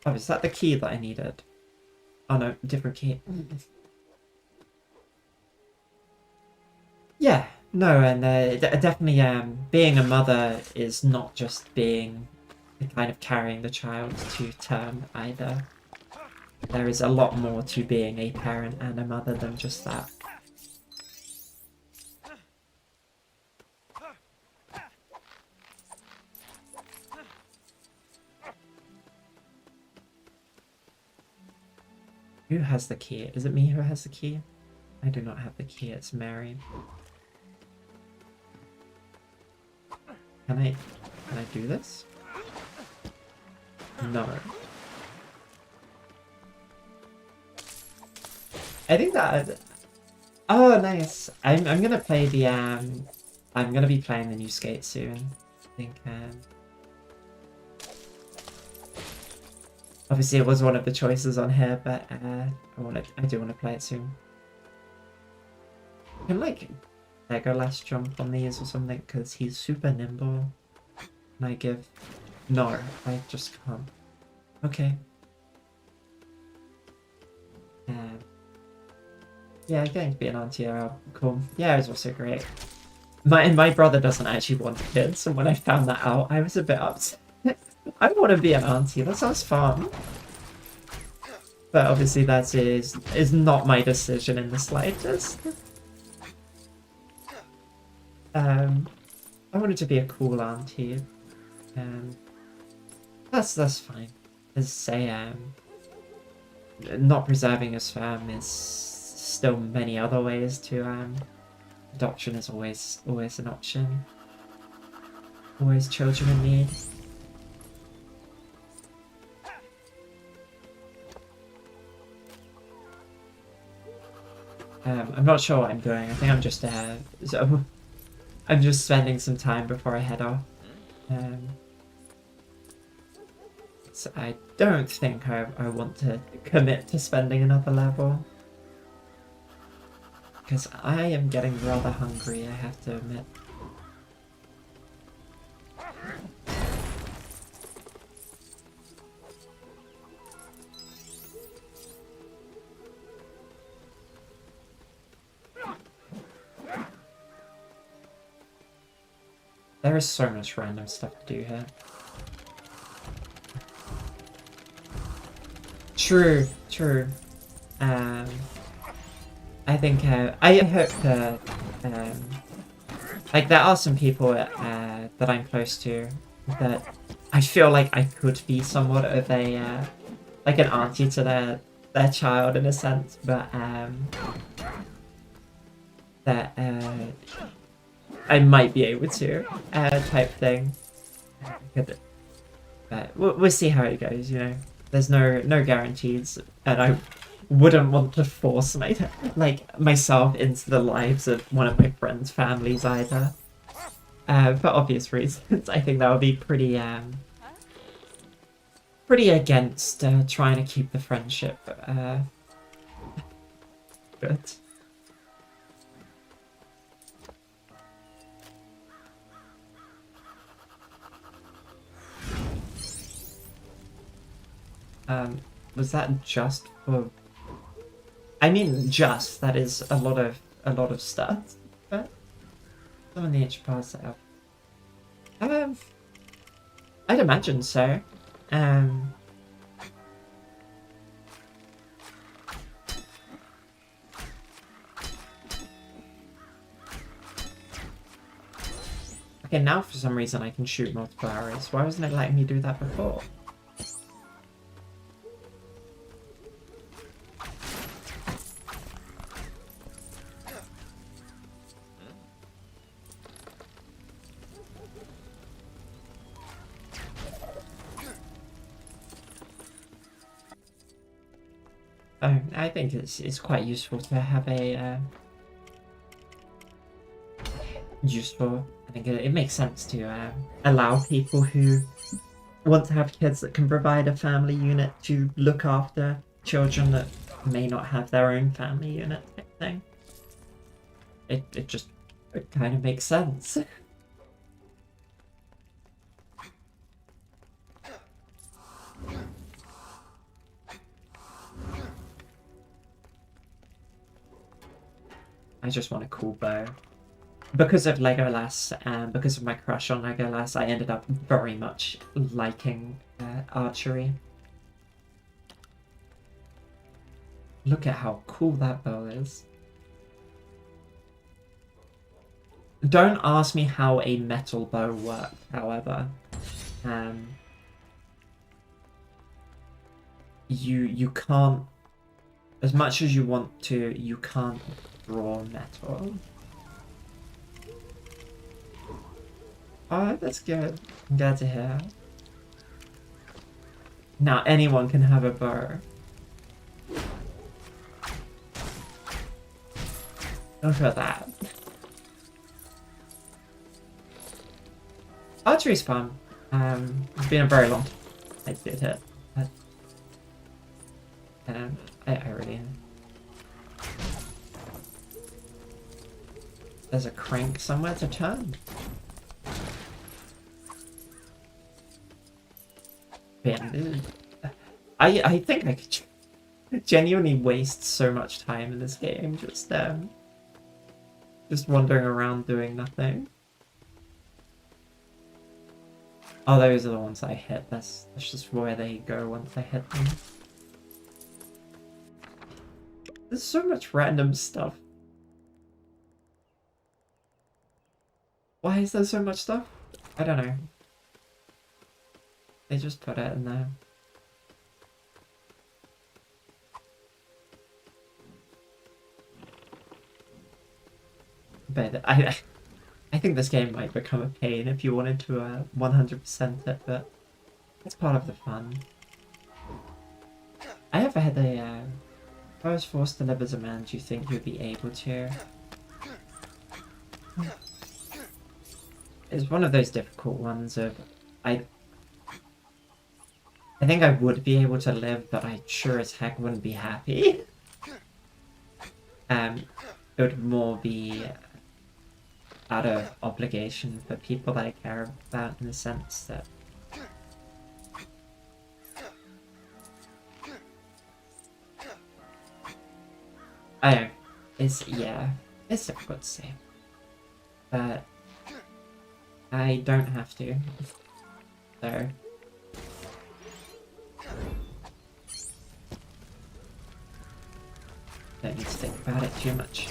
Oh, is that the key that I needed? Oh no, different key. Yeah, no, and definitely being a mother is not just being kind of carrying the child to term either. There is a lot more to being a parent and a mother than just that. Who has the key? Is it me who has the key? I do not have the key, it's Mary. Can I do this? No. I think that... Oh, nice. I'm gonna play the, I'm gonna be playing the new skate soon. I think, obviously it was one of the choices on here, but, I do want to play it soon. I can, like, Legolas jump on these or something, because he's super nimble. Can I give... No, I just can't. Okay. Yeah, getting to be an auntie, cool. Yeah, it was also great. My brother doesn't actually want kids, and when I found that out, I was a bit upset. I want to be an auntie, that sounds fun. But obviously that is not my decision in the slightest. I wanted to be a cool auntie. That's fine. As I say, not preserving a sperm is still many other ways to adoption is always an option. Always children in need. I'm not sure what I'm doing. I think I'm just so I'm just spending some time before I head off. So I don't think I want to commit to spending another level. Because I am getting rather hungry, I have to admit. There is so much random stuff to do here. True, true. I think I hope that like there are some people that I'm close to that I feel like I could be somewhat of a like an auntie to their child in a sense, but that I might be able to type thing. But we'll see how it goes, you know. There's no guarantees, and I wouldn't want to force myself into the lives of one of my friends' families either. For obvious reasons. I think that would be pretty against trying to keep the friendship good. Was that just for... I mean, just, that is a lot of stats, but some of the HP set up. I'd imagine so. Okay, now for some reason I can shoot multiple arrows. Why wasn't it letting me do that before? I think it's quite useful to have a useful. I think it makes sense to allow people who want to have kids that can provide a family unit to look after children that may not have their own family unit type thing. It kind of makes sense. I just want a cool bow. Because of Legolas and because of my crush on Legolas, I ended up very much liking archery. Look at how cool that bow is. Don't ask me how a metal bow works, however. You can't, as much as you want to, you can't draw metal. Oh, that's good. I'm glad to hear. Now anyone can have a bow. Look at that. Archery's fun. It's been a very long time I did it. But, I really am. There's a crank somewhere to turn. Man, I think I could genuinely waste so much time in this game just wandering around doing nothing. Oh, those are the ones I hit. That's just where they go once I hit them. There's so much random stuff. Why is there so much stuff? I don't know. They just put it in there. But I think this game might become a pain if you wanted to 100% it, but it's part of the fun. I have had If I was forced to live as a man, do you think you'd be able to? It's one of those difficult ones of I think I would be able to live, but I sure as heck wouldn't be happy. It would more be out of obligation for people that I care about, in the sense that I don't know, it's difficult to say. But I don't have to. So don't need to think about it too much.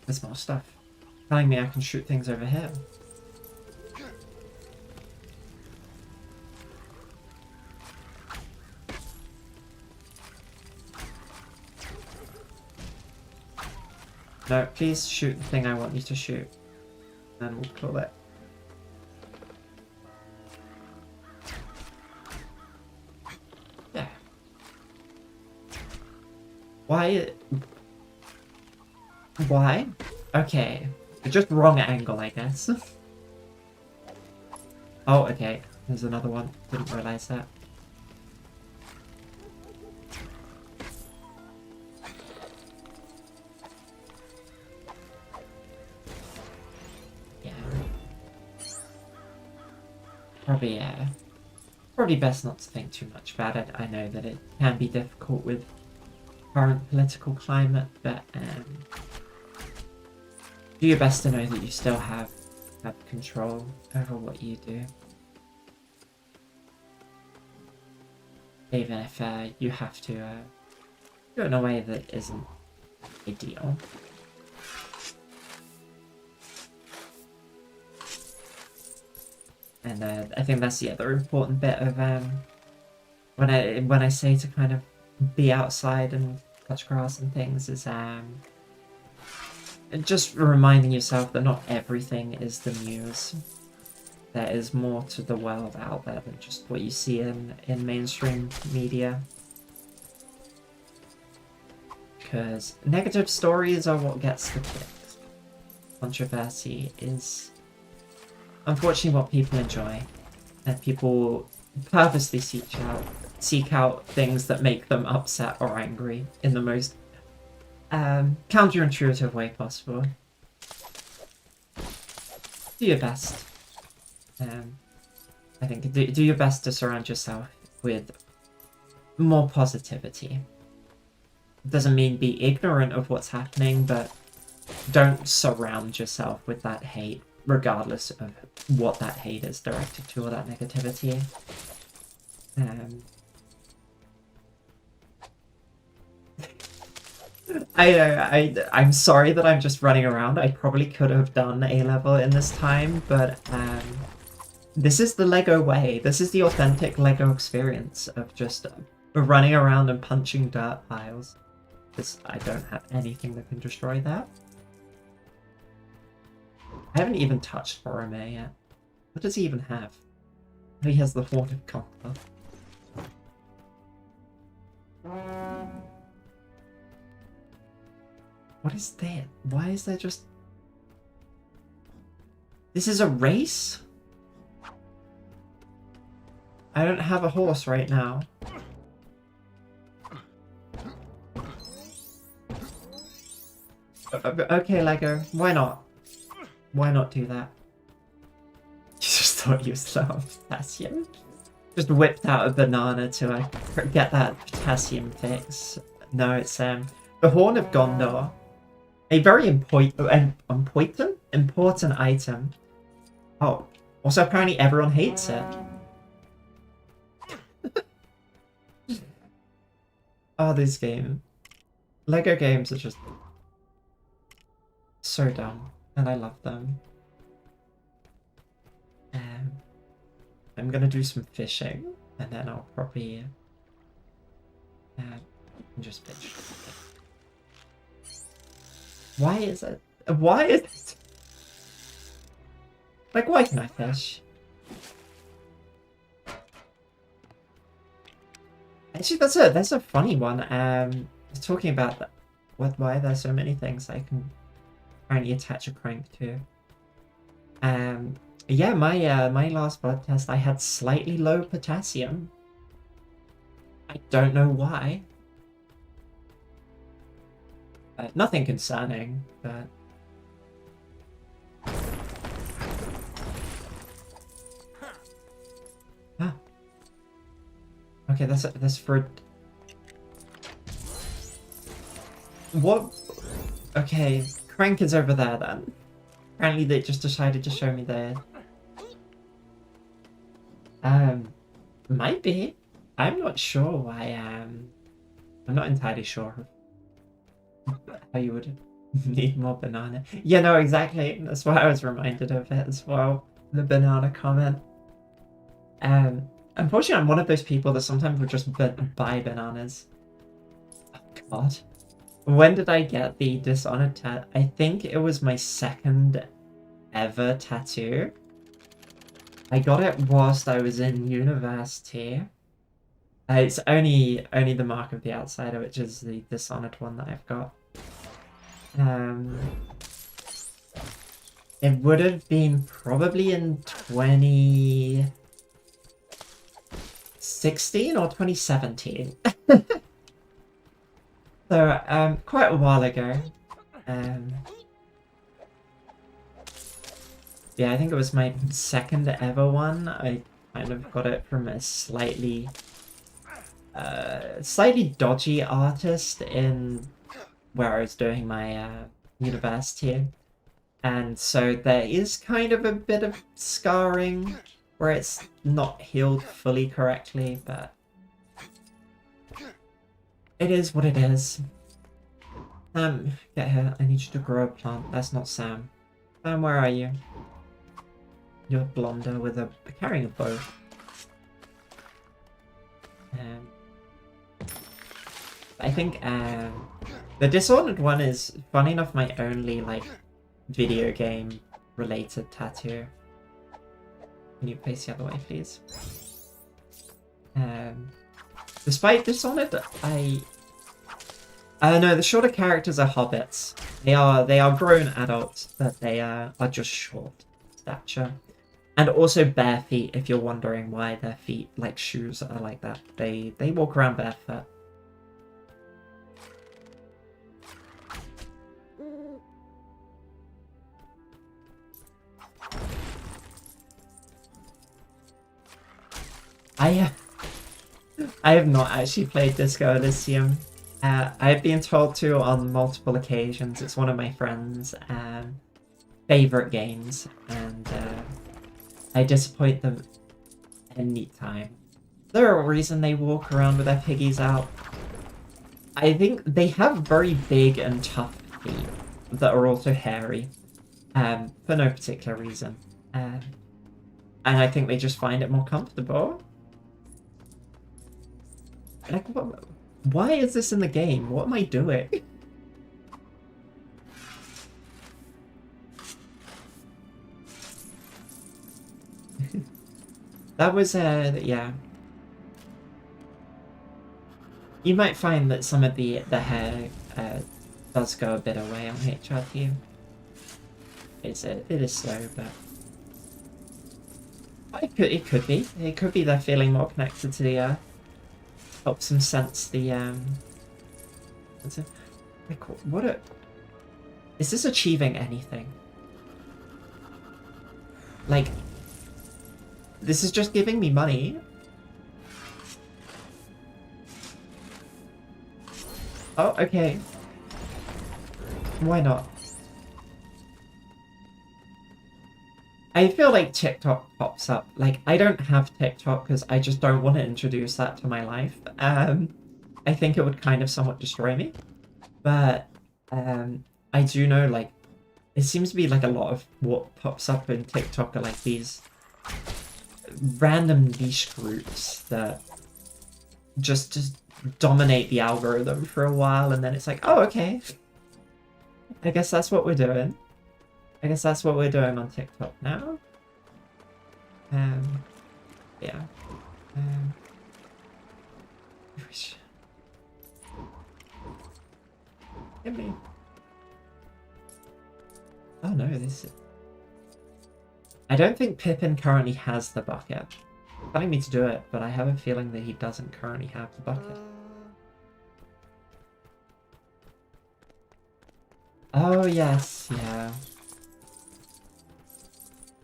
There's more stuff. Telling me I can shoot things over here. No, please shoot the thing I want you to shoot. And we'll call it. Yeah. Why? Why? Okay. Just wrong angle, I guess. Oh, okay. There's another one. Didn't realize that. Yeah. Probably best not to think too much about it. I know that it can be difficult with current political climate, but do your best to know that you still have control over what you do. Even if you have to do it in a way that isn't ideal. And I think that's the other important bit of when I say to kind of be outside and touch grass and things is just reminding yourself that not everything is the news. There is more to the world out there than just what you see in mainstream media. Because negative stories are what gets the clicks. Controversy is unfortunately what people enjoy. And people purposely seek out things that make them upset or angry in the most counterintuitive way possible. Do your best. I think do your best to surround yourself with more positivity. It doesn't mean be ignorant of what's happening, but don't surround yourself with that hate, regardless of what that hate is directed to or that negativity. I'm sorry that I'm just running around. I probably could have done A-level in this time, but this is the LEGO way. This is the authentic LEGO experience of just running around and punching dirt piles. I don't have anything that can destroy that. I haven't even touched Boromir yet. What does he even have? Oh, he has the Horn of Conquer. What is that? Why is there just... This is a race? I don't have a horse right now. Okay, Lego. Why not? Why not do that? You just thought you was low on potassium? Just whipped out a banana to get that potassium fix. No, it's the Horn of Gondor. A very important item. Oh, also apparently everyone hates it. Oh, this game. LEGO games are just so dumb, and I love them. I'm gonna do some fishing, and then I'll probably And just pitch. Why is it? Why is it? Like, why can I fish? Actually, that's a funny one. Talking about that, why there's so many things I can apparently attach a crank to. Yeah, my last blood test, I had slightly low potassium. I don't know why. Nothing concerning, but... Ah. Okay, that's for... What? Okay, crank is over there then. Apparently they just decided to show me there. Might be. I'm not sure why, I'm not entirely sure how you would need more banana. Yeah, no, exactly. That's why I was reminded of it as well. The banana comment. Unfortunately, I'm one of those people that sometimes would just buy bananas. Oh, God. When did I get the Dishonored tattoo? I think it was my second ever tattoo. I got it whilst I was in university. It's only the mark of the outsider, which is the Dishonored one that I've got. It would have been probably in 2016 or 2017. So, quite a while ago. Yeah, I think it was my second ever one. I kind of got it from a slightly dodgy artist in where I was doing my university. And so there is kind of a bit of scarring where it's not healed fully correctly, but it is what it is. Get here. I need you to grow a plant. That's not Sam. Sam, where are you? You're blonder with carrying a bow. I think the Dishonored one is, funny enough, my only like video game related tattoo. Can you face the other way, please? Despite Dishonored, no, the shorter characters are hobbits. They are grown adults, but they are just short stature. And also bare feet, if you're wondering why their feet, like shoes, are like that. They walk around barefoot. I have not actually played Disco Elysium. I've been told to on multiple occasions. It's one of my friends' favorite games, and I disappoint them any time. There's a reason they walk around with their piggies out. I think they have very big and tough feet that are also hairy, for no particular reason. And I think they just find it more comfortable. Like, why is this in the game? What am I doing? That was, yeah. You might find that some of the hair does go a bit away on HRT. It is slow, but it could be. It could be they're feeling more connected to the earth. Helps them sense the like, what is this achieving anything? Like, this is just giving me money. Oh, okay. Why not? I feel like TikTok pops up. Like, I don't have TikTok because I just don't want to introduce that to my life. I think it would kind of somewhat destroy me. But I do know, like, it seems to be like a lot of what pops up in TikTok are like these random niche groups that just dominate the algorithm for a while, and then it's like, oh, okay. I guess that's what we're doing. I guess that's what we're doing on TikTok now. Yeah. Hit me. Oh no, this is... I don't think Pippin currently has the bucket. He's telling me to do it, but I have a feeling that he doesn't currently have the bucket. Oh yes, yeah.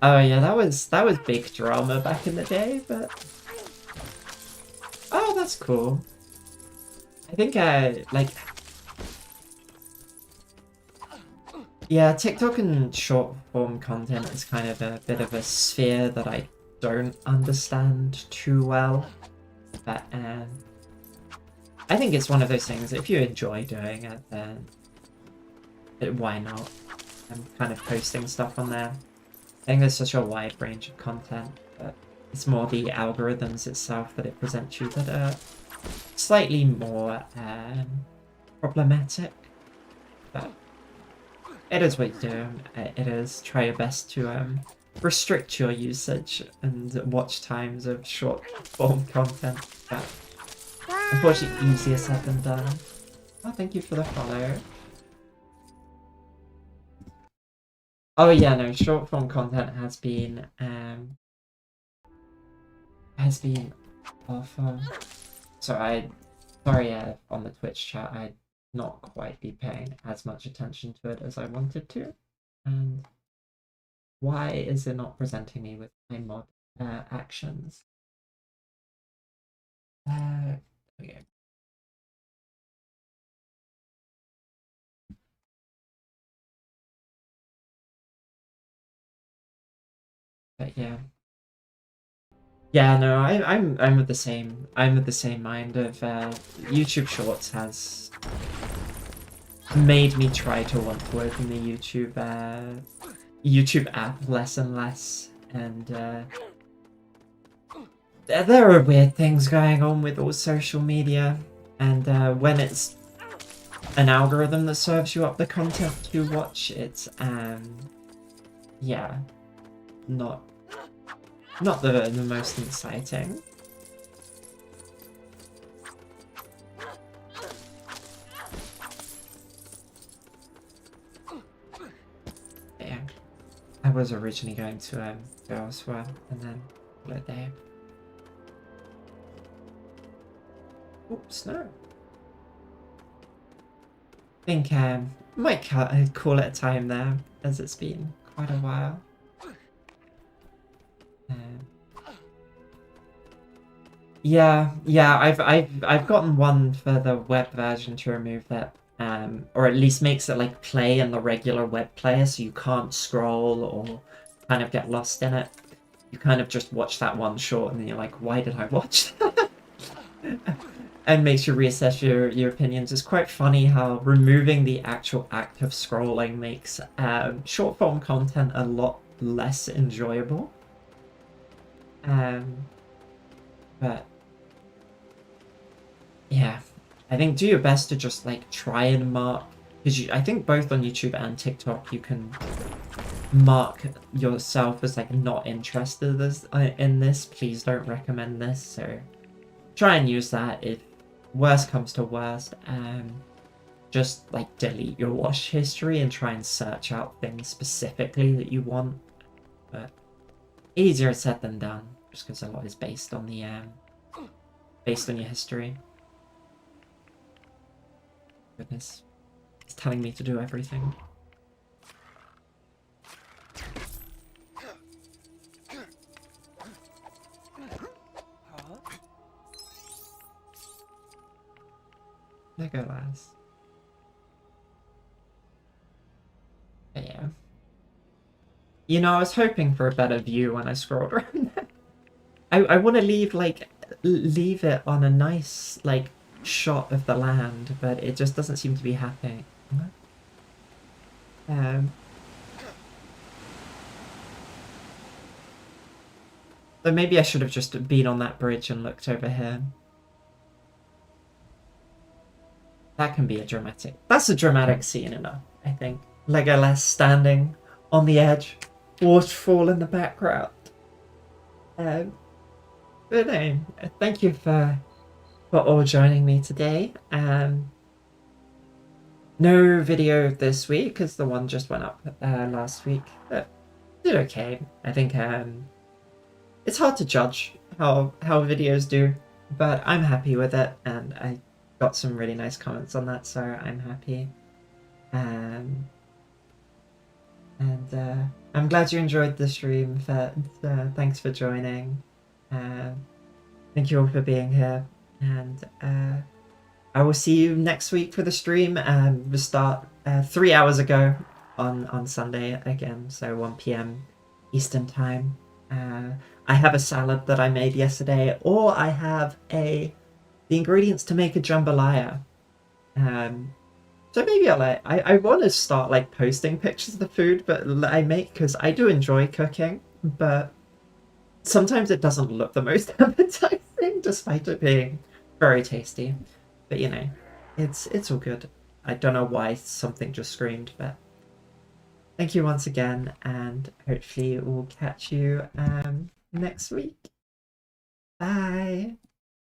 Oh yeah, that was big drama back in the day, but oh, that's cool. I think like, yeah, TikTok and short form content is kind of a bit of a sphere that I don't understand too well, but I think it's one of those things. If you enjoy doing it, then why not? I'm kind of posting stuff on there. I think there's such a wide range of content, but it's more the algorithms itself that it presents you that are slightly more problematic. But it is what you do. It is. Try your best to restrict your usage and watch times of short form content. But unfortunately, easier said than done. Oh, thank you for the follow. Oh yeah, no, short form content has been awful. So sorry, on the Twitch chat, I'd not quite be paying as much attention to it as I wanted to. And why is it not presenting me with my mod actions? Okay. But yeah. Yeah, no, I'm of the same mind of YouTube Shorts has made me try to want to open the YouTube app less and less, and there are weird things going on with all social media, and when it's an algorithm that serves you up the content to watch, it's yeah, not the most exciting. Yeah, I was originally going to go elsewhere and then call it there. Oops, no. I think might call it a time there, as it's been quite a while. Yeah, I've gotten one for the web version to remove that, or at least makes it like play in the regular web player, so you can't scroll or kind of get lost in it. You kind of just watch that one short, and then you're like, why did I watch that? And makes you reassess your opinions. It's quite funny how removing the actual act of scrolling makes short form content a lot less enjoyable. But yeah, I think do your best to just like try and mark, because I think both on YouTube and TikTok you can mark yourself as like not interested in this. Please don't recommend this. So try and use that. If worst comes to worst, just like delete your watch history and try and search out things specifically that you want. But easier said than done, just because a lot is based on the based on your history. Goodness, it's telling me to do everything. There go, lads. But yeah. You know, I was hoping for a better view when I scrolled around there. I want to leave it on a nice like shot of the land, but it just doesn't seem to be happening. So maybe I should have just been on that bridge and looked over here. That can be a dramatic. That's a dramatic scene enough, I think. Legolas standing on the edge, waterfall in the background. But no, thank you for all joining me today. No video this week because the one just went up last week. But did okay. I think it's hard to judge how videos do, but I'm happy with it, and I got some really nice comments on that, so I'm happy. And I'm glad you enjoyed the stream, Fet. Thanks for joining. Thank you all for being here, and I will see you next week for the stream. We start 3 hours ago on Sunday again, so 1 p.m. Eastern time. I have a salad that I made yesterday, or I have the ingredients to make a jambalaya. So maybe I want to start like posting pictures of the food that I make, because I do enjoy cooking, but sometimes it doesn't look the most appetizing despite it being very tasty. But you know, it's all good. I don't know why something just screamed, but thank you once again, and hopefully we'll catch you next week. Bye.